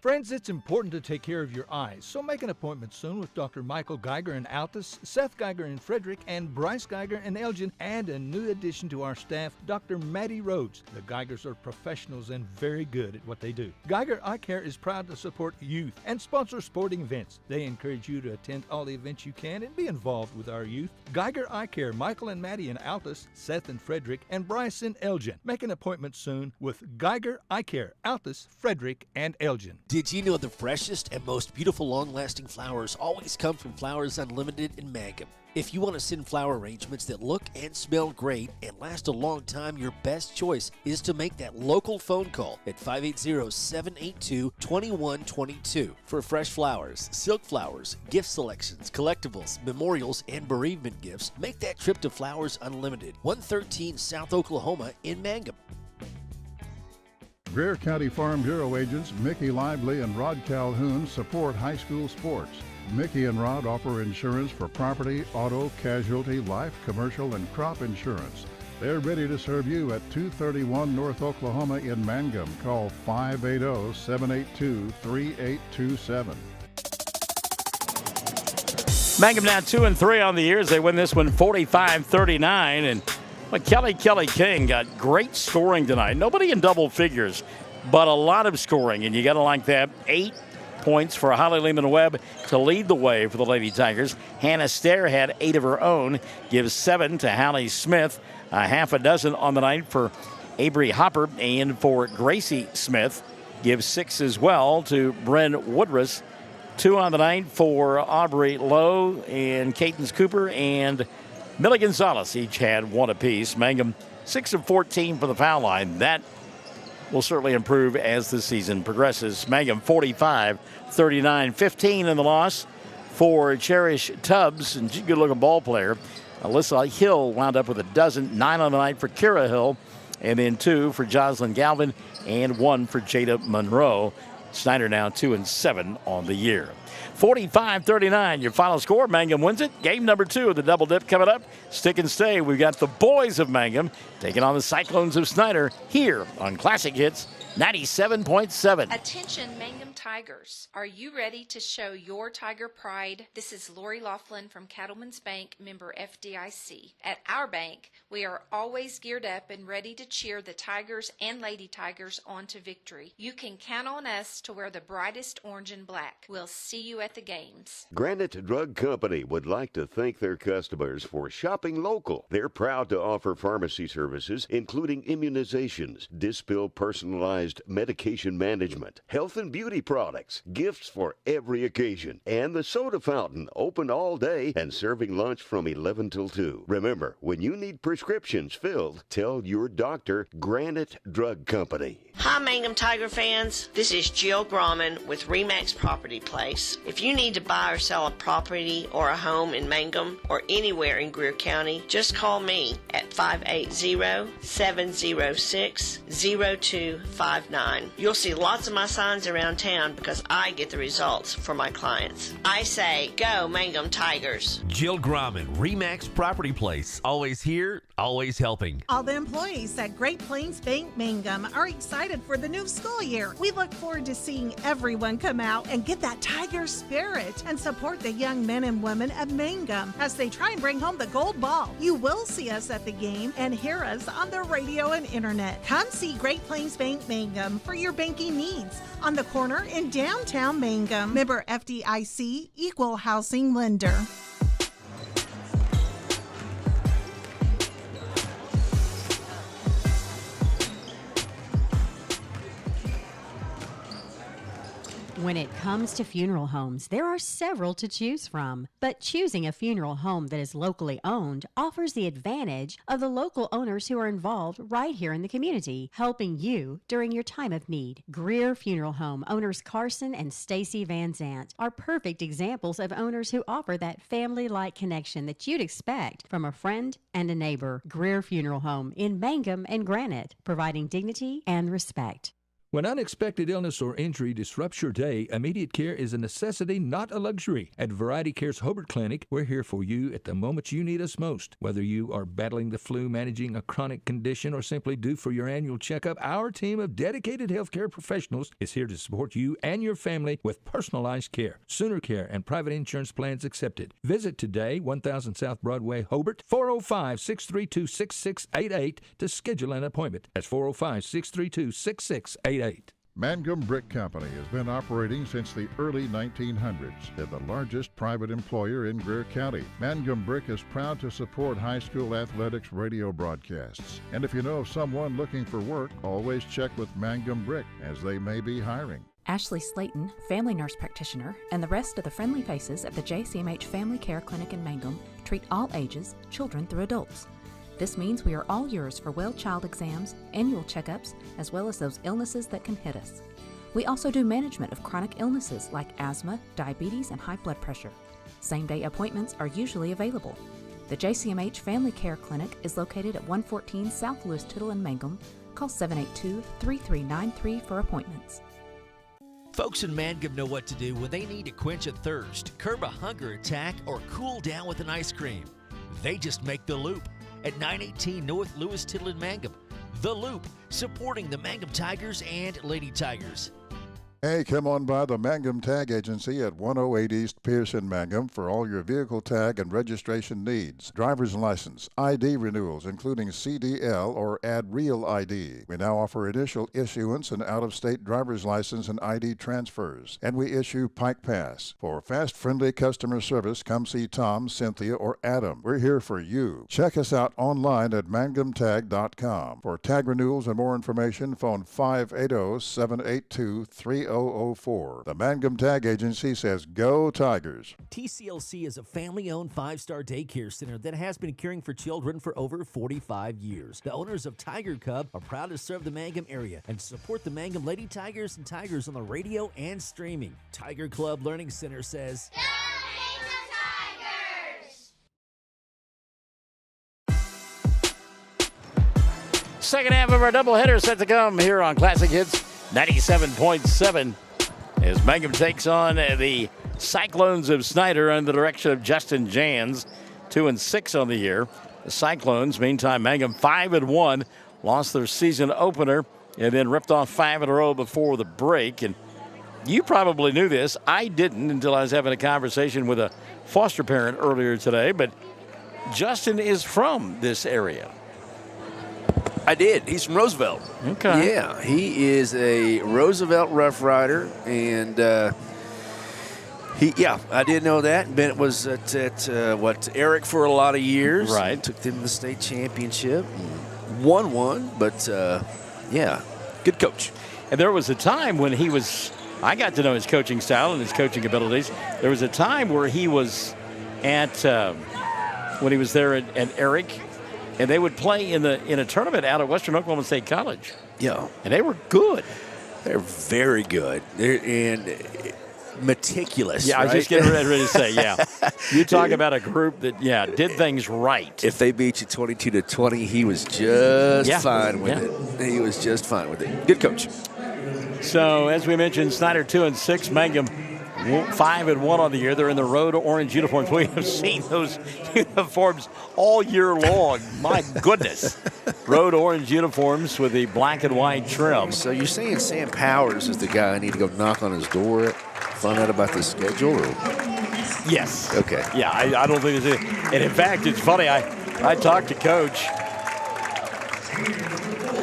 Friends, it's important to take care of your eyes, so make an appointment soon with Dr. Michael Geiger in Altus, Seth Geiger in Frederick, and Bryce Geiger in Elgin, and a new addition to our staff, Dr. Maddie Rhodes. The Geigers are professionals and very good at what they do. Geiger Eye Care is proud to support youth and sponsor sporting events. They encourage you to attend all the events you can and be involved with our youth. Geiger Eye Care, Michael and Maddie in Altus, Seth in Frederick, and Bryce in Elgin. Make an appointment soon with Geiger Eye Care, Altus, Frederick, and Elgin. Did you know the freshest and most beautiful long-lasting flowers always come from Flowers Unlimited in Mangum? If you want to send flower arrangements that look and smell great and last a long time, your best choice is to make that local phone call at 580-782-2122 for fresh flowers, silk flowers, gift selections, collectibles, memorials, and bereavement gifts. Make that trip to Flowers Unlimited, 113 South Oklahoma in Mangum. Greer County Farm Bureau agents Mickey Lively and Rod Calhoun support high school sports. Mickey and Rod offer insurance for property, auto, casualty, life, commercial, and crop insurance. They're ready to serve you at 231 North Oklahoma in Mangum. Call 580-782-3827. Mangum now 2-3 on the year as they win this one 45-39. And Kelly King got great scoring tonight. Nobody in double figures, but a lot of scoring, and you got to like that. 8 points for Holly Lehman-Webb to lead the way for the Lady Tigers. Hannah Stare had 8 of her own, gives 7 to Hallie Smith, a half a dozen on the night for Avery Hopper, and for Gracie Smith, gives 6 as well to Bryn Woodruss. 2 on the night for Aubrey Lowe and Cadence Cooper, and Millie Gonzalez each had 1 apiece. Mangum 6 of 14 for the foul line. That will certainly improve as the season progresses. Mangum 45-39, 15 in the loss for Cherish Tubbs, and she's a good-looking ball player. Alyssa Hill wound up with a dozen, 9 on the night for Kira Hill, and then 2 for Jocelyn Galvin and 1 for Jada Monroe. Snyder now 2-7 on the year. 45-39, your final score. Mangum wins it. Game number 2 of the double dip coming up. Stick and stay. We've got the boys of Mangum taking on the Cyclones of Snyder here on Classic Hits 97.7. Attention Mangum Tigers. Are you ready to show your Tiger pride? This is Lori Laughlin from Cattleman's Bank, member FDIC. At our bank, we are always geared up and ready to cheer the Tigers and Lady Tigers on to victory. You can count on us to wear the brightest orange and black. We'll see you at the games. Granite Drug Company would like to thank their customers for shopping local. They're proud to offer pharmacy services, including immunizations, Dispill personalized medication management, health and beauty products, gifts for every occasion, and the soda fountain, open all day and serving lunch from 11 till 2. Remember, when you need prescriptions filled, tell your doctor Granite Drug Company. Hi, Mangum Tiger fans. This is Jill Grauman with Remax Property Place. If you need to buy or sell a property or a home in Mangum or anywhere in Greer County, just call me at 580-706-0259. You'll see lots of my signs around town because I get the results for my clients. I say, go Mangum Tigers. Jill Grauman, Remax Property Place. Always here, always helping. All the employees at Great Plains Bank Mangum are excited for the new school year. We look forward to seeing everyone come out and get that Tiger spirit and support the young men and women of Mangum as they try and bring home the gold ball. You will see us at the game and hear us on the radio and internet. Come see Great Plains Bank Mangum for your banking needs on the corner in downtown Mangum. Member FDIC, Equal Housing Lender. When it comes to funeral homes, there are several to choose from. But choosing a funeral home that is locally owned offers the advantage of the local owners who are involved right here in the community, helping you during your time of need. Greer Funeral Home owners Carson and Stacy Van Zant are perfect examples of owners who offer that family-like connection that you'd expect from a friend and a neighbor. Greer Funeral Home in Mangum and Granite, providing dignity and respect. When unexpected illness or injury disrupts your day, immediate care is a necessity, not a luxury. At Variety Care's Hobart Clinic, we're here for you at the moment you need us most. Whether you are battling the flu, managing a chronic condition, or simply due for your annual checkup, our team of dedicated healthcare professionals is here to support you and your family with personalized care. Sooner Care and private insurance plans accepted. Visit today, 1000 South Broadway, Hobart, 405-632-6688 to schedule an appointment. That's 405-632-6688. Mangum Brick Company has been operating since the early 1900s. They're the largest private employer in Greer County. Mangum Brick is proud to support high school athletics radio broadcasts. And if you know of someone looking for work, always check with Mangum Brick, as they may be hiring. Ashley Slayton, family nurse practitioner, and the rest of the friendly faces at the JCMH Family Care Clinic in Mangum treat all ages, children through adults. This means we are all yours for well child exams, annual checkups, as well as those illnesses that can hit us. We also do management of chronic illnesses like asthma, diabetes, and high blood pressure. Same-day appointments are usually available. The JCMH Family Care Clinic is located at 114 South Lewis Tittle in Mangum. Call 782-3393 for appointments. Folks in Mangum know what to do when they need to quench a thirst, curb a hunger attack, or cool down with an ice cream. They just make the Loop at 918 North Lewis Tittle in Mangum. The Loop, supporting the Mangum Tigers and Lady Tigers. Hey, come on by the Mangum Tag Agency at 108 East Pierce in Mangum for all your vehicle tag and registration needs. Driver's license, ID renewals, including CDL or Add Real ID. We now offer initial issuance and out-of-state driver's license and ID transfers. And we issue Pike Pass. For fast, friendly customer service, come see Tom, Cynthia, or Adam. We're here for you. Check us out online at mangumtag.com. For tag renewals and more information, phone 580-782-3004. The Mangum Tag Agency says, go Tigers. TCLC is a family-owned 5-star daycare center that has been caring for children for over 45 years. The owners of Tiger Cub are proud to serve the Mangum area and support the Mangum Lady Tigers and Tigers on the radio and streaming. Tiger Club Learning Center says, go Second half of our doubleheader set to come here on Classic Hits 97.7. as Mangum takes on the Cyclones of Snyder under the direction of Justin Jans, 2-6 on the year. The Cyclones, meantime, Mangum 5-1, lost their season opener and then ripped off 5 in a row before the break. And you probably knew this. I didn't until I was having a conversation with a foster parent earlier today, but Justin is from this area. I did. He's from Roosevelt. Okay. Yeah, he is a Roosevelt Rough Rider, and I did know that. Bennett was at Eric for a lot of years. Right. Took them to the state championship, won one, but good coach. And there was a time when I got to know his coaching style and his coaching abilities. There was a time where he was when he was there at Eric, and they would play in a tournament out at Western Oklahoma State College. Yeah. And they were good. They're very good. And meticulous. Yeah, right? I was just getting ready to say, yeah. You talk about a group that, did things right. If they beat you 22-20, he was just fine with it. He was just fine with it. Good coach. So, as we mentioned, Snyder 2-6, Mangum 5-1 on the year. They're in the road orange uniforms. We have seen those uniforms all year long. My goodness. Road orange uniforms with the black and white trim. So you're saying Sam Powers is the guy I need to go knock on his door, find out about the schedule? Or? Yes. Okay. Yeah, I don't think it's it. And in fact, it's funny. I talked to Coach,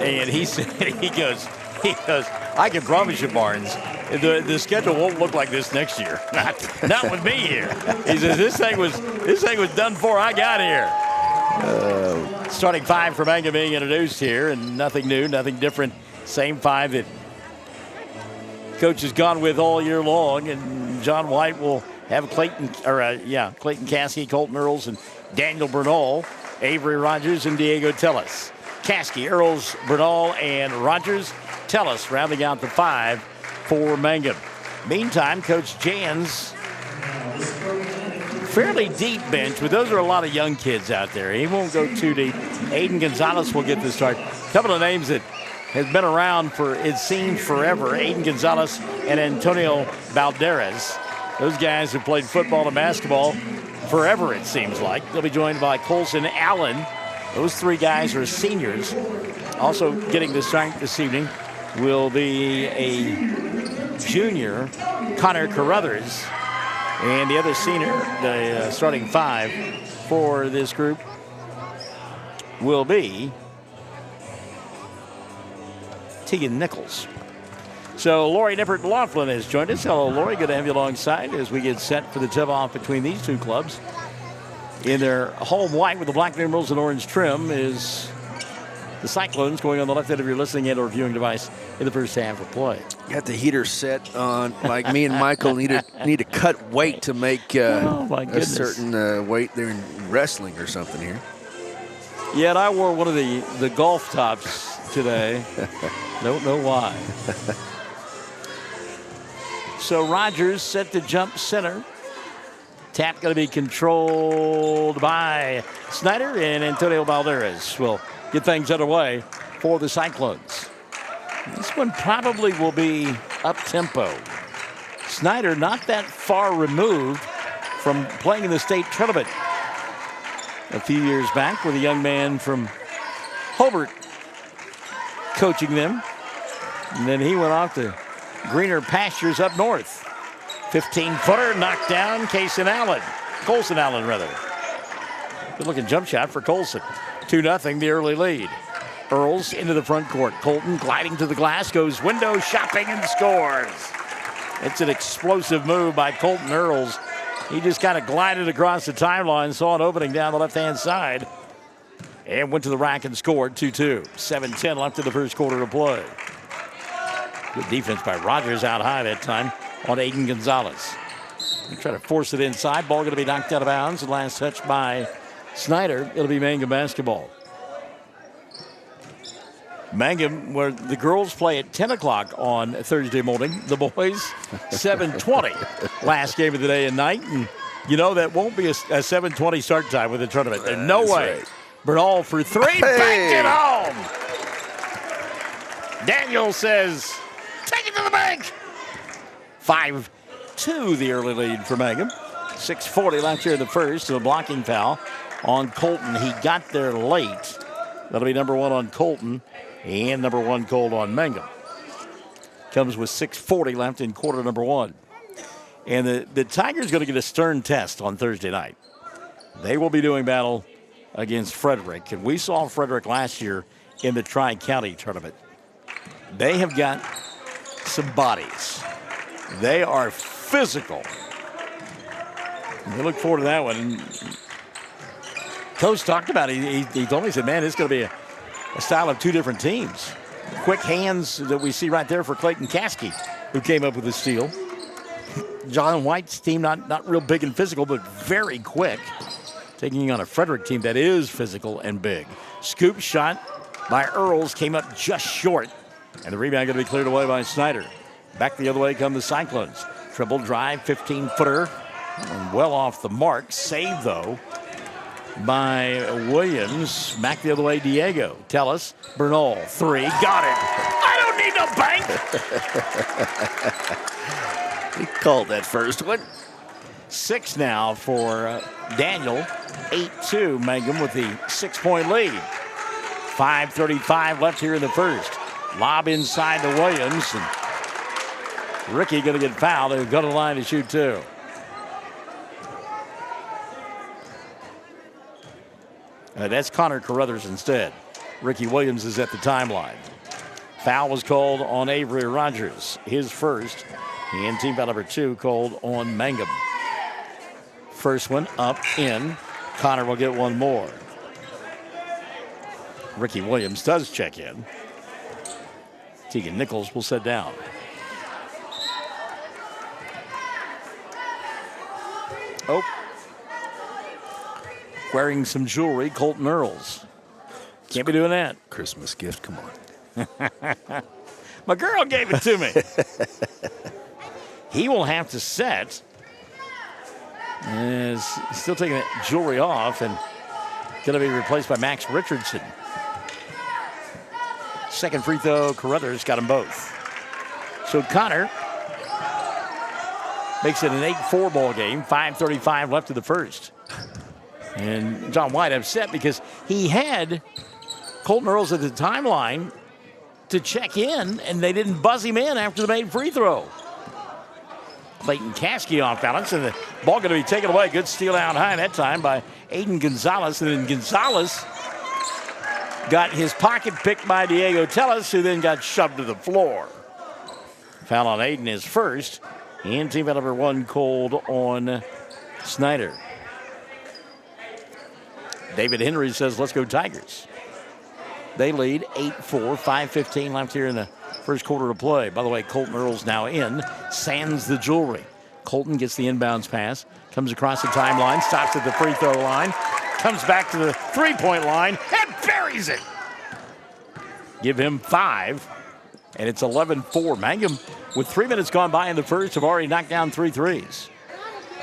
and he said he goes, I can promise you, Barnes, the schedule won't look like this next year. Not with me here. He says this thing was done before I got here. Starting 5 for Mangum being introduced here, and nothing new, nothing different. Same 5 that Coach has gone with all year long, and John White will have Clayton Caskey, Colton Earls, and Daniel Bernal, Avery Rogers, and Diego Tellis. Caskey, Earls, Bernal, and Rogers. Tellis rounding out the 5 for Mangum. Meantime, Coach Jans, fairly deep bench, but those are a lot of young kids out there. He won't go too deep. Aiden Gonzalez will get the start. A couple of names that has been around for, it seems, forever. Aiden Gonzalez and Antonio Valderas. Those guys have played football and basketball forever, it seems like. They'll be joined by Colson Allen. Those 3 guys are seniors. Also getting the start this evening will be a junior, Connor Carruthers. And the other senior, the starting 5 for this group, will be Tegan Nichols. So Lori Nippert Laughlin has joined us. Hello, Lori. Good to have you alongside as we get set for the tip-off between these two clubs. In their home white with the black numerals and orange trim is the Cyclones, going on the left end of your listening and or viewing device in the first half of play. Got the heater set on, like me and Michael need to cut weight to make a certain weight there in wrestling or something here. Yeah, and I wore one of the golf tops today. Don't know why. So Rogers set to jump center. Tap going to be controlled by Snyder, and Antonio Valderas will get things underway for the Cyclones. This one probably will be up-tempo. Snyder not that far removed from playing in the state tournament a few years back with a young man from Hobart coaching them. And then he went off to greener pastures up north. 15-footer knocked down Colson Allen. Good-looking jump shot for Colson. 2-0, the early lead. Earls into the front court. Colton gliding to the glass, goes window shopping and scores. It's an explosive move by Colton Earls. He just kind of glided across the timeline, saw an opening down the left-hand side, and went to the rack and scored 2-2. 7:10 left in the first quarter of play. Good defense by Rogers out high that time on Aiden Gonzalez. They try to force it inside. Ball going to be knocked out of bounds. The last touch by Snyder. It'll be Mangum basketball. Mangum, where the girls play at 10 o'clock on Thursday morning. The boys, 7:20. Last game of the day and night. And you know that won't be a 7:20 start time with the tournament. There's no way. Right. Bernal for 3. Backed it home. Daniel says, take it to the bank. 5-2 the early lead for Mangum. 6:40 left here in the first. A blocking foul on Colton. He got there late. That'll be number 1 on Colton and number 1 called on Mangum. Comes with 6:40 left in quarter number 1. And the Tigers going to get a stern test on Thursday night. They will be doing battle against Frederick. And we saw Frederick last year in the Tri-County tournament. They have got some bodies. They are physical. We look forward to that one. Coach talked about it. He told me, he said, man, it's going to be a style of 2 different teams. Quick hands that we see right there for Clayton Caskey, who came up with the steal. John White's team, not real big and physical, but very quick. Taking on a Frederick team that is physical and big. Scoop shot by Earls came up just short. And the rebound going to be cleared away by Snyder. Back the other way come the Cyclones. Triple drive, 15-footer. And well off the mark. Saved, though, by Williams. Back the other way, Diego. Tellis, Bernal, 3. Got it. I don't need no bank. He called that first one. 6 now for Daniel. 8-2. Mangum with the 6-point lead. 5:35 left here in the first. Lob inside to Williams. And Ricky going to get fouled. They'll go to the line to shoot 2. That's Connor Carruthers instead. Ricky Williams is at the timeline. Foul was called on Avery Rogers, his first. And team foul number 2 called on Mangum. First one up in. Connor will get one more. Ricky Williams does check in. Tegan Nichols will sit down. Oh. Wearing some jewelry, Colton Earls. Can't be doing that. Christmas gift, come on. My girl gave it to me. He will have to set. Is still taking that jewelry off and going to be replaced by Max Richardson. Second free throw, Carruthers got them both. So Connor makes it an 8-4 ball game. 5:35 left of the first. And John White upset because he had Colton Earls at the timeline to check in, and they didn't buzz him in after the made free throw. Clayton Caskey off balance, and the ball going to be taken away. Good steal out high that time by Aiden Gonzalez, and then Gonzalez got his pocket picked by Diego Tellis, who then got shoved to the floor. Foul on Aiden is first, and team foul number 1 called on Snyder. David Henry says, let's go Tigers. They lead 8-4, 5:15 left here in the first quarter of play. By the way, Colton Earls now in, sands the jewelry. Colton gets the inbounds pass, comes across the timeline, stops at the free throw line, comes back to the three-point line, and buries it. Give him 5, and it's 11-4. Mangum, with 3 minutes gone by in the first, have already knocked down 3 threes.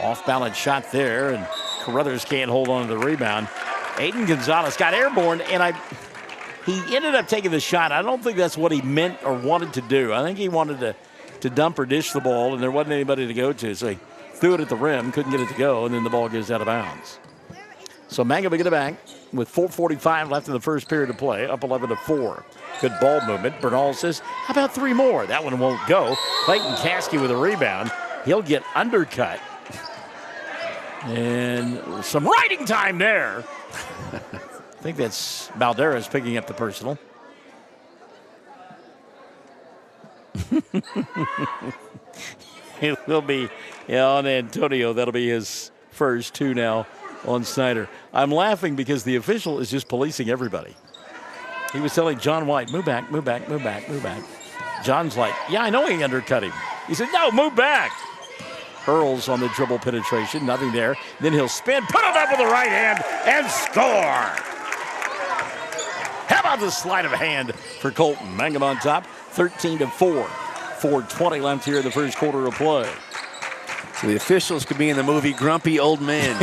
Off-balance shot there, and Carruthers can't hold on to the rebound. Aiden Gonzalez got airborne, and he ended up taking the shot. I don't think that's what he meant or wanted to do. I think he wanted to dump or dish the ball, and there wasn't anybody to go to. So he threw it at the rim, couldn't get it to go, and then the ball goes out of bounds. So Mangum will get it back with 4:45 left in the first period of play, up 11-4. Good ball movement. Bernal says, how about 3 more? That one won't go. Clayton Caskey with a rebound. He'll get undercut. And some riding time there. I think that's Balderas picking up the personal. It will be on Antonio. That'll be his first 2 now on Snyder. I'm laughing because the official is just policing everybody. He was telling John White, move back, move back, move back, move back. John's like, yeah, I know he undercut him. He said, no, move back. Earls on the dribble penetration, nothing there. Then he'll spin, put it up with the right hand, and score. How about the sleight of hand for Colton? Mangum on top, 13-4. 4:20 left here in the first quarter of play. So the officials could be in the movie Grumpy Old Men.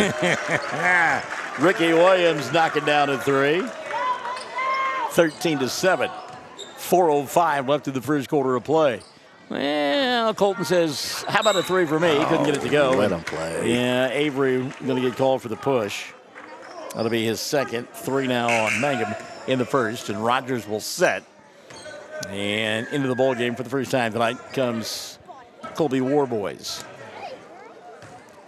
Ricky Williams knocking down a 3. 13-7. 4:05 left in the first quarter of play. Well, Colton says, how about a 3 for me? He couldn't get it to go. Let him play. Yeah, Avery going to get called for the push. That'll be his second. 3 now on Mangum in the first, and Rogers will set. And into the ball game for the first time tonight comes Colby Warboys.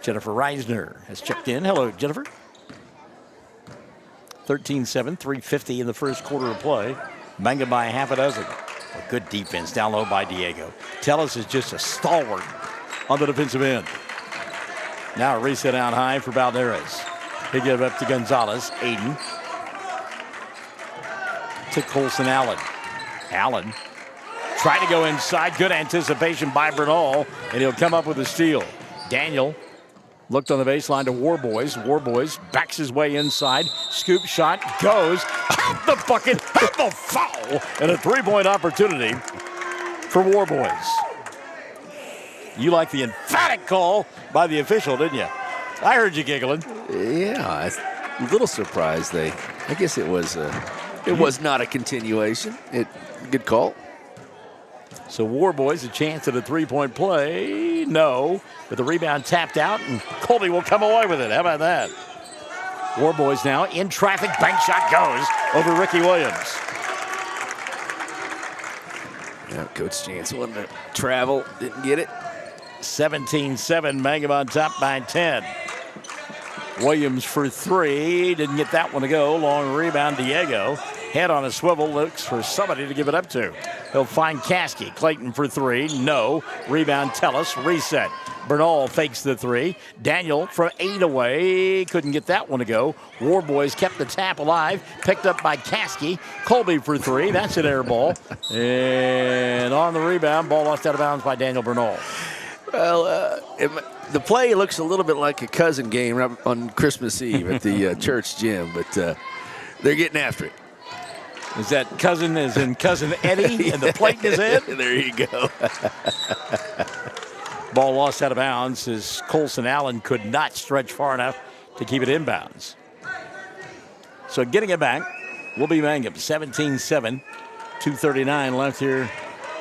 Jennifer Reisner has checked in. Hello, Jennifer. 13-7, 3:50 in the first quarter of play. Mangum by half a dozen. A good defense down low by Diego. Tellis is just a stalwart on the defensive end. Now a reset out high for Balderas. They give up to Gonzalez. Aiden. To Colson Allen. Allen trying to go inside. Good anticipation by Bernal, and he'll come up with a steal. Daniel looked on the baseline to Warboys. Warboys backs his way inside. Scoop shot goes. Out the bucket. Out the foul. And a 3-point opportunity for Warboys. You like the emphatic call by the official, didn't you? I heard you giggling. Yeah, a little surprised. I guess it was not a continuation. Good call. So Warboys a chance at a 3-point play. No. But the rebound tapped out, and Colby will come away with it. How about that? Warboys now in traffic. Bank shot goes over Ricky Williams. Yeah, Coach Chance wanted to travel. Didn't get it. 17-7. Mangum on top by 10. Williams for 3. Didn't get that one to go. Long rebound. Diego. Head on a swivel. Looks for somebody to give it up to. He'll find Caskey. Clayton for 3. No. Rebound Tellis. Reset. Bernal fakes the 3. Daniel from 8 away. Couldn't get that one to go. Warboys kept the tap alive. Picked up by Caskey. Colby for 3. That's an air ball. And on the rebound, ball lost out of bounds by Daniel Bernal. Well, the play looks a little bit like a cousin game on Christmas Eve at the church gym, but they're getting after it. Is that cousin as in Cousin Eddie and the plate in his head? There you go. Ball lost out of bounds as Colson Allen could not stretch far enough to keep it inbounds. So getting it back will be Mangum. 17-7, 2:39 left here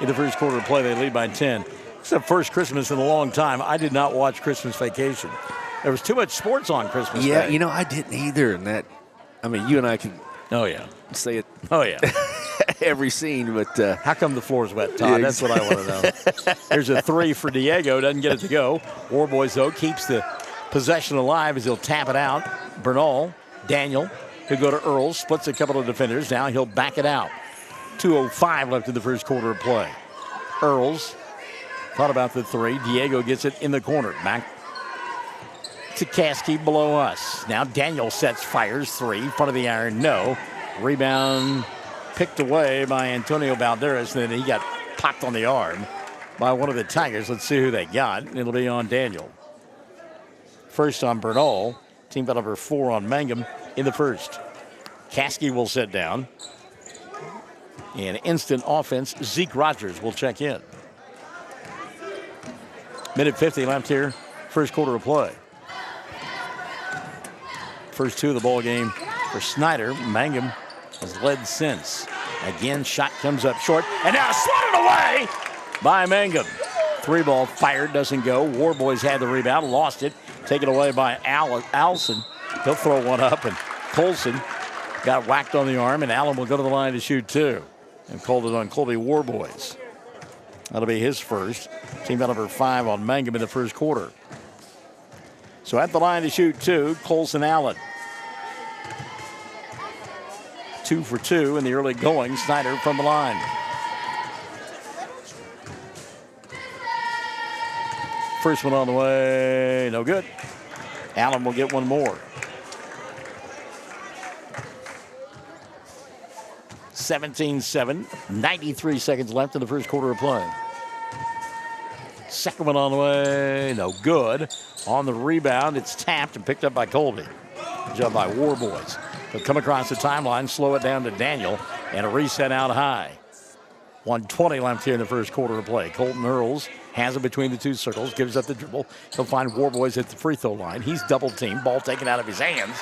in the first quarter of play. They lead by 10. It's the first Christmas in a long time. I did not watch Christmas Vacation. There was too much sports on Christmas Yeah, Day. I didn't either. And you and I could say it every scene, but how come the floor's wet, Todd? Yeah, That's what I want to know. Here's a 3 for Diego. Doesn't get it to go. Warboys, though, keeps the possession alive as he'll tap it out. Bernal, Daniel, he'll go to Earls, splits a couple of defenders. Now he'll back it out. 2:05 left in the first quarter of play. Earls thought about the 3. Diego gets it in the corner. Back to Caskey below us. Now Daniel sets, fires 3. Front of the iron, no. Rebound picked away by Antonio Balderas. And then he got popped on the arm by one of the Tigers. Let's see who they got. It'll be on Daniel. First on Bernal. Team foul number 4 on Mangum in the first. Caskey will sit down. And instant offense, Zeke Rogers will check in. Minute 50 left here, first quarter of play. First 2 of the ball game for Snyder. Mangum has led since. Again, shot comes up short, and now swatted away by Mangum. 3 ball fired, doesn't go. Warboys had the rebound, lost it. Taken away by Allison. He'll throw one up, and Colson got whacked on the arm, and Allen will go to the line to shoot 2. And called it on Colby Warboys. That'll be his first. Team foul number 5 on Mangum in the first quarter. So at the line to shoot 2, Colson Allen. 2 for 2 in the early going. Snyder from the line. First one on the way, no good. Allen will get one more. 17-7, 93 seconds left in the first quarter of play. Second one on the way, no good. On the rebound, it's tapped and picked up by Colby. Good job by Warboys. They'll come across the timeline, slow it down to Daniel, and a reset out high. 1:20 left here in the first quarter of play. Colton Earls has it between the 2 circles, gives up the dribble. He'll find Warboys at the free throw line. He's double teamed, ball taken out of his hands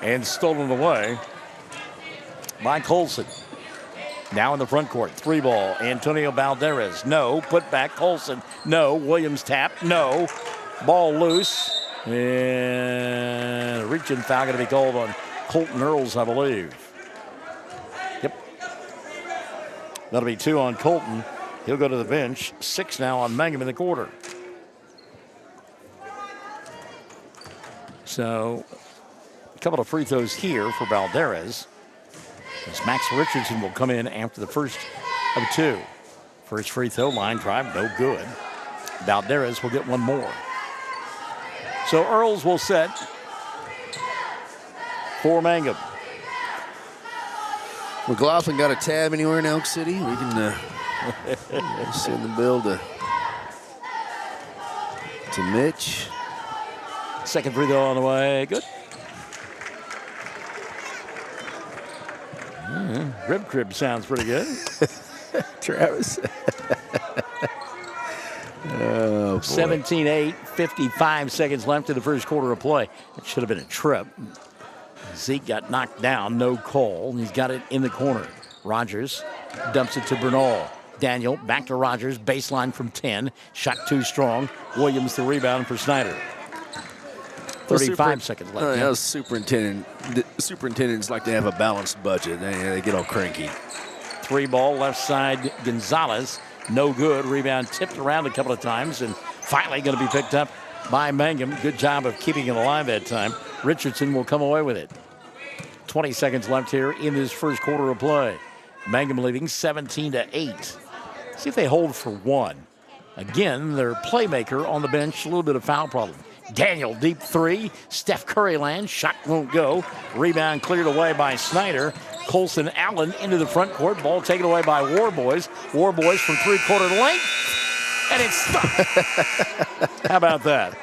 and stolen away by Colson. Now in the front court, 3 ball. Antonio Balderas, no. Put back, Colson, no. Williams tap, no. Ball loose. And a reach-in foul going to be called on Colton Earls, I believe. Yep. That'll be 2 on Colton. He'll go to the bench. 6 now on Mangum in the quarter. So a couple of free throws here for Balderas. As Max Richardson will come in after the first of 2. First free throw line drive, no good. Balderas will get 1 more. So Earls will set for Mangum. McLaughlin got a tab anywhere in Elk City? We can send the bill to Mitch. Second free throw on the way. Good. Rib crib sounds pretty good. Travis. Oh, 17-8, 55 seconds left in the first quarter of play. It should have been a trip. Zeke got knocked down, no call. He's got it in the corner. Rogers dumps it to Bernal. Daniel back to Rogers, baseline from 10. Shot too strong. Williams the rebound for Snyder. 35 seconds left. Those superintendents like to have a balanced budget. They get all cranky. 3 ball, left side, Gonzalez. No good. Rebound tipped around a couple of times and finally going to be picked up by Mangum. Good job of keeping it alive that time. Richardson will come away with it. 20 seconds left here in this first quarter of play. Mangum leading 17-8. See if they hold for 1. Again, their playmaker on the bench, a little bit of foul problem. Daniel, deep 3. Steph Curry lands. Shot won't go. Rebound cleared away by Snyder. Colson Allen into the front court. Ball taken away by Warboys. Warboys from 3/4 length. And it's stuck. How about that?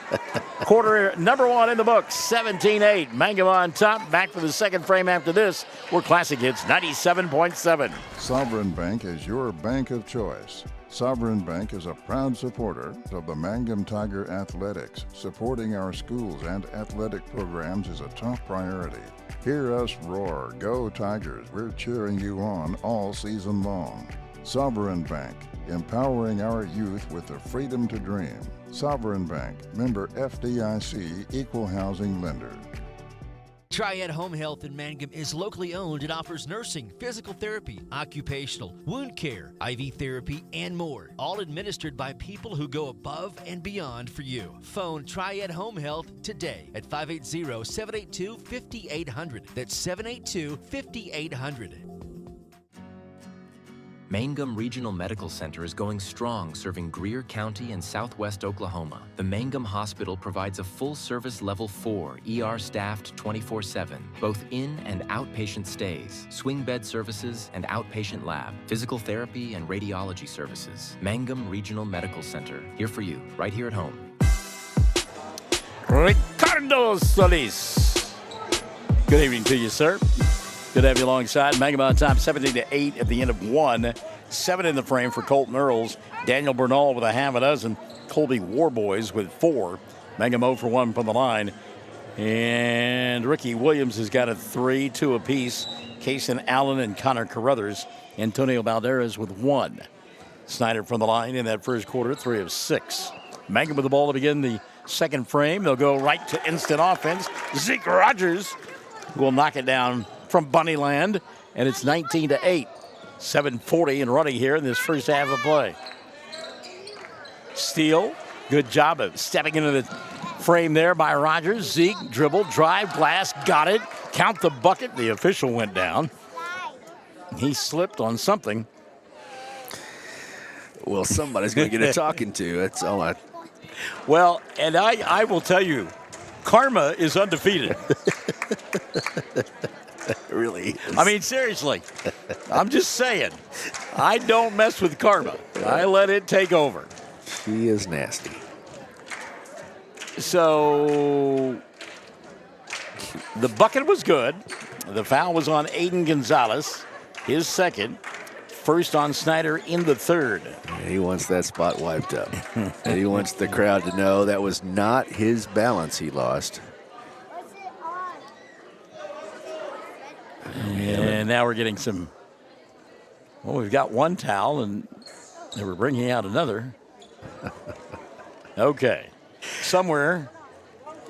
Quarter number 1 in the books. 17-8. Mangum on top. Back for the second frame after this. We're Classic Hits 97.7. Sovereign Bank is your bank of choice. Sovereign Bank is a proud supporter of the Mangum Tiger Athletics. Supporting our schools and athletic programs is a top priority. Hear us roar, go Tigers. We're cheering you on all season long. Sovereign Bank, empowering our youth with the freedom to dream. Sovereign Bank, member FDIC, equal housing lender. Triad Home Health in Mangum is locally owned and offers nursing, physical therapy, occupational, wound care, IV therapy, and more. All administered by people who go above and beyond for you. Phone Triad Home Health today at 580-782-5800. That's 782-5800. Mangum Regional Medical Center is going strong, serving Greer County and southwest Oklahoma. The Mangum Hospital provides a full-service Level 4, ER-staffed 24/7, both in and outpatient stays, swing bed services and outpatient lab, physical therapy and radiology services. Mangum Regional Medical Center, here for you, right here at home. Ricardo Solis. Good evening to you, sir. Good to have you alongside. Mangum on top, 17-8 at the end of 1. 7 in the frame for Colton Earls. Daniel Bernal with a half a dozen. Colby Warboys with 4. Mangum 0 for 1 from the line. And Ricky Williams has got a 3, 2 apiece. Kaysen Allen and Connor Carruthers. Antonio Balderas with 1. Snyder from the line in that first quarter, 3 of 6. Mangum with the ball to begin the second frame. They'll go right to instant offense. Zeke Rogers will knock it down from Bunnyland, and it's 19-8. 7:40 and running here in this first half of play. Steele, good job of stepping into the frame there by Rogers. Zeke, dribble, drive, glass, got it. Count the bucket. The official went down. He slipped on something. Well, somebody's going to get a talking to. That's all I... Well, and I will tell you, karma is undefeated. Really is. I mean, seriously. I'm just saying. I don't mess with karma. I let it take over. She is nasty. So the bucket was good. The foul was on Aiden Gonzalez, his second. First on Snyder in the third. He wants that spot wiped up. And he wants the crowd to know that was not his balance he lost. And now we're getting some Well, we've got one towel, and they were bringing out another. Okay. Somewhere,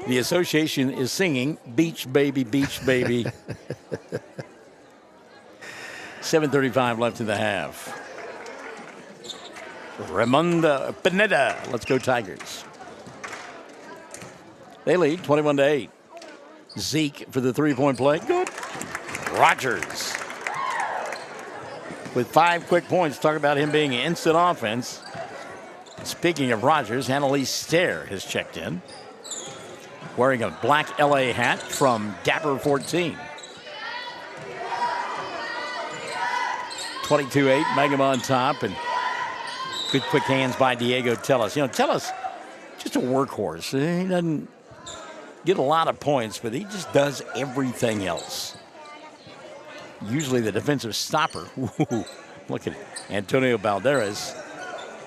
the association is singing Beach Baby, Beach Baby. 7:35 left in the half. Ramonda Pineda. Let's go Tigers. They lead 21-8. Zeke for the three-point play. Good. Rogers with 5 quick points. Talk about him being an instant offense. Speaking of Rogers, Annalise Stair has checked in, wearing a black LA hat from Dapper 14. 22-8, Mangum on top, and good quick hands by Diego Tellis. You know, Tellis, just a workhorse. He doesn't get a lot of points, but he just does everything else. Usually the defensive stopper. Ooh, look at Antonio Balderas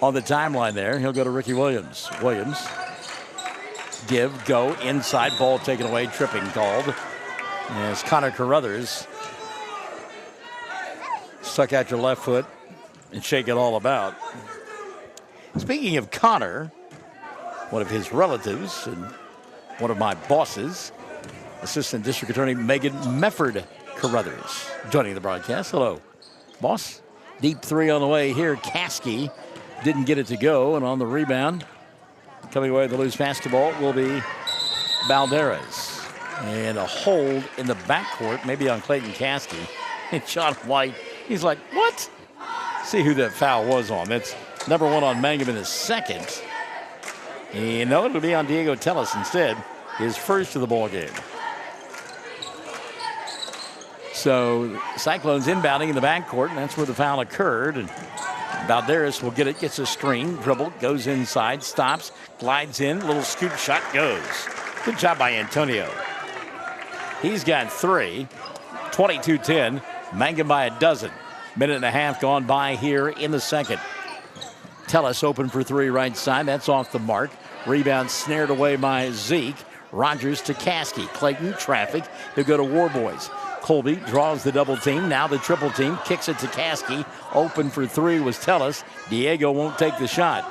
on the timeline there. He'll go to Ricky Williams. Williams, give, go, inside, ball taken away, tripping called. As Connor Carruthers stuck out your left foot and shake it all about. Speaking of Connor, one of his relatives and one of my bosses, Assistant District Attorney Megan Mefford Carruthers, joining the broadcast. Hello, boss. Deep three on the way here. Caskey didn't get it to go, and on the rebound, coming away with the loose basketball will be Balderas. And a hold in the backcourt, maybe on Clayton Caskey. And John White, he's like, what? See who that foul was on. That's number 1 on Mangum in the second. And no, it'll be on Diego Tellis instead, his first of the ball game. So Cyclones inbounding in the backcourt, and that's where the foul occurred. And Balderas will get it, gets a screen, dribble, goes inside, stops, glides in, little scoop shot, goes. Good job by Antonio. He's got 3, 22-10, Mangum by a dozen. Minute and a half gone by here in the second. Tellis open for 3 right side, that's off the mark. Rebound snared away by Zeke. Rogers to Caskey. Clayton, traffic. He'll go to Warboys. Colby draws the double team. Now the triple team. Kicks it to Caskey. Open for 3 was Tellis. Diego won't take the shot.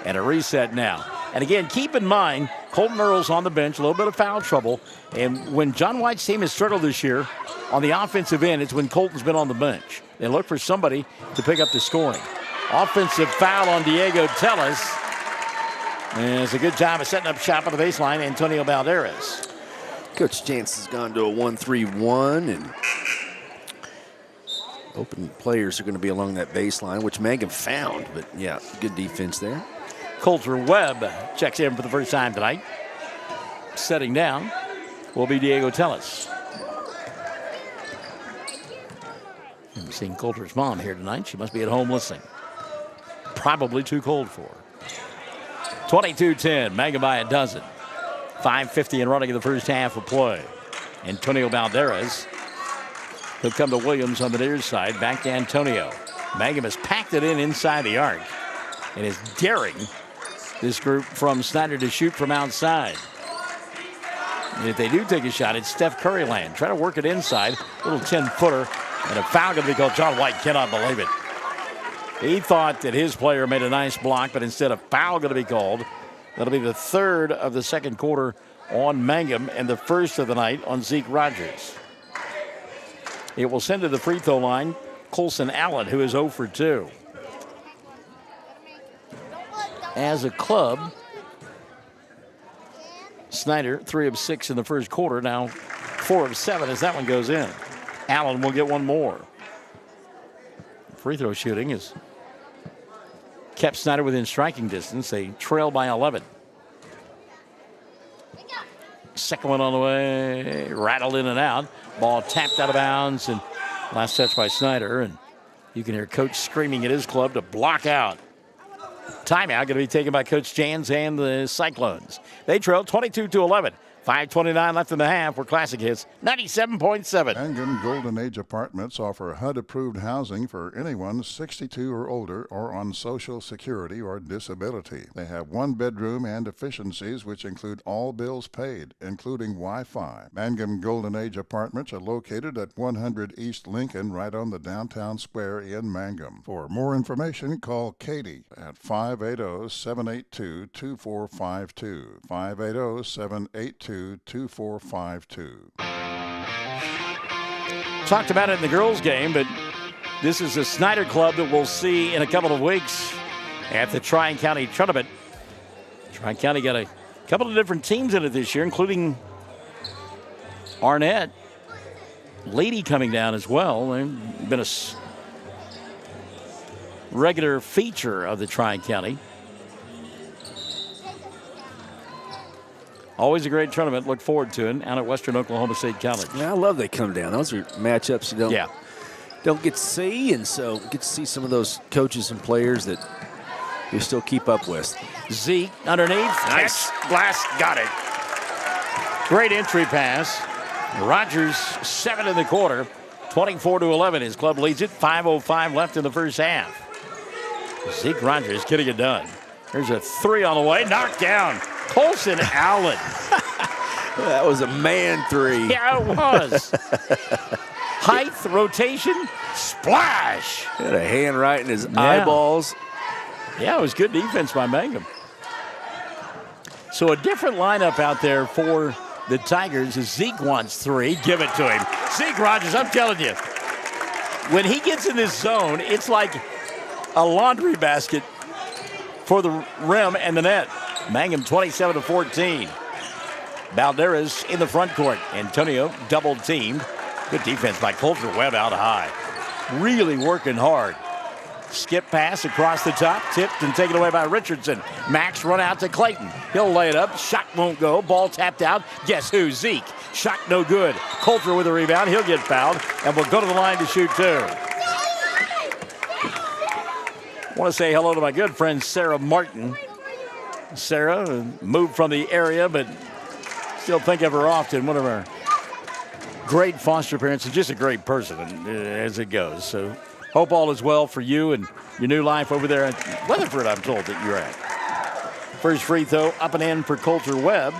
And a reset now. And again, keep in mind, Colton Earls on the bench. A little bit of foul trouble. And when John White's team has struggled this year, on the offensive end, it's when Colton's been on the bench. They look for somebody to pick up the scoring. Offensive foul on Diego Tellis. And it's a good job of setting up shop on the baseline, Antonio Balderas. Coach Jantz has gone to a 1-3-1, and open players are going to be along that baseline, which Mangum found. But, yeah, good defense there. Coulter Webb checks in for the first time tonight. Setting down will be Diego Tellis. I'm seeing Coulter's mom here tonight. She must be at home listening. Probably too cold for her. 22-10, Mangum by a dozen. 5:50 and running in the first half of play. Antonio Balderas. He'll come to Williams on the near side. Back to Antonio. Mangum has packed it in inside the arc and is daring this group from Snyder to shoot from outside. And if they do take a shot, it's Steph Curry land. Try to work it inside. Little 10-footer. And a foul going to be called. John White cannot believe it. He thought that his player made a nice block, but instead a foul going to be called. That'll be the 3rd of the second quarter on Mangum and the 1st of the night on Zeke Rogers. It will send to the free throw line Colson Allen, who is 0 for 2. As a club, Snyder 3 of 6 in the first quarter. Now 4 of 7 as that one goes in. Allen will get one more. Free throw shooting is kept Snyder within striking distance. They trail by 11. Second one on the way. Rattled in and out. Ball tapped out of bounds. And last touch by Snyder. And you can hear Coach screaming at his club to block out. Timeout going to be taken by Coach Jans and the Cyclones. They trail 22-11. 5:29 left in the half. We're Classic Hits 97.7. Mangum Golden Age Apartments offer HUD-approved housing for anyone 62 or older or on Social Security or disability. They have one bedroom and efficiencies which include all bills paid, including Wi-Fi. Mangum Golden Age Apartments are located at 100 East Lincoln, right on the downtown square in Mangum. For more information, call Katie at 580-782-2452. 580-782-2452. Talked about it in the girls' game, but this is a Snyder club that we'll see in a couple of weeks at the Tri-County Tournament. Tri-County got a couple of different teams in it this year, including Arnett. Lady coming down as well. They've been a regular feature of the Tri-County. Always a great tournament. Look forward to it out at Western Oklahoma State College. Yeah, I love they come down. Those are matchups you don't get to see, and so get to see some of those coaches and players that you still keep up with. Zeke underneath. Nice. Blast. Got it. Great entry pass. Rogers 7 in the quarter. 24-11. His club leads it. 5:05 left in the first half. Zeke Rogers getting it done. There's a three on the way. Knocked down. Colson Allen. That was a man three. Yeah, it was. Height, rotation, splash. Had a hand right in his eyeballs. Yeah, it was good defense by Mangum. So a different lineup out there for the Tigers as Zeke wants three. Give it to him. Zeke Rogers, I'm telling you, when he gets in this zone, it's like a laundry basket for the rim and the net. Mangum 27-14. Balderas in the front court. Antonio double teamed. Good defense by Coulter. Webb out high. Really working hard. Skip pass across the top. Tipped and taken away by Richardson. Max run out to Clayton. He'll lay it up. Shot won't go. Ball tapped out. Guess who? Zeke. Shot no good. Coulter with a rebound. He'll get fouled and will go to the line to shoot two. I want to say hello to my good friend Sarah Martin. Sarah moved from the area, but still think of her often. One of our great foster parents and just a great person as it goes. So hope all is well for you and your new life over there at Weatherford, I'm told that you're at. First free throw up and in for Coulter Webb.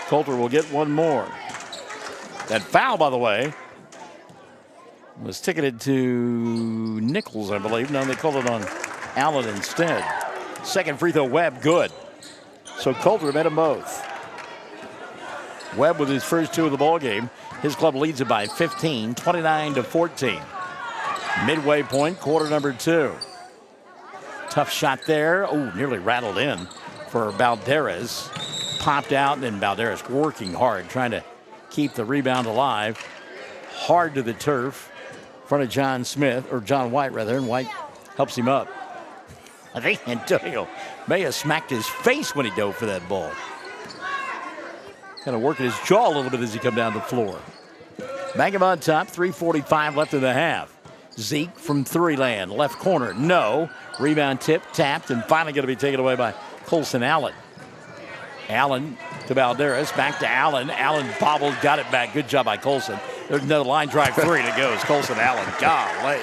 Coulter will get one more. That foul, by the way, was ticketed to Nichols, I believe. No, they called it on Allen instead. Second free throw, Webb, good. So Coulter made them both. Webb with his first two of the ball game. His club leads it by 15, 29-14. Midway point, quarter number two. Tough shot there. Oh, nearly rattled in for Balderas. Popped out, and then Balderas working hard, trying to keep the rebound alive. Hard to the turf in front of John White, and White helps him up. I think Antonio may have smacked his face when he dove for that ball. Kind of working his jaw a little bit as he come down the floor. Mangum on top, 3:45 left in the half. Zeke from three land, left corner, no. Rebound tip, tapped, and finally going to be taken away by Colson Allen. Allen to Balderas, back to Allen. Allen bobbled, got it back. Good job by Colson. There's another line drive three that goes. Colson Allen, golly.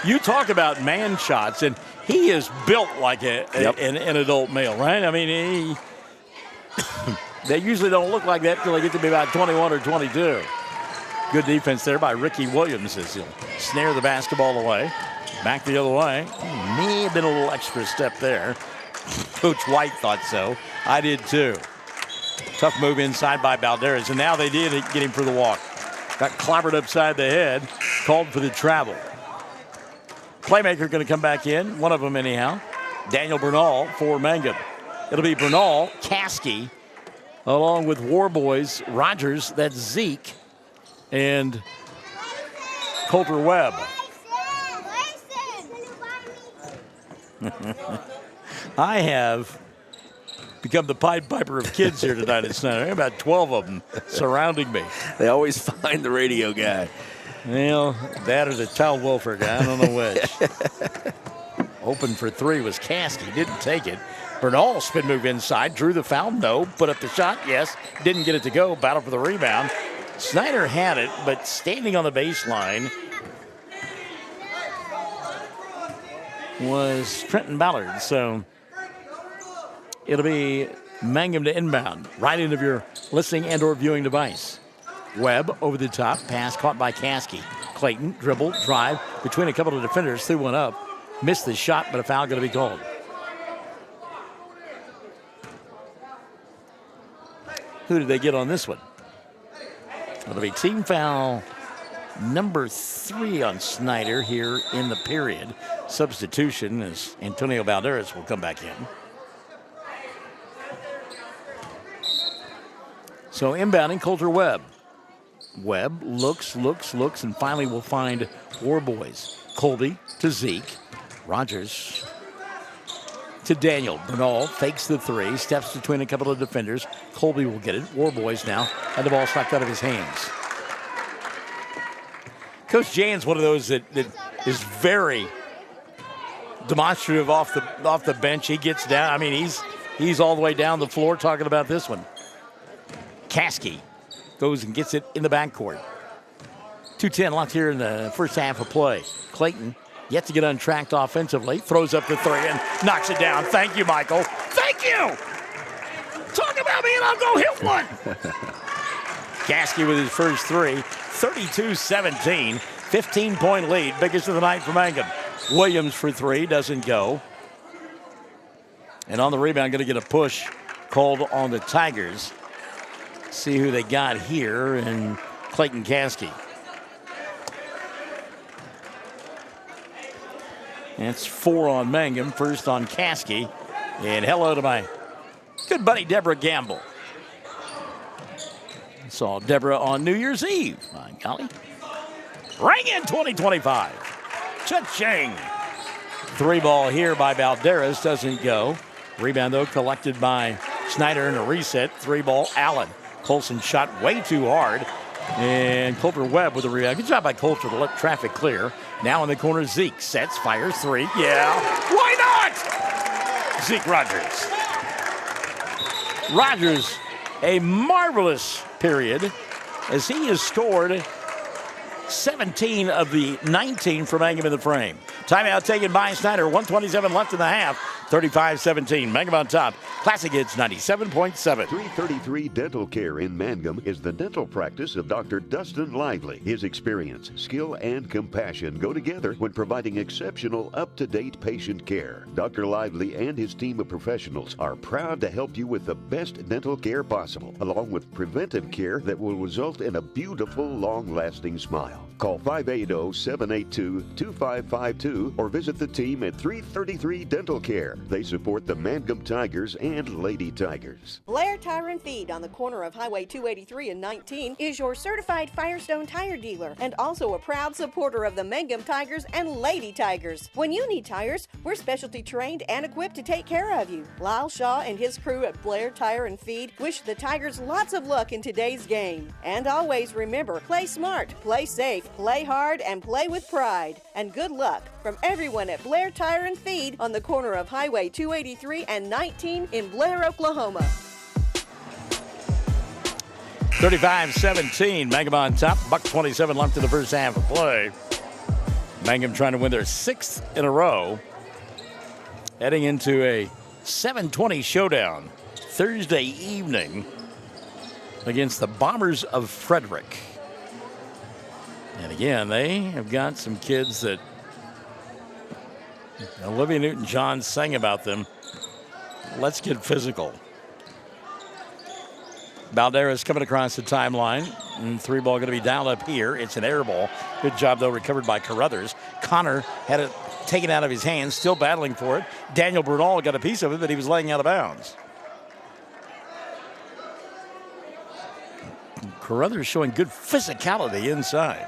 You talk about man shots, and he is built like an adult male, right? I mean, they usually don't look like that until they get to be about 21 or 22. Good defense there by Ricky Williams as he'll snare the basketball away. Back the other way. May have been a little extra step there. Coach White thought so. I did too. Tough move inside by Balderas, and now they did get him for the walk. Got clobbered upside the head, called for the travel. Playmaker going to come back in, one of them anyhow. Daniel Bernal for Mangum. It'll be Bernal, Caskey, along with Warboys, Rogers, that's Zeke, and Coulter Webb. I have become the Pied Piper of kids here tonight at Snyder. There are about 12 of them surrounding me. They always find the radio guy. Well, that or the child welfare guy. I don't know which. Hoping for three was Caskey. Didn't take it. Bernal spin move inside. Drew the foul. No. Put up the shot. Yes. Didn't get it to go. Battle for the rebound. Snyder had it, but standing on the baseline was Trenton Ballard. So it'll be Mangum to inbound. Right end of your listening and or viewing device. Webb over the top. Pass caught by Caskey. Clayton, dribble, drive between a couple of defenders. Threw one up. Missed the shot, but a foul going to be called. Who did they get on this one? It'll be team foul number 3 on Snyder here in the period. Substitution as Antonio Valderas will come back in. So inbounding Coulter Webb. Webb looks, and finally will find Warboys. Colby to Zeke. Rogers to Daniel. Bernal fakes the three, steps between a couple of defenders. Colby will get it. Warboys now had the ball slapped out of his hands. Coach Jan's one of those that is very demonstrative off the bench. He gets down. I mean, he's all the way down the floor talking about this one. Caskey goes and gets it in the backcourt. 2:10 left here in the first half of play. Clayton yet to get untracked offensively. Throws up the three and knocks it down. Thank you, Michael. Thank you. Talk about me and I'll go hit one. Caskey with his first three. 32-17. 15-point lead. Biggest of the night for Mangum. Williams for three. Doesn't go. And on the rebound, going to get a push called on the Tigers. See who they got here, and Clayton Caskey. That's 4 on Mangum, first on Caskey. And hello to my good buddy Deborah Gamble. Saw Deborah on New Year's Eve. My golly. Ring in 2025. Cha-ching. 3-ball here by Valderas, doesn't go. Rebound, though, collected by Snyder in a reset. 3-ball, Allen. Colson shot way too hard. And Coulter Webb with a rebound. Good job by Coulter to let traffic clear. Now in the corner, Zeke sets, fires 3. Yeah, why not? Zeke Rogers. Rogers, a marvelous period as he has scored 17 of the 19 for Mangum in the frame. Timeout taken by Snyder. 1:27 left in the half. 35-17. Mangum on top. Classic Hits 97.7. 333 Dental Care in Mangum is the dental practice of Dr. Dustin Lively. His experience, skill, and compassion go together when providing exceptional, up-to-date patient care. Dr. Lively and his team of professionals are proud to help you with the best dental care possible, along with preventive care that will result in a beautiful, long-lasting smile. Call 580-782-2552 or visit the team at 333 Dental Care. They support the Mangum Tigers and Lady Tigers. Blair Tire and Feed on the corner of Highway 283 and 19 is your certified Firestone tire dealer and also a proud supporter of the Mangum Tigers and Lady Tigers. When you need tires, we're specialty trained and equipped to take care of you. Lyle Shaw and his crew at Blair Tire and Feed wish the Tigers lots of luck in today's game. And always remember, play smart, play safe, play hard, and play with pride. And good luck from everyone at Blair Tire and Feed on the corner of Highway 283 and 19 in Blair, Oklahoma. 35-17. Mangum on top. $1.27 left in the first half of play. Mangum trying to win their 6th in a row. Heading into a 7:20 showdown Thursday evening against the Bombers of Frederick. And again, they have got some kids that Olivia Newton-John sang about them. Let's get physical. Valderas coming across the timeline. And 3-ball going to be dialed up here. It's an air ball. Good job, though, recovered by Carruthers. Connor had it taken out of his hands, still battling for it. Daniel Bernal got a piece of it, but he was laying out of bounds. Carruthers showing good physicality inside.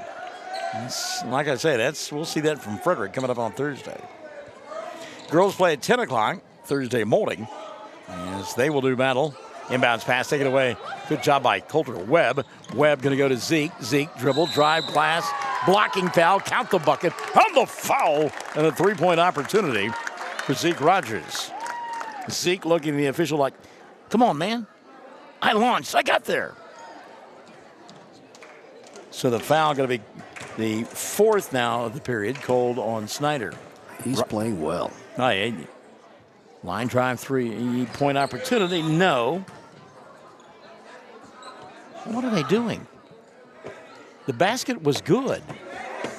Like I said, we'll see that from Frederick coming up on Thursday. Girls play at 10 o'clock Thursday morning as they will do battle. Inbounds pass taken away. Good job by Coulter Webb. Webb going to go to Zeke. Zeke dribble, drive, glass, blocking foul, count the bucket, on the foul, and a 3-point opportunity for Zeke Rogers. Zeke looking at the official like, come on, man. I launched. I got there. So the foul going to be the fourth now of the period called on Snyder. He's playing well. Line drive 3-point opportunity. No. What are they doing? The basket was good.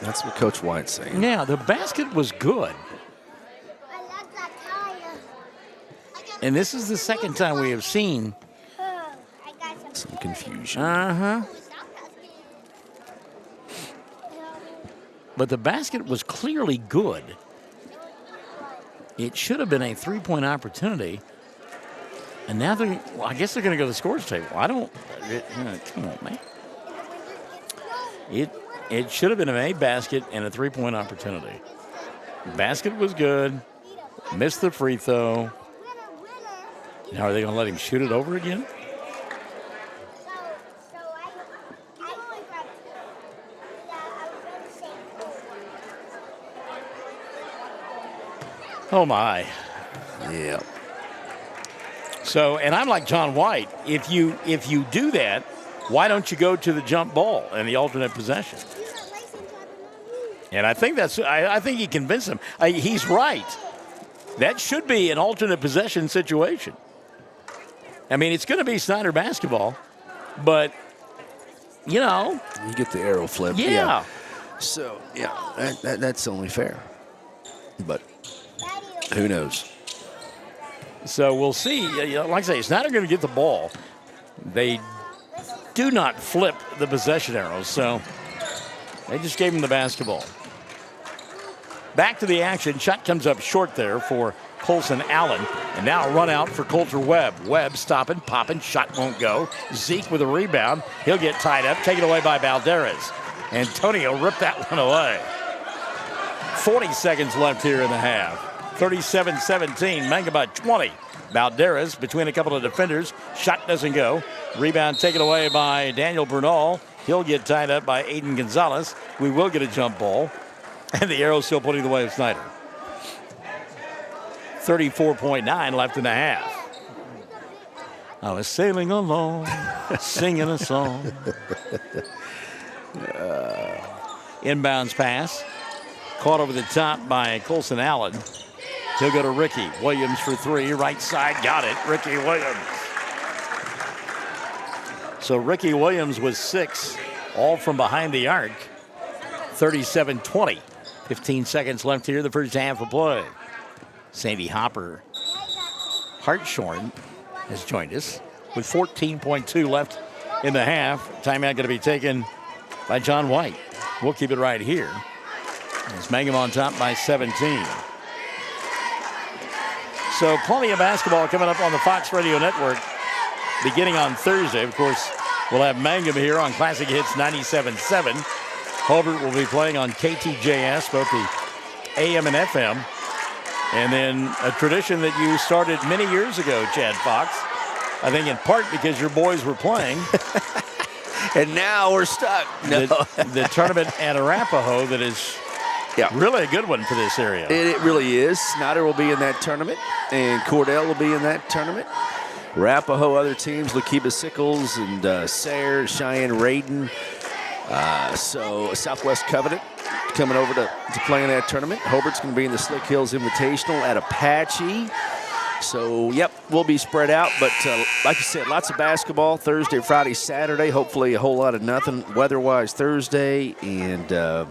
That's what Coach White's saying. Yeah, the basket was good. And this is the second time we have seen some confusion. But the basket was clearly good. It should have been a 3-point opportunity. And now I guess they're going to go to the scores table. Come on, man. It should have been an A basket and a 3-point opportunity. Basket was good. Missed the free throw. Now are they going to let him shoot it over again? Oh my. Yeah. So, and I'm like John White. If you do that, why don't you go to the jump ball and the alternate possession? And I think I think he convinced him. He's right. That should be an alternate possession situation. I mean, it's going to be Snyder basketball, but you get the arrow flip. Yeah. So that's only fair. But who knows? So we'll see. Like I say, Snyder going to get the ball. They do not flip the possession arrows, so they just gave him the basketball. Back to the action. Shot comes up short there for Colson Allen. And now a run out for Coulter Webb. Webb stopping, popping, shot won't go. Zeke with a rebound. He'll get tied up, taken away by Balderas. Antonio ripped that one away. 40 seconds left here in the half. 37-17, Mangum by 20. Balderas between a couple of defenders. Shot doesn't go. Rebound taken away by Daniel Bernal. He'll get tied up by Aiden Gonzalez. We will get a jump ball. And the arrow's still putting the way of Snyder. 34.9 left in the half. I was sailing along, singing a song. Inbounds pass. Caught over the top by Colson Allen. He'll go to Ricky Williams for three. Right side, got it. Ricky Williams. So Ricky Williams was 6, all from behind the arc. 37-20. 15 seconds left here, the first half of play. Sandy Hartshorn has joined us with 14.2 left in the half. Timeout going to be taken by John White. We'll keep it right here. It's Mangum on top by 17. So plenty of basketball coming up on the Fox Radio Network beginning on Thursday. Of course, we'll have Mangum here on Classic Hits 97.7. Hobart will be playing on KTJS, both the AM and FM. And then a tradition that you started many years ago, Chad Fox. I think in part because your boys were playing. And now we're stuck. No. The tournament at Arapahoe that is really a good one for this area. It really is. Snyder will be in that tournament, and Cordell will be in that tournament. Arapahoe, other teams, Lakiba Sickles and Sayre, Cheyenne Radin. So Southwest Covenant coming over to play in that tournament. Hobart's going to be in the Slick Hills Invitational at Apache. So, we'll be spread out. But like you said, lots of basketball Thursday, Friday, Saturday. Hopefully a whole lot of nothing weather-wise Thursday. And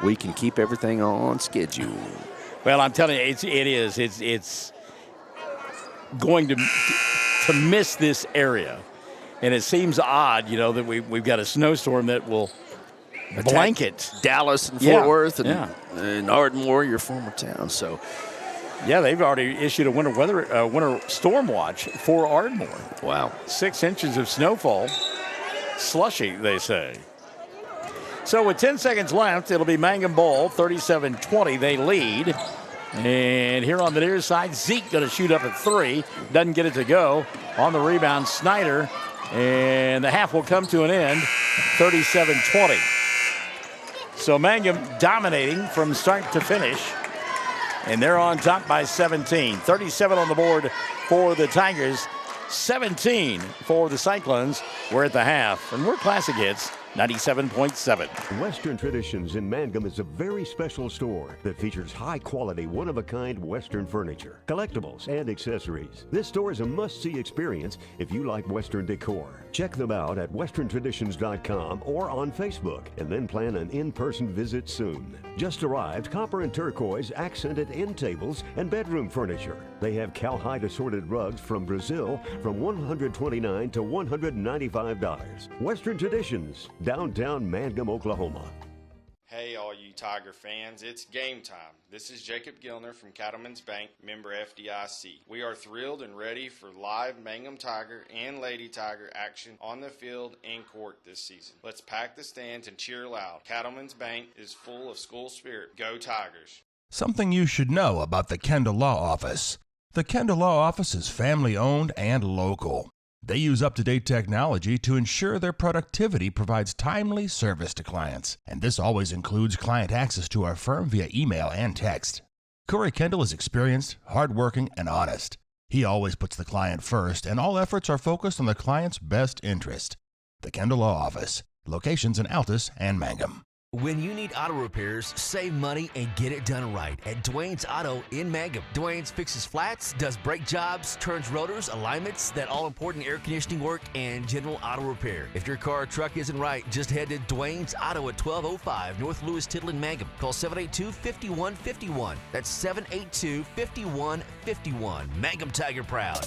we can keep everything on schedule. Well, I'm telling you, it is. It's going to miss this area. And it seems odd, that we've got a snowstorm that will blanket Dallas and Fort Worth and Ardmore, your former town. So, they've already issued a winter storm watch for Ardmore. Wow, 6 inches of snowfall, slushy, they say. So with 10 seconds left, it'll be Mangum ball, 37-20. They lead. And here on the near side, Zeke going to shoot up at 3. Doesn't get it to go. On the rebound, Snyder. And the half will come to an end, 37-20. So Mangum dominating from start to finish. and they're on top by 17. 37 on the board for the Tigers, 17 for the Cyclones. We're at the half, and we're Classic Hits 97.7. Western Traditions in Mangum is a very special store that features high-quality, one-of-a-kind Western furniture, collectibles, and accessories. This store is a must-see experience if you like Western decor. Check them out at westerntraditions.com or on Facebook, and then plan an in-person visit soon. Just arrived copper and turquoise accented end tables and bedroom furniture. They have cowhide assorted rugs from Brazil from $129 to $195. Western Traditions, downtown Mangum, Oklahoma. Hey, all you Tiger fans, it's game time. This is Jacob Gilner from Cattleman's Bank, member FDIC. We are thrilled and ready for live Mangum Tiger and Lady Tiger action on the field and court this season. Let's pack the stands and cheer loud. Cattleman's Bank is full of school spirit. Go Tigers! Something you should know about the Kendall Law Office. The Kendall Law Office is family-owned and local. They use up-to-date technology to ensure their productivity provides timely service to clients, and this always includes client access to our firm via email and text. Corey Kendall is experienced, hardworking, and honest. He always puts the client first, and all efforts are focused on the client's best interest. The Kendall Law Office, locations in Altus and Mangum. When you need auto repairs, save money and get it done right at Dwayne's Auto in Mangum. Dwayne's fixes flats, does brake jobs, turns rotors, alignments, that all-important air conditioning work, and general auto repair. If your car or truck isn't right, just head to Dwayne's Auto at 1205 North Lewis Tittle in Mangum. Call 782-5151. That's 782-5151. Mangum Tiger proud.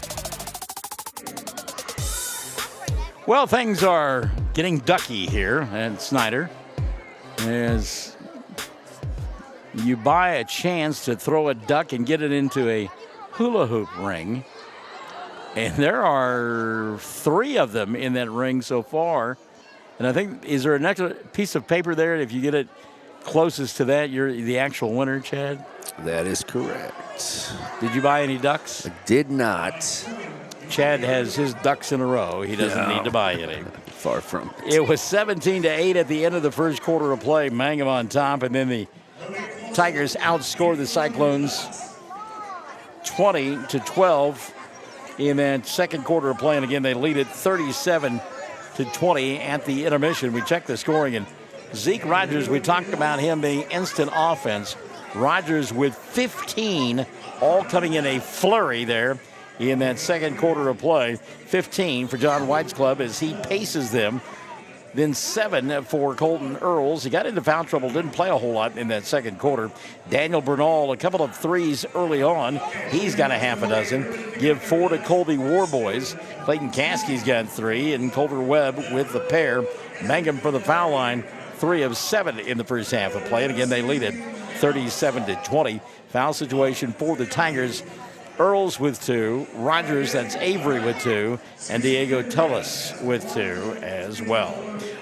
Well, things are getting ducky here at Snyder, as you buy a chance to throw a duck and get it into a hula hoop ring. And there are 3 of them in that ring so far. And I think, is there an extra piece of paper there? If you get it closest to that, you're the actual winner, Chad? That is correct. Did you buy any ducks? I did not. Chad has his ducks in a row. He doesn't need to buy any. Far from it. It was 17-8 at the end of the first quarter of play. Mangum on top, and then the Tigers outscored the Cyclones 20-12 in that second quarter of play. And again, they lead it 37-20 at the intermission. We checked the scoring, and Zeke Rogers, we talked about him being instant offense. Rogers with 15, all coming in a flurry there in that second quarter of play. 15 for John White's club as he paces them. Then 7 for Colton Earls. He got into foul trouble, didn't play a whole lot in that second quarter. Daniel Bernal, a couple of threes early on. He's got a half a dozen. Give 4 to Colby Warboys. Clayton Caskey's got 3, and Culver Webb with the pair. Mangum for the foul line, 3 of 7 in the first half of play. And again, they lead it 37-20. Foul situation for the Tigers. Earls with 2, Rogers, that's Avery with 2, and Diego Tullis with 2 as well.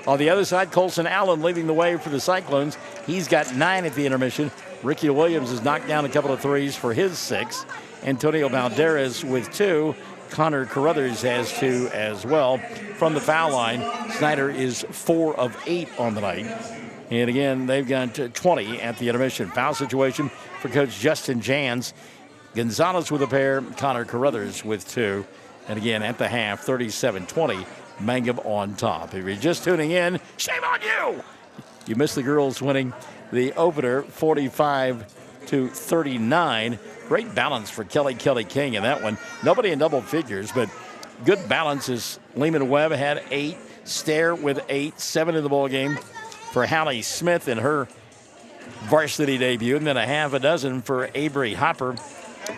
On the other side, Colson Allen leading the way for the Cyclones. He's got 9 at the intermission. Ricky Williams has knocked down a couple of threes for his 6. Antonio Valderas with 2. Connor Carruthers has 2 as well. From the foul line, Snyder is 4 of 8 on the night. And again, they've got 20 at the intermission. Foul situation for Coach Justin Jans. Gonzalez with a pair, Connor Carruthers with 2. And again, at the half, 37-20, Mangum on top. If you're just tuning in, shame on you! You missed the girls winning the opener 45-39. Great balance for Kelly King in that one. Nobody in double figures, but good balance as Lehman Webb had 8. Stair with 8, 7 in the ball game for Hallie Smith in her varsity debut. And then a half a dozen for Avery Hopper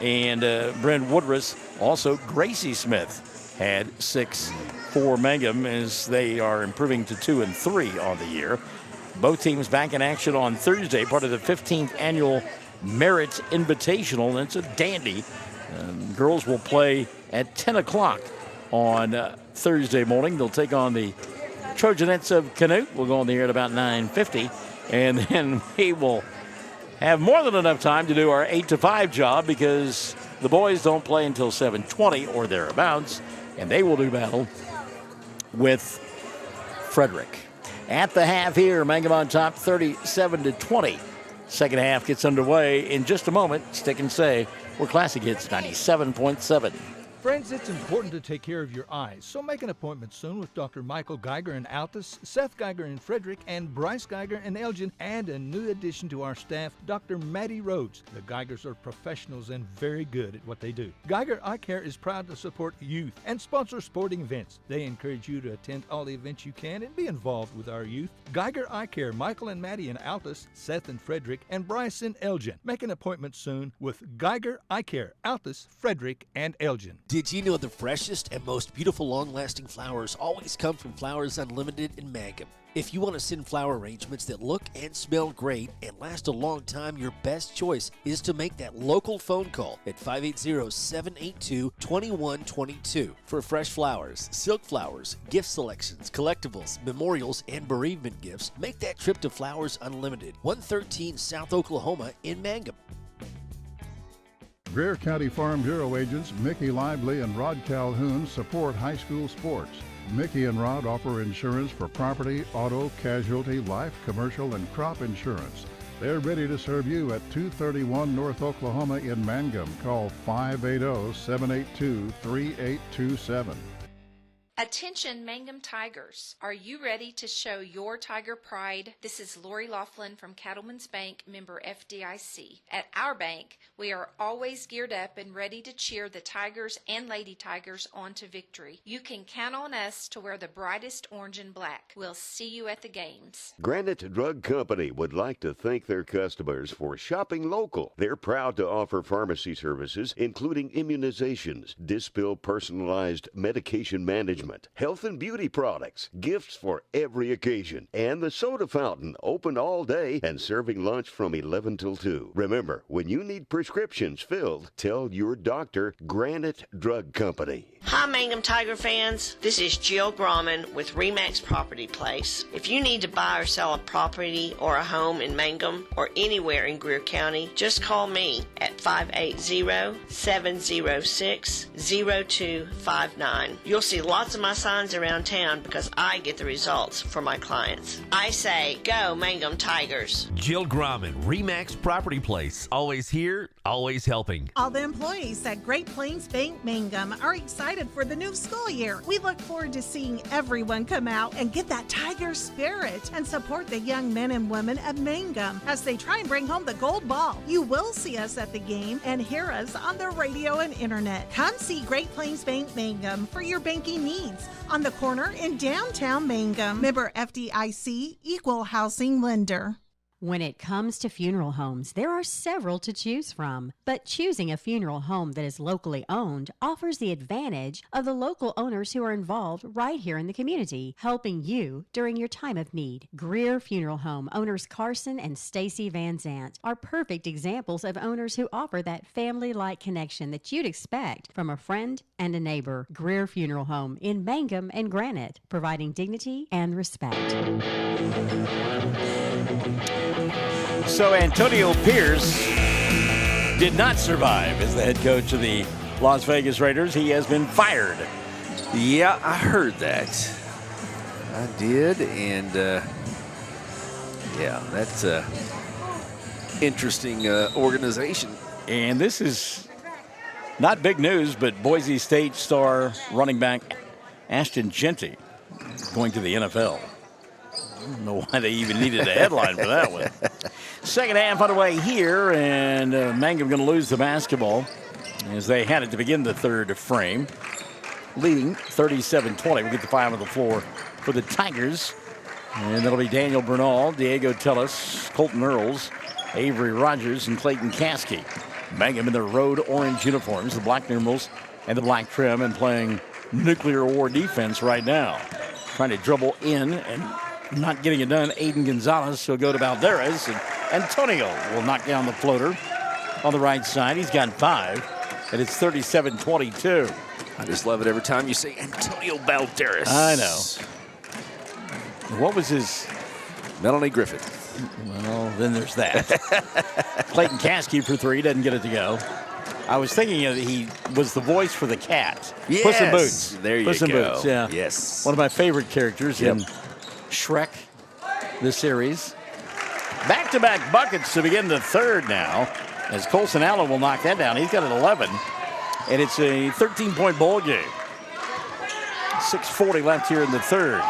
and Bryn Woodruss. Also, Gracie Smith had 6 for Mangum as they are improving to 2 and 3 on the year. Both teams back in action on Thursday, part of the 15th annual Merit Invitational, and it's a dandy. Girls will play at 10 o'clock on Thursday morning. They'll take on the Trojanettes of Canute. We'll go on the air at about 9:50, and then we will have more than enough time to do our 8 to 5 job because the boys don't play until 7:20 or thereabouts, and they will do battle with Frederick. At the half here, Mangum on top 37-20 Second half gets underway in just a moment. Stick and say, we're Classic Hits 97.7. Friends, it's important to take care of your eyes, so make an appointment soon with Dr. Michael Geiger in Altus, Seth Geiger in Frederick, and Bryce Geiger in Elgin, and a new addition to our staff, Dr. Maddie Rhodes. The Geigers are professionals and very good at what they do. Geiger Eye Care is proud to support youth and sponsor sporting events. They encourage you to attend all the events you can and be involved with our youth. Geiger Eye Care, Michael and Maddie in Altus, Seth in Frederick, and Bryce in Elgin. Make an appointment soon with Geiger Eye Care, Altus, Frederick, and Elgin. Did you know the freshest and most beautiful long-lasting flowers always come from Flowers Unlimited in Mangum? If you want to send flower arrangements that look and smell great and last a long time, your best choice is to make that local phone call at 580-782-2122 for fresh flowers, silk flowers, gift selections, collectibles, memorials, and bereavement gifts. Make that trip to Flowers Unlimited, 113 South Oklahoma in Mangum. Greer County Farm Bureau agents Mickey Lively and Rod Calhoun support high school sports. Mickey and Rod offer insurance for property, auto, casualty, life, commercial, and crop insurance. They're ready to serve you at 231 North Oklahoma in Mangum. Call 580-782-3827. Attention Mangum Tigers. Are you ready to show your Tiger pride? This is Lori Laughlin from Cattleman's Bank, member FDIC. At our bank, we are always geared up and ready to cheer the Tigers and Lady Tigers on to victory. You can count on us to wear the brightest orange and black. We'll see you at the games. Granite Drug Company would like to thank their customers for shopping local. They're proud to offer pharmacy services, including immunizations, Dispill personalized medication management, health and beauty products, gifts for every occasion, and the soda fountain open all day and serving lunch from 11 till 2. Remember, when you need prescriptions filled, tell your doctor Granite Drug Company. Hi, Mangum Tiger fans. This is Jill Grauman with Remax Property Place. If you need to buy or sell a property or a home in Mangum or anywhere in Greer County, just call me at 580-706-0259. You'll see lots of my signs around town because I get the results for my clients. I say, go Mangum Tigers. Jill Grauman, Remax Property Place. Always here, always helping. All the employees at Great Plains Bank Mangum are excited for the new school year. We look forward to seeing everyone come out and get that Tiger spirit and support the young men and women of Mangum as they try and bring home the gold ball. You will see us at the game and hear us on the radio and internet. Come see Great Plains Bank Mangum for your banking needs on the corner in downtown Mangum. Member FDIC, Equal Housing Lender. When it comes to funeral homes, there are several to choose from, but choosing a funeral home that is locally owned offers the advantage of the local owners who are involved right here in the community, helping you during your time of need. Greer Funeral Home owners Carson and Stacy Van Zant are perfect examples of owners who offer that family-like connection that you'd expect from a friend and a neighbor. Greer Funeral Home in Mangum and Granite, providing dignity and respect. So Antonio Pierce did not survive as the head coach of the Las Vegas Raiders. He has been fired. Yeah, I heard that. I did, and yeah, that's a interesting organization. And this is not big news, but Boise State star running back Ashton Genty going to the NFL. I don't know why they even needed a headline for that one. Second half underway here, and Mangum going to lose the basketball as they had it to begin the third frame, leading 37-20. We get the five on the floor for the Tigers, and that'll be Daniel Bernal, Diego Tellis, Colton Earls, Avery Rogers, and Clayton Caskey. Mangum in their road orange uniforms, the black numerals and the black trim, and playing nuclear war defense right now. Trying to dribble in and not getting it done. Aiden Gonzalez will go to Valderez, and Antonio will knock down the floater on the right side. He's got five, and it's 37-22. I just love it every time you say Antonio Valderez. I know. What was his? Melanie Griffith. Well, then there's that. Clayton Caskey for three, doesn't get it to go. I was thinking he was the voice for the cat. Yes. Puss in Boots. There you Puss in go. Boots, yeah. Yes. One of my favorite characters in Shrek, the series. Back-to-back buckets to begin the third now, as Colson Allen will knock that down. He's got an 11, and it's a 13-point ball game. 6:40 left here in the third.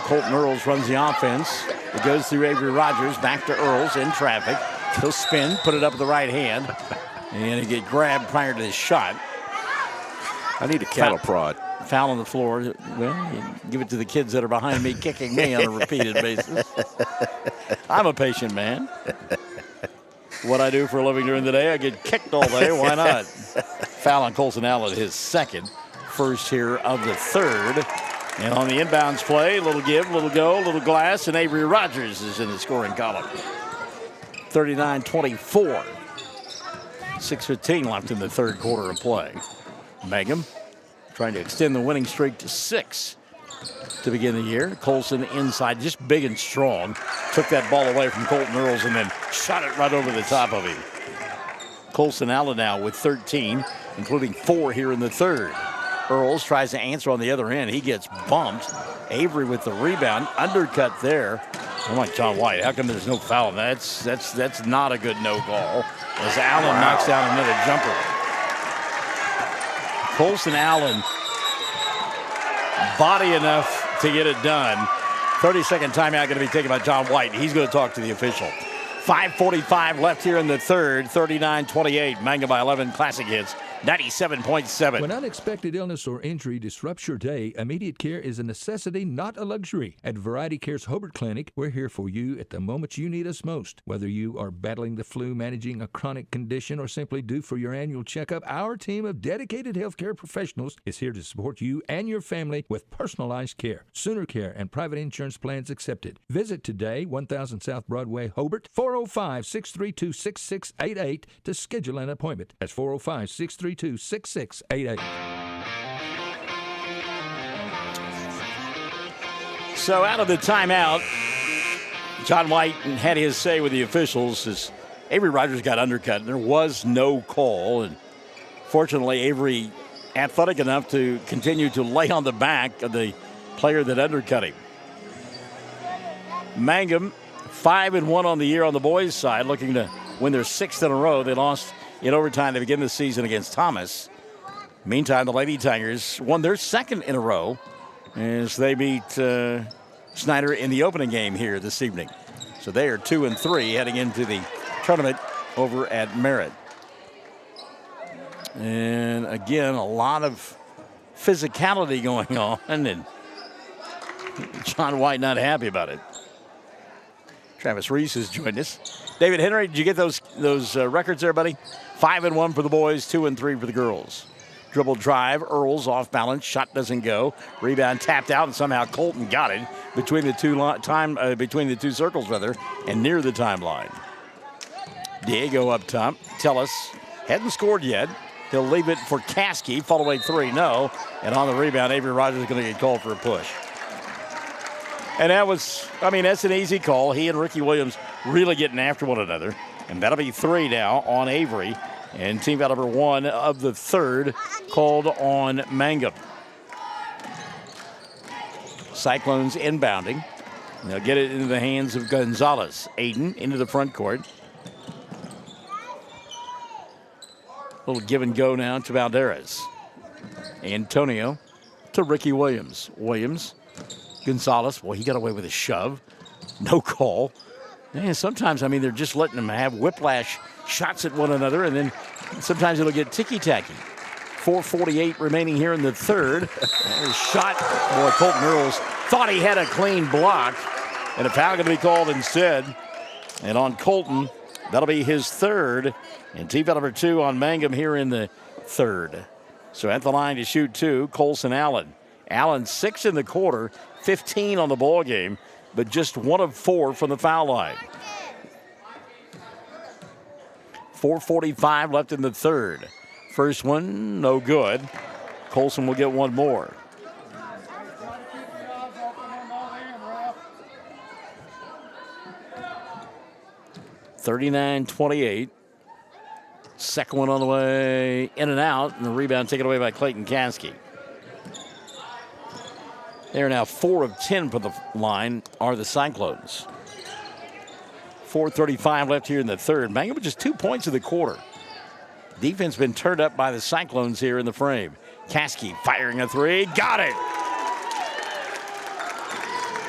Colton Earls runs the offense. It goes through Avery Rogers, back to Earls in traffic. He'll spin, put it up with the right hand, and he get grabbed prior to his shot. I need a cattle prod. Foul on the floor. Well, you give it to the kids that are behind me kicking me on a repeated basis. I'm a patient man. What I do for a living during the day, I get kicked all day. Why not? Foul on Colson Allen, his second. First here of the third. And on the inbounds play, a little give, a little go, a little glass, and Avery Rogers is in the scoring column. 39-24. 6:15 left in the third quarter of play. Mangum trying to extend the winning streak to 6 to begin the year. Colson inside, just big and strong. Took that ball away from Colton Earls and then shot it right over the top of him. Colson Allen now with 13, including 4 here in the third. Earls tries to answer on the other end. He gets bumped. Avery with the rebound. Undercut there. I'm like John White. How come there's no foul? That's not a good no call. As Allen knocks down another jumper. Colson Allen, body enough to get it done. 30-second timeout going to be taken by John White. He's going to talk to the official. 5:45 left here in the third. 39-28. Mangum by 11. Classic Hits 97.7. When unexpected illness or injury disrupts your day, immediate care is a necessity, not a luxury. At Variety Care's Hobart Clinic, we're here for you at the moment you need us most. Whether you are battling the flu, managing a chronic condition, or simply due for your annual checkup, our team of dedicated healthcare professionals is here to support you and your family with personalized care. Sooner Care and private insurance plans accepted. Visit today, 1000 South Broadway, Hobart, 405-632-6688 to schedule an appointment. That's 405-632-6688. So out of the timeout, John White had his say with the officials as Avery Rogers got undercut. There was no call, and fortunately Avery athletic enough to continue to lay on the back of the player that undercut him. Mangum 5-1 on the year on the boys' side, looking to win their 6th in a row. They lost in overtime to begin the season against Thomas. Meantime, the Lady Tigers won their 2nd in a row as they beat Snyder in the opening game here this evening. So they are 2-3 heading into the tournament over at Merritt. And again, a lot of physicality going on, and John White not happy about it. Travis Reese has joined us. David Henry, did you get those records there, buddy? 5-1 for the boys, 2-3 for the girls. Dribble drive, Earls off balance, shot doesn't go. Rebound tapped out, and somehow Colton got it between the two circles and near the timeline. Diego up top. Tellis hadn't scored yet. He'll leave it for Caskey. Fall away 3, no. And on the rebound, Avery Rogers is going to get called for a push. And that's an easy call. He and Ricky Williams really getting after one another. And that'll be 3 now on Avery. And team foul number 1 of the third called on Mangum. Cyclones inbounding. They'll get it into the hands of Gonzalez. Aiden into the front court. A little give and go now to Valderez. Antonio to Ricky Williams. Williams. Gonzalez, well, he got away with a shove. No call. And sometimes, they're just letting them have whiplash shots at one another, and then sometimes it'll get ticky-tacky. 4:48 remaining here in the third. Shot. Boy, Colton Earls thought he had a clean block, and a foul going to be called instead. And on Colton, that'll be his third. And team foul number 2 on Mangum here in the third. So at the line to shoot 2, Colson Allen. Allen 6 in the quarter, 15 on the ball game, but just 1 of 4 from the foul line. 4:45 left in the third. First one, no good. Colson will get one more. (39-28). Second one on the way, in and out, and the rebound taken away by Clayton Caskey. They are now 4 of 10 for the line are the Cyclones. 4:35 left here in the third. Mangum with just 2 points in the quarter. Defense been turned up by the Cyclones here in the frame. Caskey firing a three. Got it!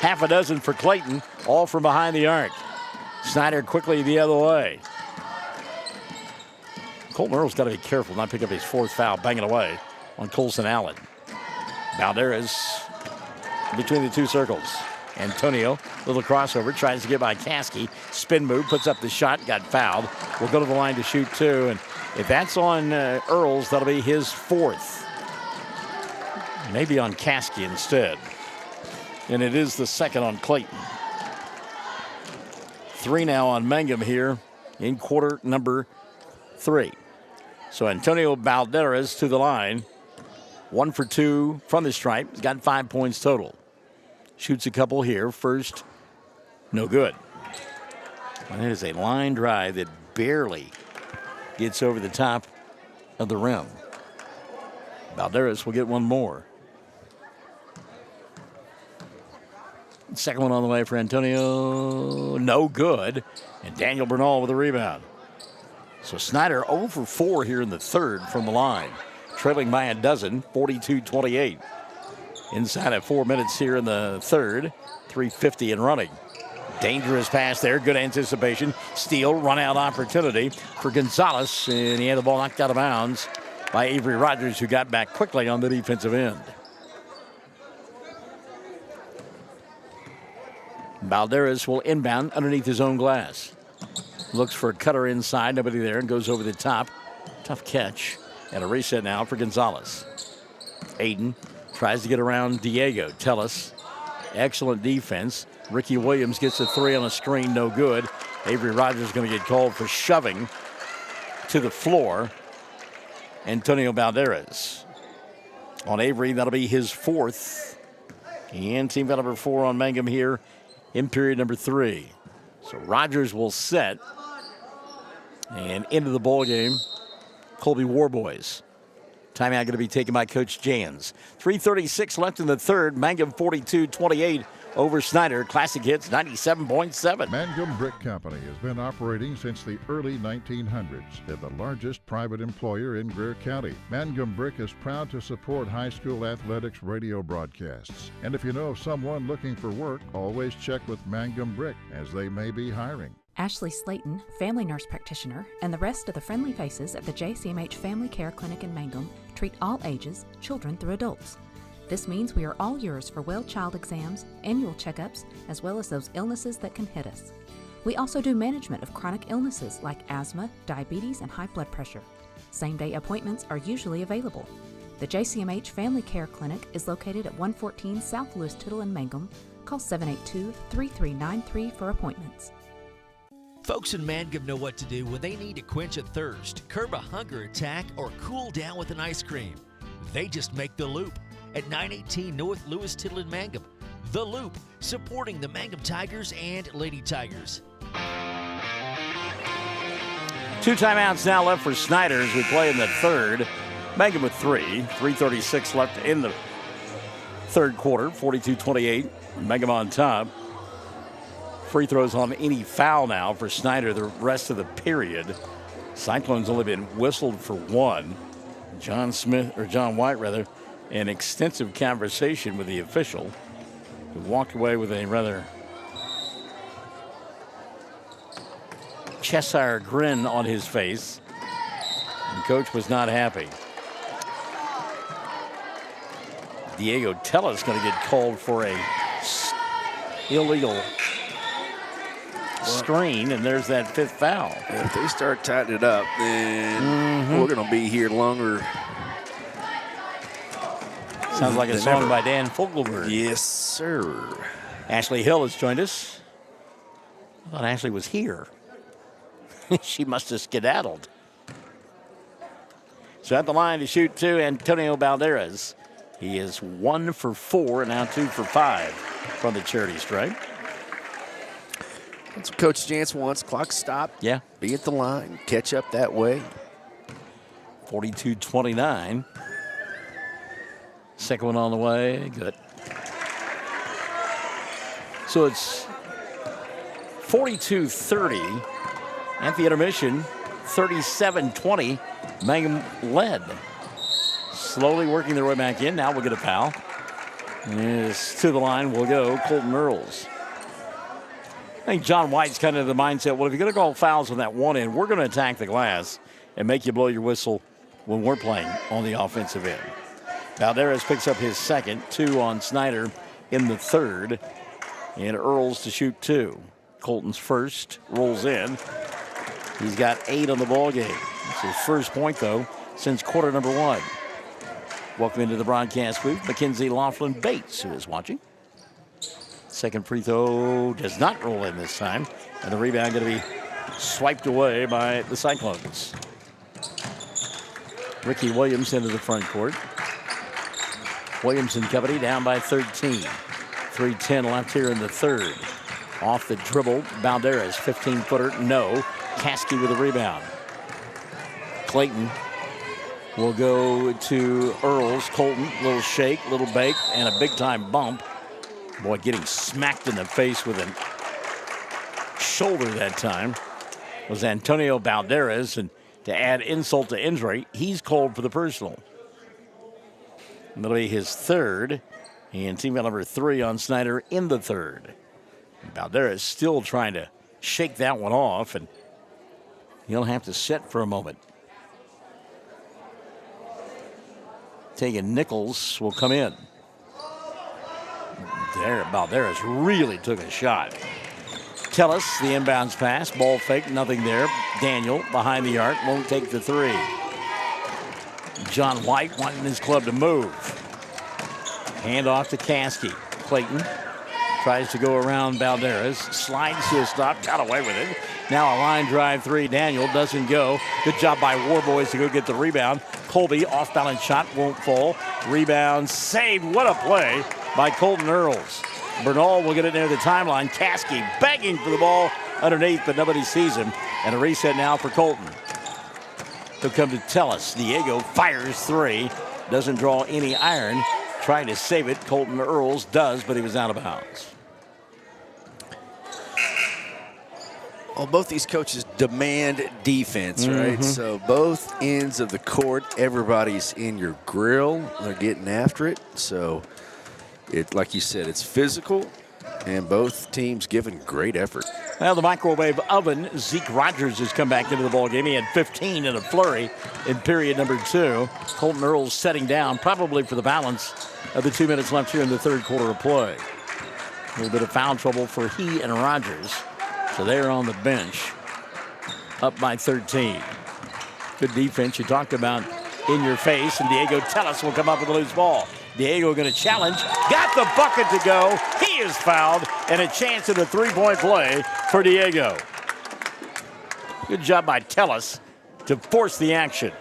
Half a dozen for Clayton, all from behind the arc. Snyder quickly the other way. Colton Earl's got to be careful not pick up his fourth foul, banging away on Colson Allen. Valderas between the two circles. Antonio, little crossover, tries to get by Caskey. Spin move, puts up the shot, got fouled. Will go to the line to shoot two, and if that's on Earls, that'll be his fourth. Maybe on Caskey instead. And it is the second on Clayton. 3 now on Mangum here in quarter number 3. So Antonio Valderas to the line. 1 for 2 from the stripe. He's got 5 points total. Shoots a couple here. First, no good. And it is a line drive that barely gets over the top of the rim. Valderas will get one more. Second one on the way for Antonio. No good. And Daniel Bernal with a rebound. So Snyder 0 for 4 here in the third from the line. Trailing by a dozen, 42-28. Inside of 4 minutes here in the third. 3:50 and running. Dangerous pass there. Good anticipation. Steal, run out opportunity for Gonzalez. And he had the ball knocked out of bounds by Avery Rogers, who got back quickly on the defensive end. Valderas will inbound underneath his own glass. Looks for a cutter inside. Nobody there, and goes over the top. Tough catch. And a reset now for Gonzalez. Aiden tries to get around Diego. Tellis. Excellent defense. Ricky Williams gets a three on a screen. No good. Avery Rogers is going to get called for shoving to the floor. Antonio Valderas. On Avery, that'll be his fourth. And team foul number 4 on Mangum here in period number 3. So Rogers will set. And into the ball game, Colby Warboys. Timeout going to be taken by Coach Jans. 3:36 left in the third. Mangum 42-28 over Snyder. Classic Hits 97.7. Mangum Brick Company has been operating since the early 1900s. They're the largest private employer in Greer County. Mangum Brick is proud to support high school athletics radio broadcasts. And if you know of someone looking for work, always check with Mangum Brick, as they may be hiring. Ashley Slayton, family nurse practitioner, and the rest of the friendly faces at the JCMH Family Care Clinic in Mangum treat all ages, children through adults. This means we are all yours for well child exams, annual checkups, as well as those illnesses that can hit us. We also do management of chronic illnesses like asthma, diabetes, and high blood pressure. Same-day appointments are usually available. The JCMH Family Care Clinic is located at 114 South Lewis Tittle in Mangum. Call 782-3393 for appointments. Folks in Mangum know what to do when they need to quench a thirst, curb a hunger attack, or cool down with an ice cream. They just make the Loop at 918 North Lewis Tittle in Mangum. The Loop, supporting the Mangum Tigers and Lady Tigers. 2 timeouts now left for Snyder as we play in the third. Mangum with 3. 3:36 left in the third quarter. 42-28. Mangum on top. Free throws on any foul now for Snyder the rest of the period. Cyclones only been whistled for 1. John White, an extensive conversation with the official, who walked away with a rather Cheshire grin on his face. And coach was not happy. Diego Tellis going to get called for a illegal screen, and there's that 5th foul. If they start tightening it up, then we're going to be here longer. Sounds like a song by Dan Fogelberg. Yes, sir. Ashley Hill has joined us. I thought Ashley was here. She must have skedaddled. So at the line to shoot 2, Antonio Valderas. He is 1 for 4 and now 2 for 5 from the charity stripe. That's what Coach Jantz wants. Clock stop. Yeah. Be at the line. Catch up that way. 42-29. Second one on the way. Good. So it's 42-30. At the intermission, 37-20. Mangum led. Slowly working their way back in. Now we'll get a foul. Yes, to the line will go Colton Earls. I think John White's kind of the mindset, well, if you're going to call fouls on that one end, we're going to attack the glass and make you blow your whistle when we're playing on the offensive end. Valderez picks up his second, 2 on Snyder in the third, and Earls to shoot 2. Colton's first rolls in. He's got 8 on the ball game. It's his first point, though, since quarter number 1. Welcome into the broadcast booth, Mackenzie Laughlin Bates, who is watching. Second free throw does not roll in this time, and the rebound going to be swiped away by the Cyclones. Ricky Williams into the front court. Williams and company down by 13. 3:10 left here in the third. Off the dribble, Valderez, 15-footer, no. Caskey with a rebound. Clayton will go to Earls. Colton, little shake, little bake, and a big-time bump. Boy, getting smacked in the face with a shoulder that time was Antonio Valderez, and to add insult to injury, he's called for the personal. That'll be his third, and team foul number 3 on Snyder in the third. Valderez still trying to shake that one off, and he'll have to sit for a moment. Taking Nichols will come in. There, Valderez really took a shot. Tellis, the inbounds pass, ball fake, nothing there. Daniel behind the arc, won't take the 3. John White wanting his club to move. Hand off to Caskey. Clayton tries to go around Valderez, slides to a stop, got away with it. Now a line drive 3, Daniel doesn't go. Good job by Warboys to go get the rebound. Colby, off balance shot, won't fall. Rebound saved, what a play by Colton Earls. Bernal will get it near the timeline. Caskey begging for the ball underneath, but nobody sees him. And a reset now for Colton. He'll come to Tellis. Diego fires 3. Doesn't draw any iron. Trying to save it. Colton Earls does, but he was out of bounds. Well, both these coaches demand defense, right? So both ends of the court, everybody's in your grill. They're getting after it. So, like you said, it's physical, and both teams giving great effort. Well, the microwave oven, Zeke Rogers has come back into the ball game. He had 15 in a flurry in period number 2. Colton Earls setting down, probably for the balance of the 2 minutes left here in the third quarter of play. A little bit of foul trouble for he and Rogers. So they're on the bench, up by 13. Good defense. You talked about in your face, and Diego Tellis will come up with a loose ball. Diego going to challenge, got the bucket to go. He is fouled, and a chance at a three-point play for Diego. Good job by Tellis to force the action.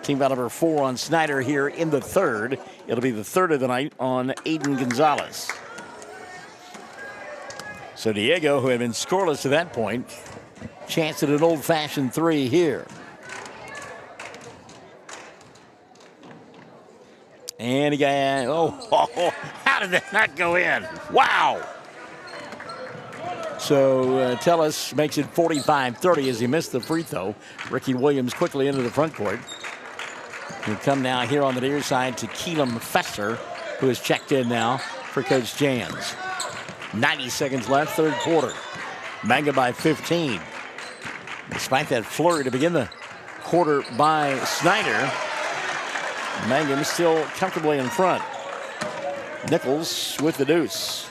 Team foul number 4 on Snyder here in the third. It'll be the third of the night on Aiden Gonzalez. So Diego, who had been scoreless to that point, chance at an old-fashioned 3 here. And he got, how did that not go in? Wow. So Tellis makes it 45-30 as he missed the free throw. Ricky Williams quickly into the front court. We come now here on the near side to Keelan Fester, who has checked in now for Coach Jans. 90 seconds left, third quarter. Mangum by 15. Despite that flurry to begin the quarter by Snyder, Mangum still comfortably in front. Nichols with the deuce.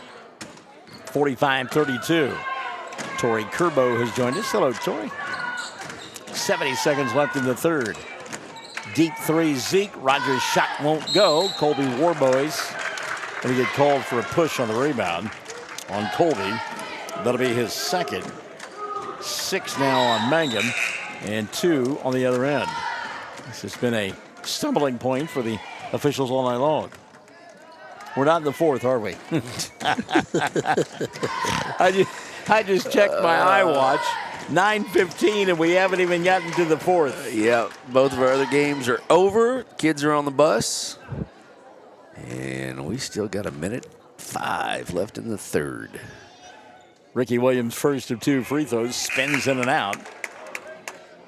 45-32. Torrey Kerbo has joined us. Hello, Torrey. 70 seconds left in the third. Deep 3, Zeke. Rogers' shot won't go. Colby Warboys going to get called for a push on the rebound on Colby. That'll be his second. 6 now on Mangum and 2 on the other end. This has been a stumbling point for the officials all night long. We're not in the fourth, are we? I just checked my iWatch. 9:15 and we haven't even gotten to the fourth. Yeah, both of our other games are over. Kids are on the bus. And we still got 1:05 left in the third. Ricky Williams' first of 2 free throws, spins in and out.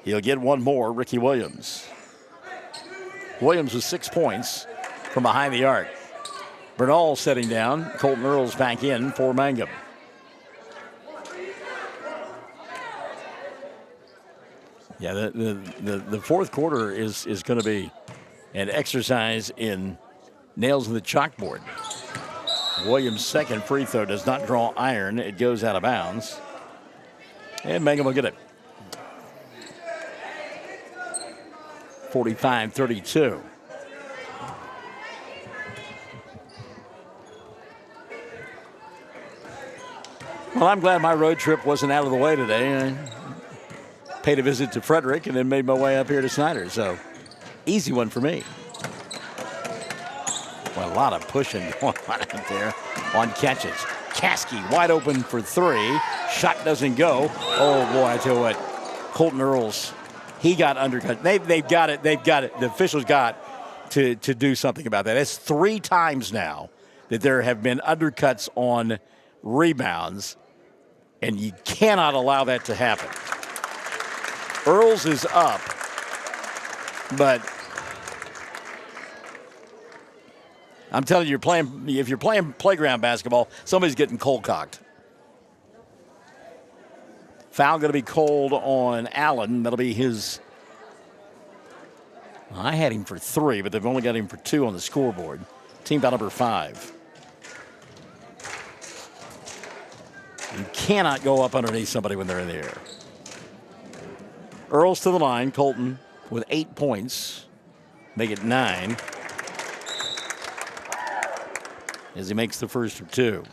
He'll get one more, Ricky Williams. Williams with 6 points from behind the arc. Bernal setting down. Colton Earls back in for Mangum. Yeah, the fourth quarter is going to be an exercise in nails in the chalkboard. Williams' second free throw does not draw iron. It goes out of bounds. And Mangum will get it. 45-32. Well, I'm glad my road trip wasn't out of the way today. I paid a visit to Frederick and then made my way up here to Snyder. So, easy one for me. Well, a lot of pushing going on out there on catches. Caskey wide open for 3. Shot doesn't go. Oh, boy, I tell you what. Colton Earls, he got undercut. They've got it. They've got it. The officials got to do something about that. It's 3 times now that there have been undercuts on rebounds, and you cannot allow that to happen. Earls is up, but I'm telling you, if you're playing playground basketball, somebody's getting cold-cocked. Foul going to be called on Allen. That'll be his. I had him for 3, but they've only got him for 2 on the scoreboard. Team foul number 5. You cannot go up underneath somebody when they're in the air. Earls to the line. Colton with 8 points. Make it 9. As he makes the first of 2.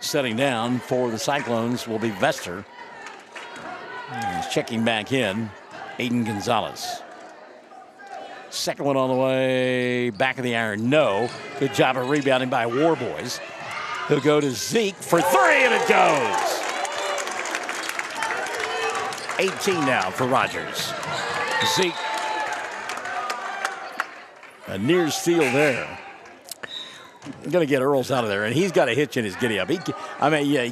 Setting down for the Cyclones will be Vester. He's checking back in. Aiden Gonzalez. Second one on the way. Back of the iron. No. Good job of rebounding by Warboys. He'll go to Zeke for 3, and it goes. 18 now for Rogers. Zeke. A near steal there. Going to get Earls out of there, and he's got a hitch in his giddy-up. He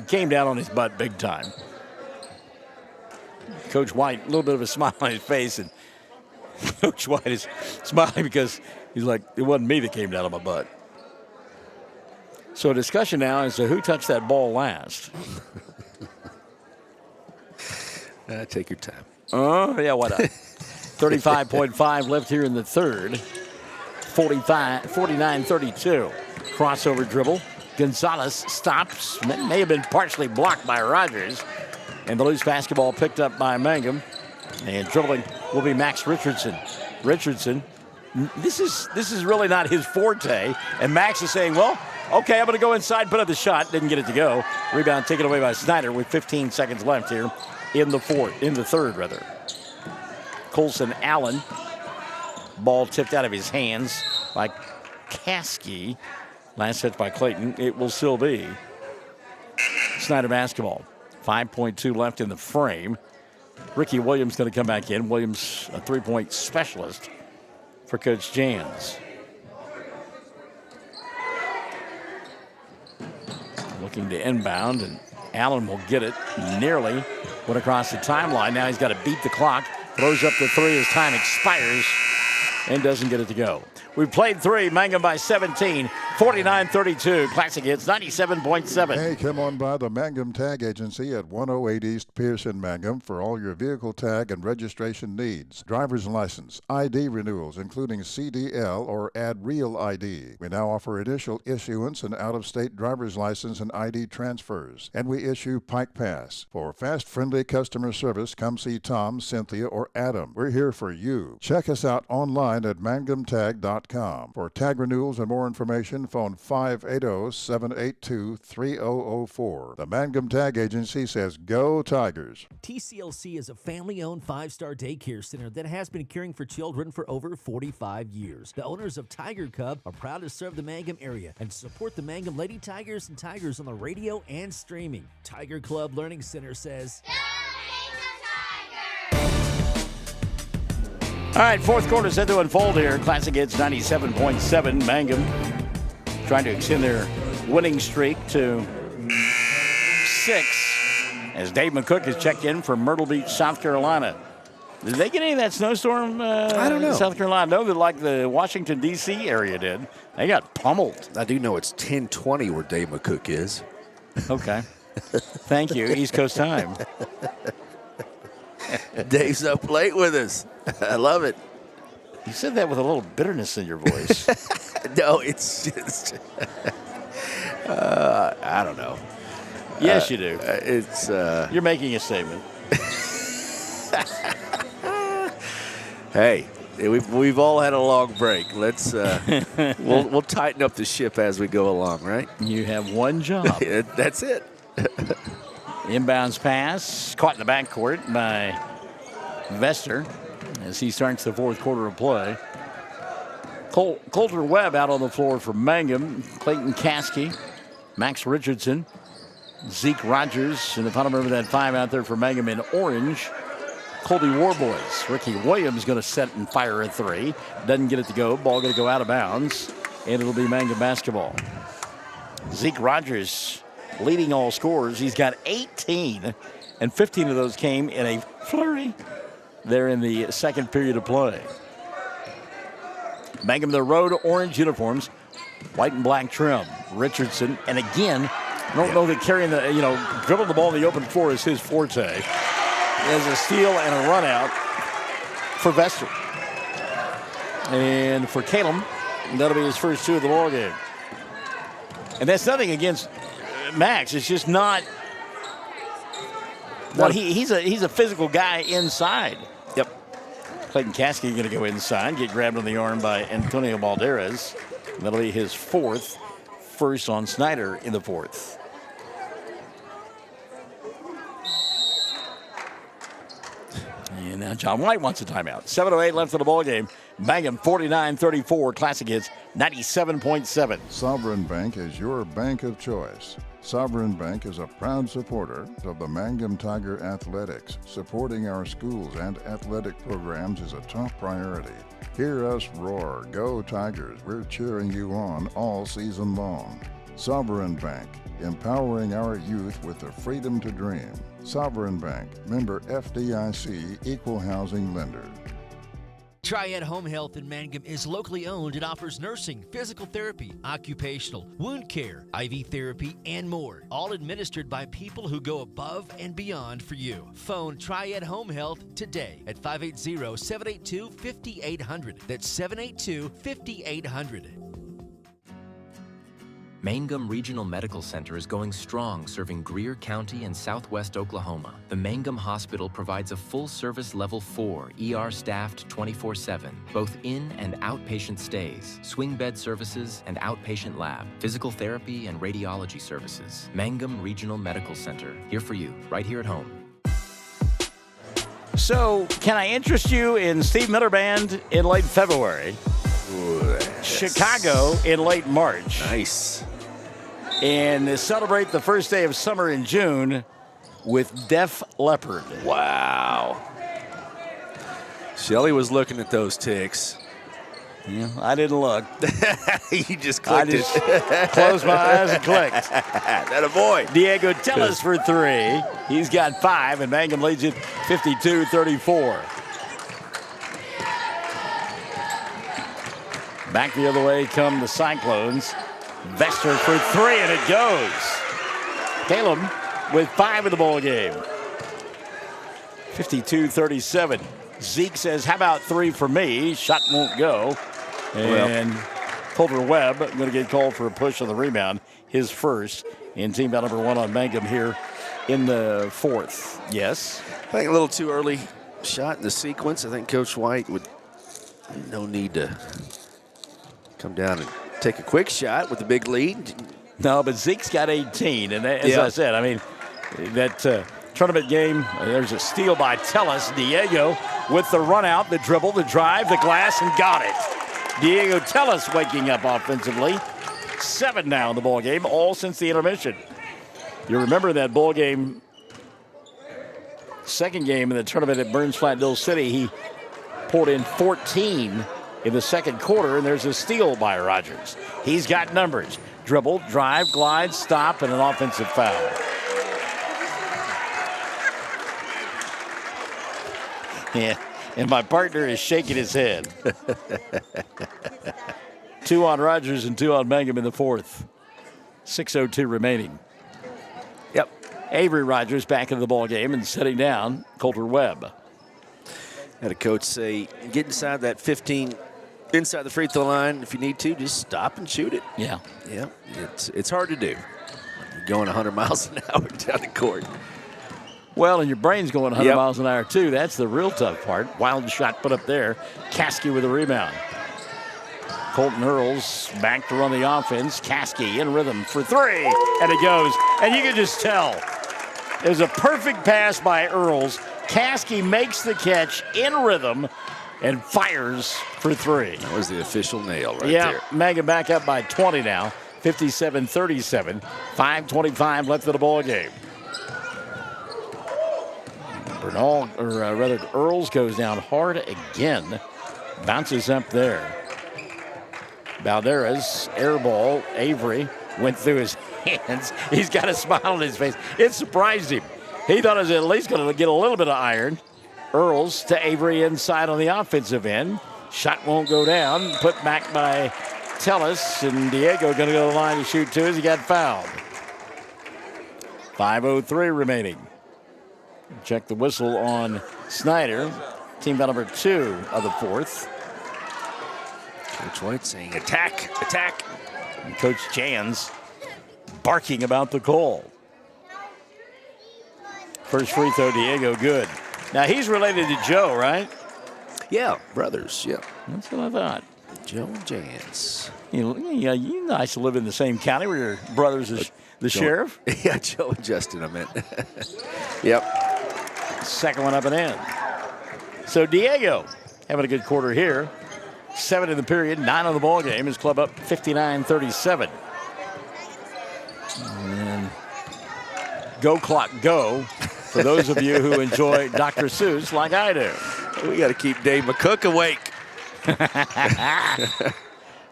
came down on his butt big time. Coach White, a little bit of a smile on his face, and Coach White is smiling because he's like, it wasn't me that came down on my butt. So discussion now as to who touched that ball last. Take your time. Oh, yeah, why not? 35.5 left here in the third. 49-32. Crossover dribble. Gonzalez stops. May have been partially blocked by Rogers. And the loose basketball picked up by Mangum. And dribbling will be Max Richardson. Richardson, this is really not his forte. And Max is saying, well, okay, I'm going to go inside, put up the shot. Didn't get it to go. Rebound taken away by Snyder with 15 seconds left here in the third. Colson Allen. Ball tipped out of his hands by Caskey. Last touch by Clayton. It will still be Snyder basketball. 5.2 left in the frame. Ricky Williams going to come back in. Williams, a 3-point specialist for Coach Jans. Looking to inbound, and Allen will get it. Nearly went across the timeline. Now he's got to beat the clock. Throws up the 3 as time expires and doesn't get it to go. We've played 3. Mangum by 17. 49-32. Classic Hits 97.7. Hey, come on by the Mangum Tag Agency at 108 East Pierce in Mangum for all your vehicle tag and registration needs. Driver's license, ID renewals, including CDL or Add Real ID. We now offer initial issuance and out-of-state driver's license and ID transfers. And we issue Pike Pass. For fast, friendly customer service, come see Tom, Cynthia, or Adam. We're here for you. Check us out online at mangumtag.com. For tag renewals and more information, phone 580-782-3004. The Mangum Tag Agency says, go Tigers. TCLC is a family-owned 5-star daycare center that has been caring for children for over 45 years. The owners of Tiger Cub are proud to serve the Mangum area and support the Mangum Lady Tigers and Tigers on the radio and streaming. Tiger Club Learning Center says, all right, fourth quarter set to unfold here. Classic Hits 97.7. Mangum trying to extend their winning streak to 6 as Dave McCook has checked in from Myrtle Beach, South Carolina. Did they get any of that snowstorm I don't know. in South Carolina? I know that like the Washington, D.C. area did. They got pummeled. I do know it's 10:20 where Dave McCook is. Okay. Thank you. East Coast time. Dave's up late with us. I love it. You said that with a little bitterness in your voice. No, it's just, I don't know. Yes, you do. It's You're making a statement. Hey, we've all had a long break. Let's we'll tighten up the ship as we go along, right? You have one job. That's it. Inbounds pass caught in the backcourt by Vester as he starts the fourth quarter of play. Coulter Webb out on the floor for Mangum. Clayton Caskey, Max Richardson, Zeke Rogers, and the final member of that 5 out there for Mangum in orange. Colby Warboys. Ricky Williams going to set and fire a 3. Doesn't get it to go. Ball going to go out of bounds, and it'll be Mangum basketball. Zeke Rogers leading all scorers. He's got 18, and 15 of those came in a flurry there in the second period of play. Mangum, the road orange uniforms, white and black trim. Richardson, and again, I don't know that carrying the, dribbling the ball in the open floor is his forte. There's a steal and a run out for Vester. And for Cattleman, that'll be his first 2 of the ball game. And that's nothing against Max. It's just not. Well, he's a physical guy inside. Yep. Clayton Caskey going to go inside, get grabbed on the arm by Antonio Balderas. That'll be his 4th, first on Snyder in the 4th. And now John White wants a timeout. 7:08 left in the ball game. Mangum 49-34. Classic Hits 97.7. Sovereign Bank is your bank of choice. Sovereign Bank is a proud supporter of the Mangum Tiger Athletics. Supporting our schools and athletic programs is a top priority. Hear us roar, go Tigers. We're cheering you on all season long. Sovereign Bank, empowering our youth with the freedom to dream. Sovereign Bank, member FDIC, equal housing lender. Triad Home Health in Mangum is locally owned and offers nursing, physical therapy, occupational, wound care, IV therapy, and more. All administered by people who go above and beyond for you. Phone Triad Home Health today at 580-782-5800. That's 782-5800. Mangum Regional Medical Center is going strong, serving Greer County and southwest Oklahoma. The Mangum Hospital provides a full-service Level 4, ER staffed 24/7, both in and outpatient stays, swing bed services and outpatient lab, physical therapy and radiology services. Mangum Regional Medical Center, here for you, right here at home. So, can I interest you in Steve Miller Band in late February? Chicago in late March. Nice. And celebrate the first day of summer in June with Def Leppard. Wow. Shelly was looking at those ticks. Yeah, I didn't look. You just clicked it. Closed my eyes and clicked. That a boy. Diego Tellis for 3. He's got 5, and Mangum leads it 52-34. Back the other way come the Cyclones. Vester for 3, and it goes. Caleb with 5 in the ball game. 52-37. Zeke says, how about 3 for me? Shot won't go. And Coulter Webb going to get called for a push on the rebound. His first in team foul number 1 on Mangum here in the 4th. Yes? I think a little too early shot in the sequence. I think Coach White would no need to come down and take a quick shot with the big lead. No, but Zeke's got 18. And as I said, I mean, that tournament game, there's a steal by Tellis. Diego with the run out, the dribble, the drive, the glass, and got it. Diego Tellis waking up offensively. 7 now in the ball game, all since the intermission. You remember that ball game, second game in the tournament at Burns Flat-Dill City, he pulled in 14 in the second quarter, and there's a steal by Rogers. He's got numbers. Dribble, drive, glide, stop, and an offensive foul. Yeah, and my partner is shaking his head. 2 on Rogers and 2 on Mangum in the fourth. 6:02 remaining. Yep. Avery Rogers back into the ball game and setting down Coulter Webb. Had a coach say, get inside that 15, inside the free throw line. If you need to, just stop and shoot it. Yeah. Yeah, it's hard to do. You're going 100 miles an hour down the court. Well, and your brain's going 100 miles an hour, too. That's the real tough part. Wild shot put up there. Caskey with a rebound. Colton Earls back to run the offense. Caskey in rhythm for 3, and it goes. And you can just tell. It was a perfect pass by Earls. Caskey makes the catch in rhythm and fires for 3. That was the official nail right there. Yeah, Mangum back up by 20 now. 57-37. 5:25 left in the ball game. Earls goes down hard again. Bounces up there. Balderas, air ball. Avery went through his hands. He's got a smile on his face. It surprised him. He thought it was at least going to get a little bit of iron. Earls to Avery inside on the offensive end. Shot won't go down. Put back by Tellis, and Diego going to go to the line to shoot 2 as he got fouled. 5:03 remaining. Check the whistle on Snyder. Team foul number 2 of the fourth. Coach White saying attack, attack. And Coach Jans barking about the call. First free throw, Diego, good. Now he's related to Joe, right? Yeah, brothers, yeah. That's what I thought. Joe Jans. You nice to live in the same county where your brother's the sheriff. Yeah, Joe and Justin, I meant. Yep. Second one up and in. So Diego having a good quarter here. 7 in the period, 9 on the ball game. His club up 59-37. And go clock go for those of you who enjoy Dr. Seuss like I do. We got to keep Dave McCook awake.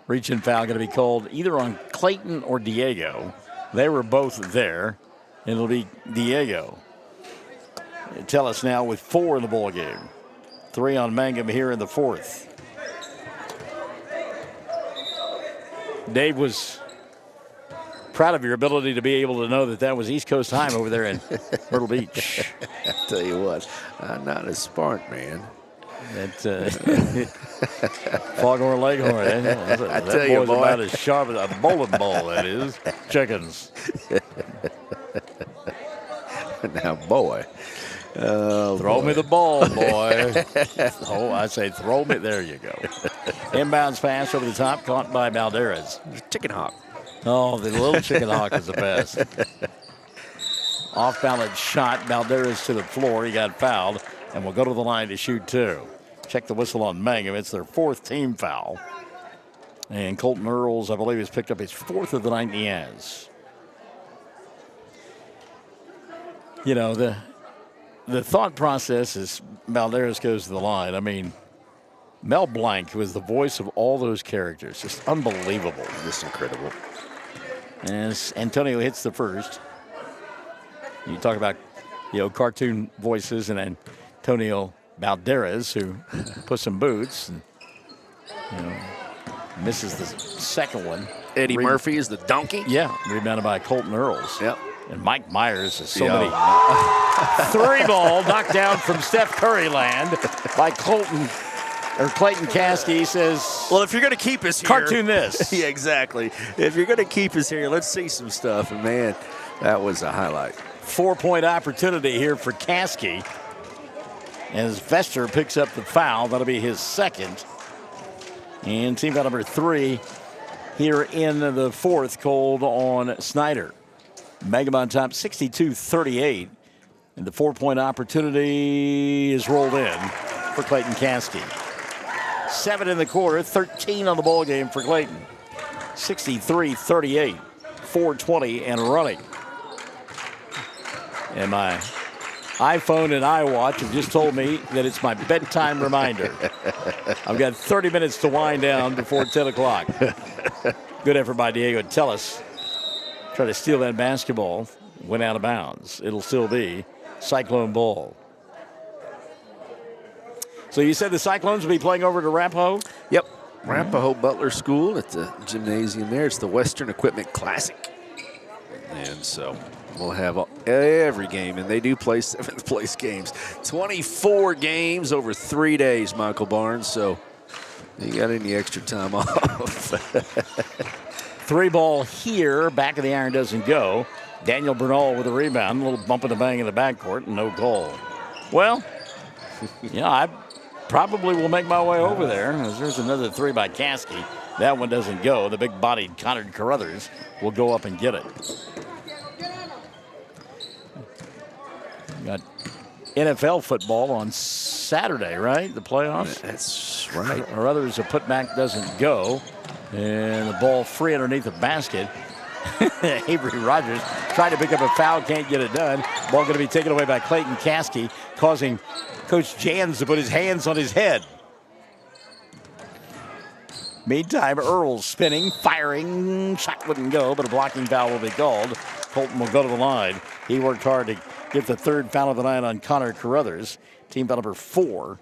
Reach and foul going to be called either on Clayton or Diego. They were both there. It'll be Diego. Tell us now with 4 in the ball game. 3 on Mangum here in the fourth. Dave was proud of your ability to be able to know that that was East Coast time over there in Myrtle Beach. I tell you what, I'm not a smart man. That Foghorn Leghorn. I tell that you, boy's boy. about as sharp as a bowling ball, that is. Chickens. Now, boy. Throw me the ball, boy. Oh, I say throw me. There you go. Inbounds pass over the top, caught by Balderas. Chicken hawk. Oh, the little chicken hawk is the best. Off-balance shot. Balderas to the floor. He got fouled and will go to the line to shoot 2. Check the whistle on Mangum. It's their 4th team foul. And Colton Earls, I believe, has picked up his 4th of the night he has. You know, the thought process is Balderas goes to the line. I mean, Mel Blanc was the voice of all those characters. Just unbelievable. Just incredible. As Antonio hits the first. You talk about, cartoon voices, and Antonio Balderas, who puts some boots and, misses the second one. Eddie Murphy is the donkey? Yeah, rebounded by Colton Earls. Yep. And Mike Myers is so many. 3-ball knocked down from Steph Curry land by Clayton Caskey. He says, well, if you're going to keep us here. Cartoon this. Yeah, exactly. If you're going to keep us here, let's see some stuff. And, man, that was a highlight. 4-point opportunity here for Caskey. As Vester picks up the foul. That'll be his second. And team foul number 3 here in the fourth, called on Snyder. Mangum on top, 62-38. And the 4-point opportunity is rolled in for Clayton Caskey. 7 in the quarter, 13 on the ball game for Clayton. 63-38, 4:20 and running. And my iPhone and iWatch have just told me that it's my bedtime reminder. I've got 30 minutes to wind down before 10 o'clock. Good effort by Diego Tellis. Try to steal that basketball. Went out of bounds. It'll still be Cyclone ball. So you said the Cyclones will be playing over to Arapahoe? Yep. Arapahoe Butler School at the gymnasium there. It's the Western Equipment Classic. And so we'll have every game, and they do play 7th place games. 24 games over 3 days, Michael Barnes. So you got any extra time off? 3-ball here. Back of the iron doesn't go. Daniel Bernal with a rebound. A little bump and a bang in the backcourt, and no goal. Well, yeah, I probably will make my way over there. There's another 3 by Caskey. That one doesn't go. The big-bodied Connor Carruthers will go up and get it. Got NFL football on Saturday, right? The playoffs? That's right. Carruthers, a putback doesn't go. And the ball free underneath the basket. Avery Rogers trying to pick up a foul, can't get it done. Ball going to be taken away by Clayton Caskey, causing Coach Jans to put his hands on his head. Meantime, Earls spinning, firing. Shot wouldn't go, but a blocking foul will be called. Colton will go to the line. He worked hard to get the 3rd foul of the night on Connor Carruthers. Team foul number 4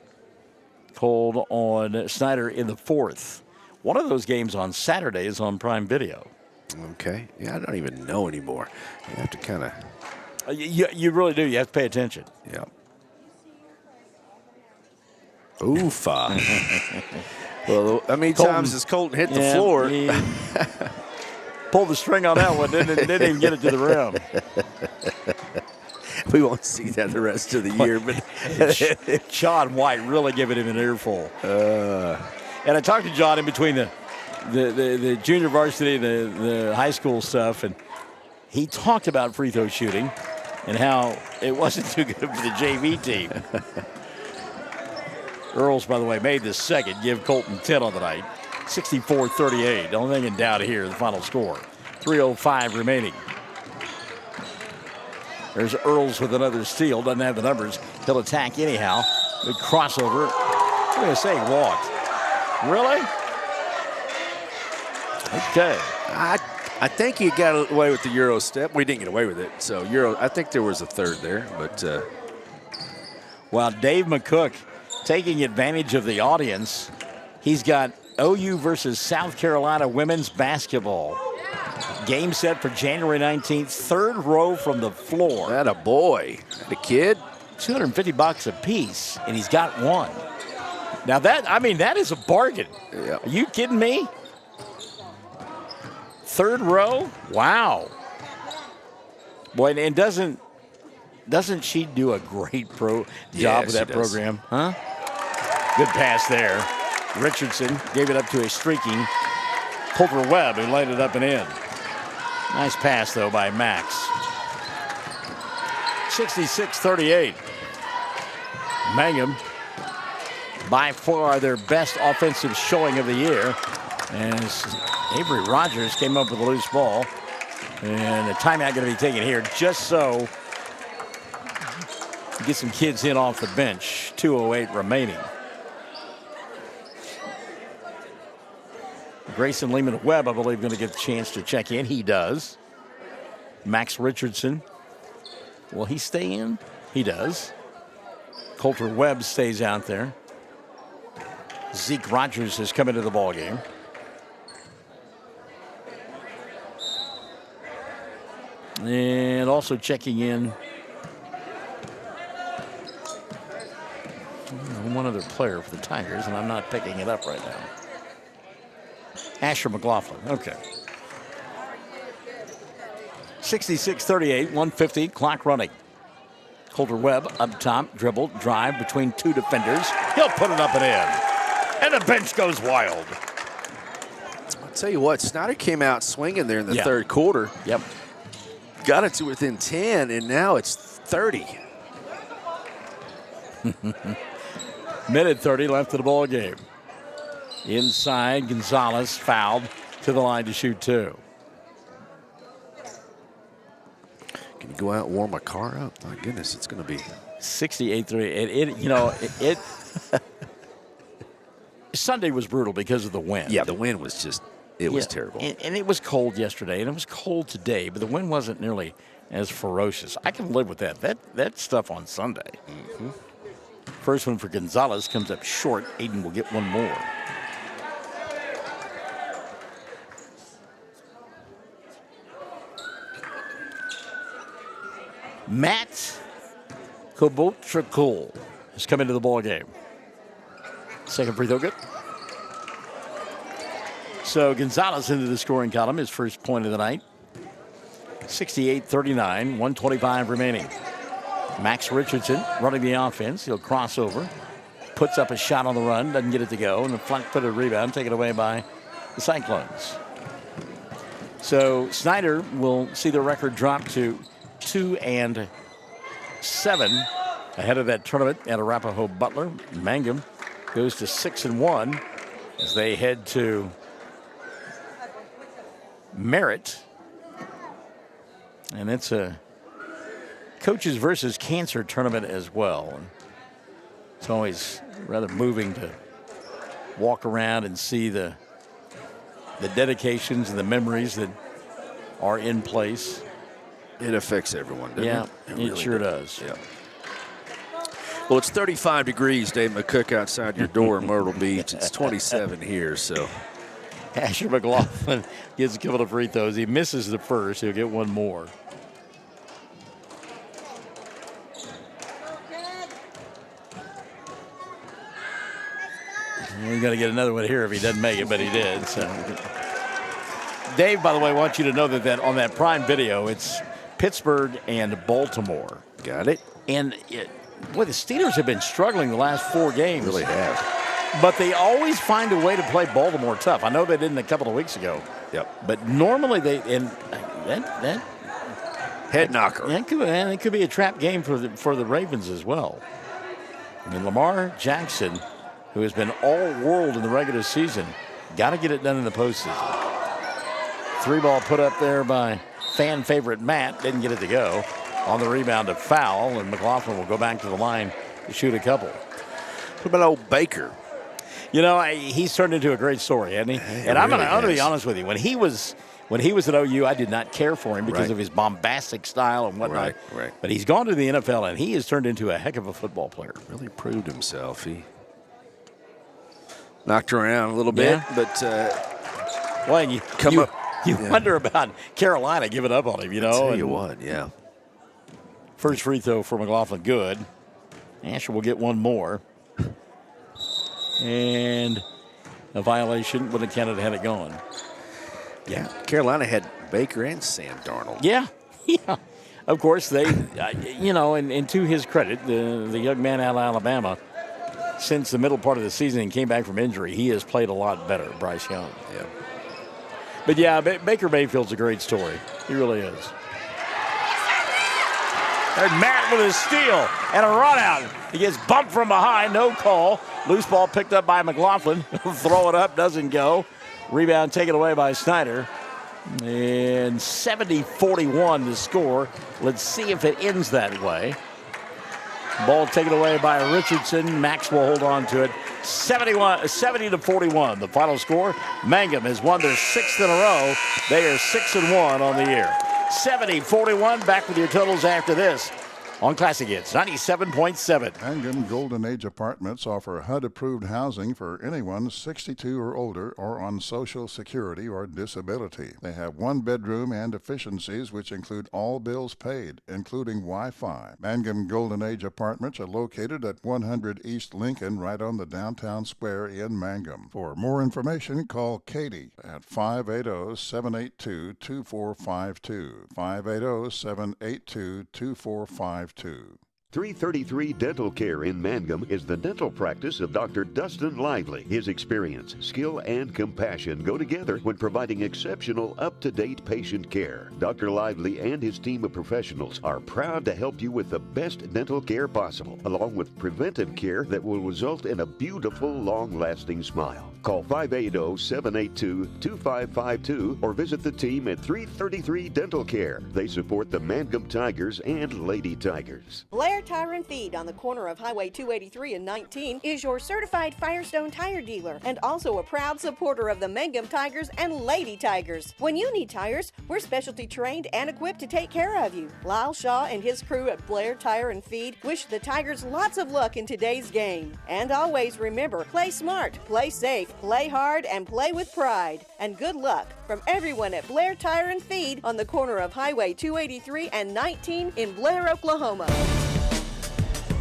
called on Snyder in the 4th. One of those games on Saturday is on Prime Video. Okay. Yeah, I don't even know anymore. You have to kind of. You really do. You have to pay attention. Yeah. Oofa. Well, how many times has Colton hit the floor? He pulled the string on that one. Didn't even get it to the rim. We won't see that the rest of the year. But John White really giving him an earful. And I talked to John in between the junior varsity and the high school stuff, and he talked about free throw shooting and how it wasn't too good for the JV team. Earls, by the way, made the second, give Colton 10 on the night. 64-38. The only thing in doubt here, the final score. 3:05 remaining. There's Earls with another steal. Doesn't have the numbers. He'll attack anyhow. Big crossover. What do you say? Walked. Really? Okay. I think he got away with the Euro step. We didn't get away with it. So Euro, I think there was a 3rd there. But while Dave McCook taking advantage of the audience, he's got OU versus South Carolina women's basketball. Game set for January 19th, 3rd row from the floor. That a boy. The kid. $250 a piece, and he's got one. Now that is a bargain. Yeah. Are you kidding me? 3rd row? Wow. Boy, and doesn't she do a great job with that program? Huh? Good pass there. Richardson gave it up to a streaking Coulter Webb, who laid it up and in. Nice pass, though, by Max. 66-38. Mangum, by far their best offensive showing of the year. And Avery Rogers came up with a loose ball. And a timeout going to be taken here just so to get some kids in off the bench. 2:08 remaining. Grayson Lehman Webb, I believe, going to get the chance to check in. He does. Max Richardson. Will he stay in? He does. Coulter Webb stays out there. Zeke Rogers has come into the ballgame. And also checking in one other player for the Tigers, and I'm not picking it up right now. Asher McLaughlin. Okay. 66-38, 150, clock running. Coulter Webb up top, dribble, drive between 2 defenders. He'll put it up and in. And the bench goes wild. I'll tell you what, Snyder came out swinging there in the 3rd quarter. Yep. Got it to within 10, and now it's 30. Minute 30 left of the ball game. Inside, Gonzalez fouled to the line to shoot 2. Can you go out and warm my car up? My goodness, it's going to be 68-3. Sunday was brutal because of the wind. Yeah, the wind was just, it was terrible. And it was cold yesterday, and it was cold today, but the wind wasn't nearly as ferocious. I can live with that. That stuff on Sunday. Mm-hmm. First one for Gonzalez comes up short. Aiden will get one more. Matt Kobotrikul has come into the ball game. Second free throw good. So Gonzalez into the scoring column, his first point of the night. 68-39, 125 remaining. Max Richardson running the offense. He'll cross over, puts up a shot on the run, doesn't get it to go, and the flat-footed rebound taken away by the Cyclones. So Snyder will see the record drop to 2-7 ahead of that tournament at Arapahoe Butler. Mangum goes to 6-1 as they head to Merritt. And it's a coaches versus cancer tournament as well. It's always rather moving to walk around and see the dedications and the memories that are in place. It affects everyone, doesn't it? It really sure does. Yeah. Well, it's 35 degrees, Dave McCook, outside your door in Myrtle Beach. It's 27 here, so. Asher McLaughlin gets a couple of free throws. He misses the first. He'll get one more. He's going to get another one here if he doesn't make it, but he did. So. Dave, by the way, wants you to know that on that prime video, it's Pittsburgh and Baltimore. Got it. And, boy, the Steelers have been struggling the last 4 games. Really have. But they always find a way to play Baltimore tough. I know they didn't a couple of weeks ago. Yep. But normally that head knocker. It could be a trap game for the Ravens as well. I mean, Lamar Jackson, who has been all world in the regular season, got to get it done in the postseason. 3-ball put up there by fan favorite Matt. Didn't get it to go. On the rebound, a foul, and McLaughlin will go back to the line to shoot a couple. What about old Baker? You know, he's turned into a great story, hasn't he? And I'm going to be honest with you. When he was at OU, I did not care for him because of his bombastic style and whatnot. Right. But he's gone to the NFL, and he has turned into a heck of a football player. Really proved himself. He knocked around a little bit, but well, you wonder about Carolina giving up on him, you know. I'll tell you what, yeah. First free throw for McLaughlin, good. Asher will get one more. And a violation would have counted had it gone. Yeah, Carolina had Baker and Sam Darnold. Yeah. Of course, they, and to his credit, the young man out of Alabama, since the middle part of the season and came back from injury, he has played a lot better, Bryce Young. Yeah. But, yeah, Baker Mayfield's a great story. He really is. There's Matt with a steal and a run out. He gets bumped from behind, no call. Loose ball picked up by McLaughlin. Throw it up, doesn't go. Rebound taken away by Snyder. And 70-41 to score. Let's see if it ends that way. Ball taken away by Richardson. Max will hold on to it. 70-41, the final score. Mangum has won their 6th in a row. They are 6-1 on the year. 70-41, back with your totals after this on Classic Hits 97.7. Mangum Golden Age Apartments offer HUD-approved housing for anyone 62 or older or on Social Security or disability. They have 1-bedroom and efficiencies which include all bills paid, including Wi-Fi. Mangum Golden Age Apartments are located at 100 East Lincoln, right on the downtown square in Mangum. For more information, call Katie at 580-782-2452. 580-782-2452. 333 Dental Care in Mangum is the dental practice of Dr. Dustin Lively. His experience, skill, and compassion go together when providing exceptional, up-to-date patient care. Dr. Lively and his team of professionals are proud to help you with the best dental care possible, along with preventive care that will result in a beautiful, long-lasting smile. Call 580-782-2552 or visit the team at 333 Dental Care. They support the Mangum Tigers and Lady Tigers. Blair Blair Tire and Feed on the corner of Highway 283 and 19 is your certified Firestone tire dealer and also a proud supporter of the Mangum Tigers and Lady Tigers. When you need tires, we're specialty trained and equipped to take care of you. Lyle Shaw and his crew at Blair Tire and Feed wish the Tigers lots of luck in today's game. And always remember, play smart, play safe, play hard, and play with pride. And good luck from everyone at Blair Tire and Feed on the corner of Highway 283 and 19 in Blair, Oklahoma.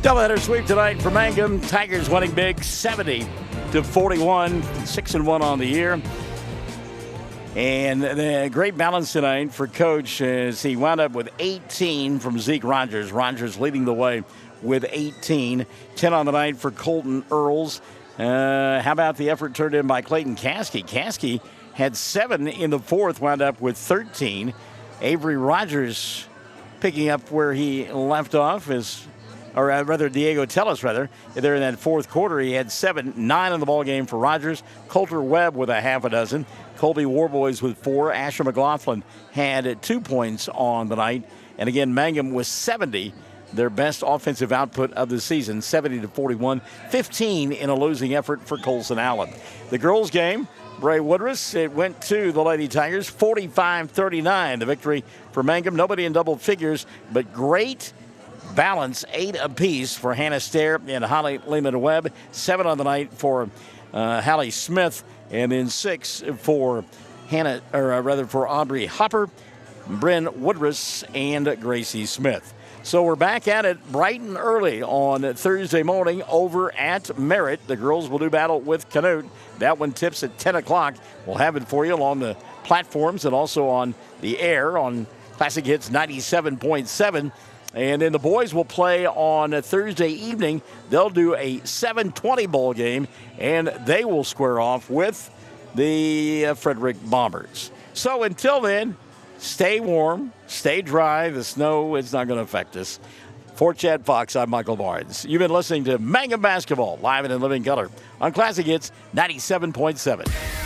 Doubleheader sweep tonight for Mangum. Tigers winning big, 70-41, 6-1 on the year. And the great balance tonight for Coach as he wound up with 18 from Zeke Rogers. Rogers leading the way with 18. 10 on the night for Colton Earls. How about the effort turned in by Clayton Caskey? Caskey had 7 in the fourth, wound up with 13. Avery Rogers picking up where he left off, Diego Tellis, there in that fourth quarter. He had 7, 9 in the ball game for Rogers. Coulter Webb with a half a dozen. Colby Warboys with 4. Asher McLaughlin had 2 points on the night. And again, Mangum was 70, their best offensive output of the season, 70-41, 15 in a losing effort for Colson Allen. The girls' game, Bray Woodruss, it went to the Lady Tigers, 45-39, the victory for Mangum. Nobody in double figures, but great balance, 8 apiece for Hannah Stair and Holly Lehman-Webb, 7 on the night for Hallie Smith, and then 6 for for Aubrey Hopper, Bryn Woodruss, and Gracie Smith. So we're back at it bright and early on Thursday morning over at Merritt. The girls will do battle with Canute. That one tips at 10 o'clock. We'll have it for you along the platforms and also on the air on Classic Hits 97.7. And then the boys will play on a Thursday evening. They'll do a 7:20 ball game, and they will square off with the Frederick Bombers. So until then, stay warm, stay dry. The snow is not going to affect us. For Chad Fox, I'm Michael Barnes. You've been listening to Mangum Basketball, live and in living color on Classic Hits 97.7.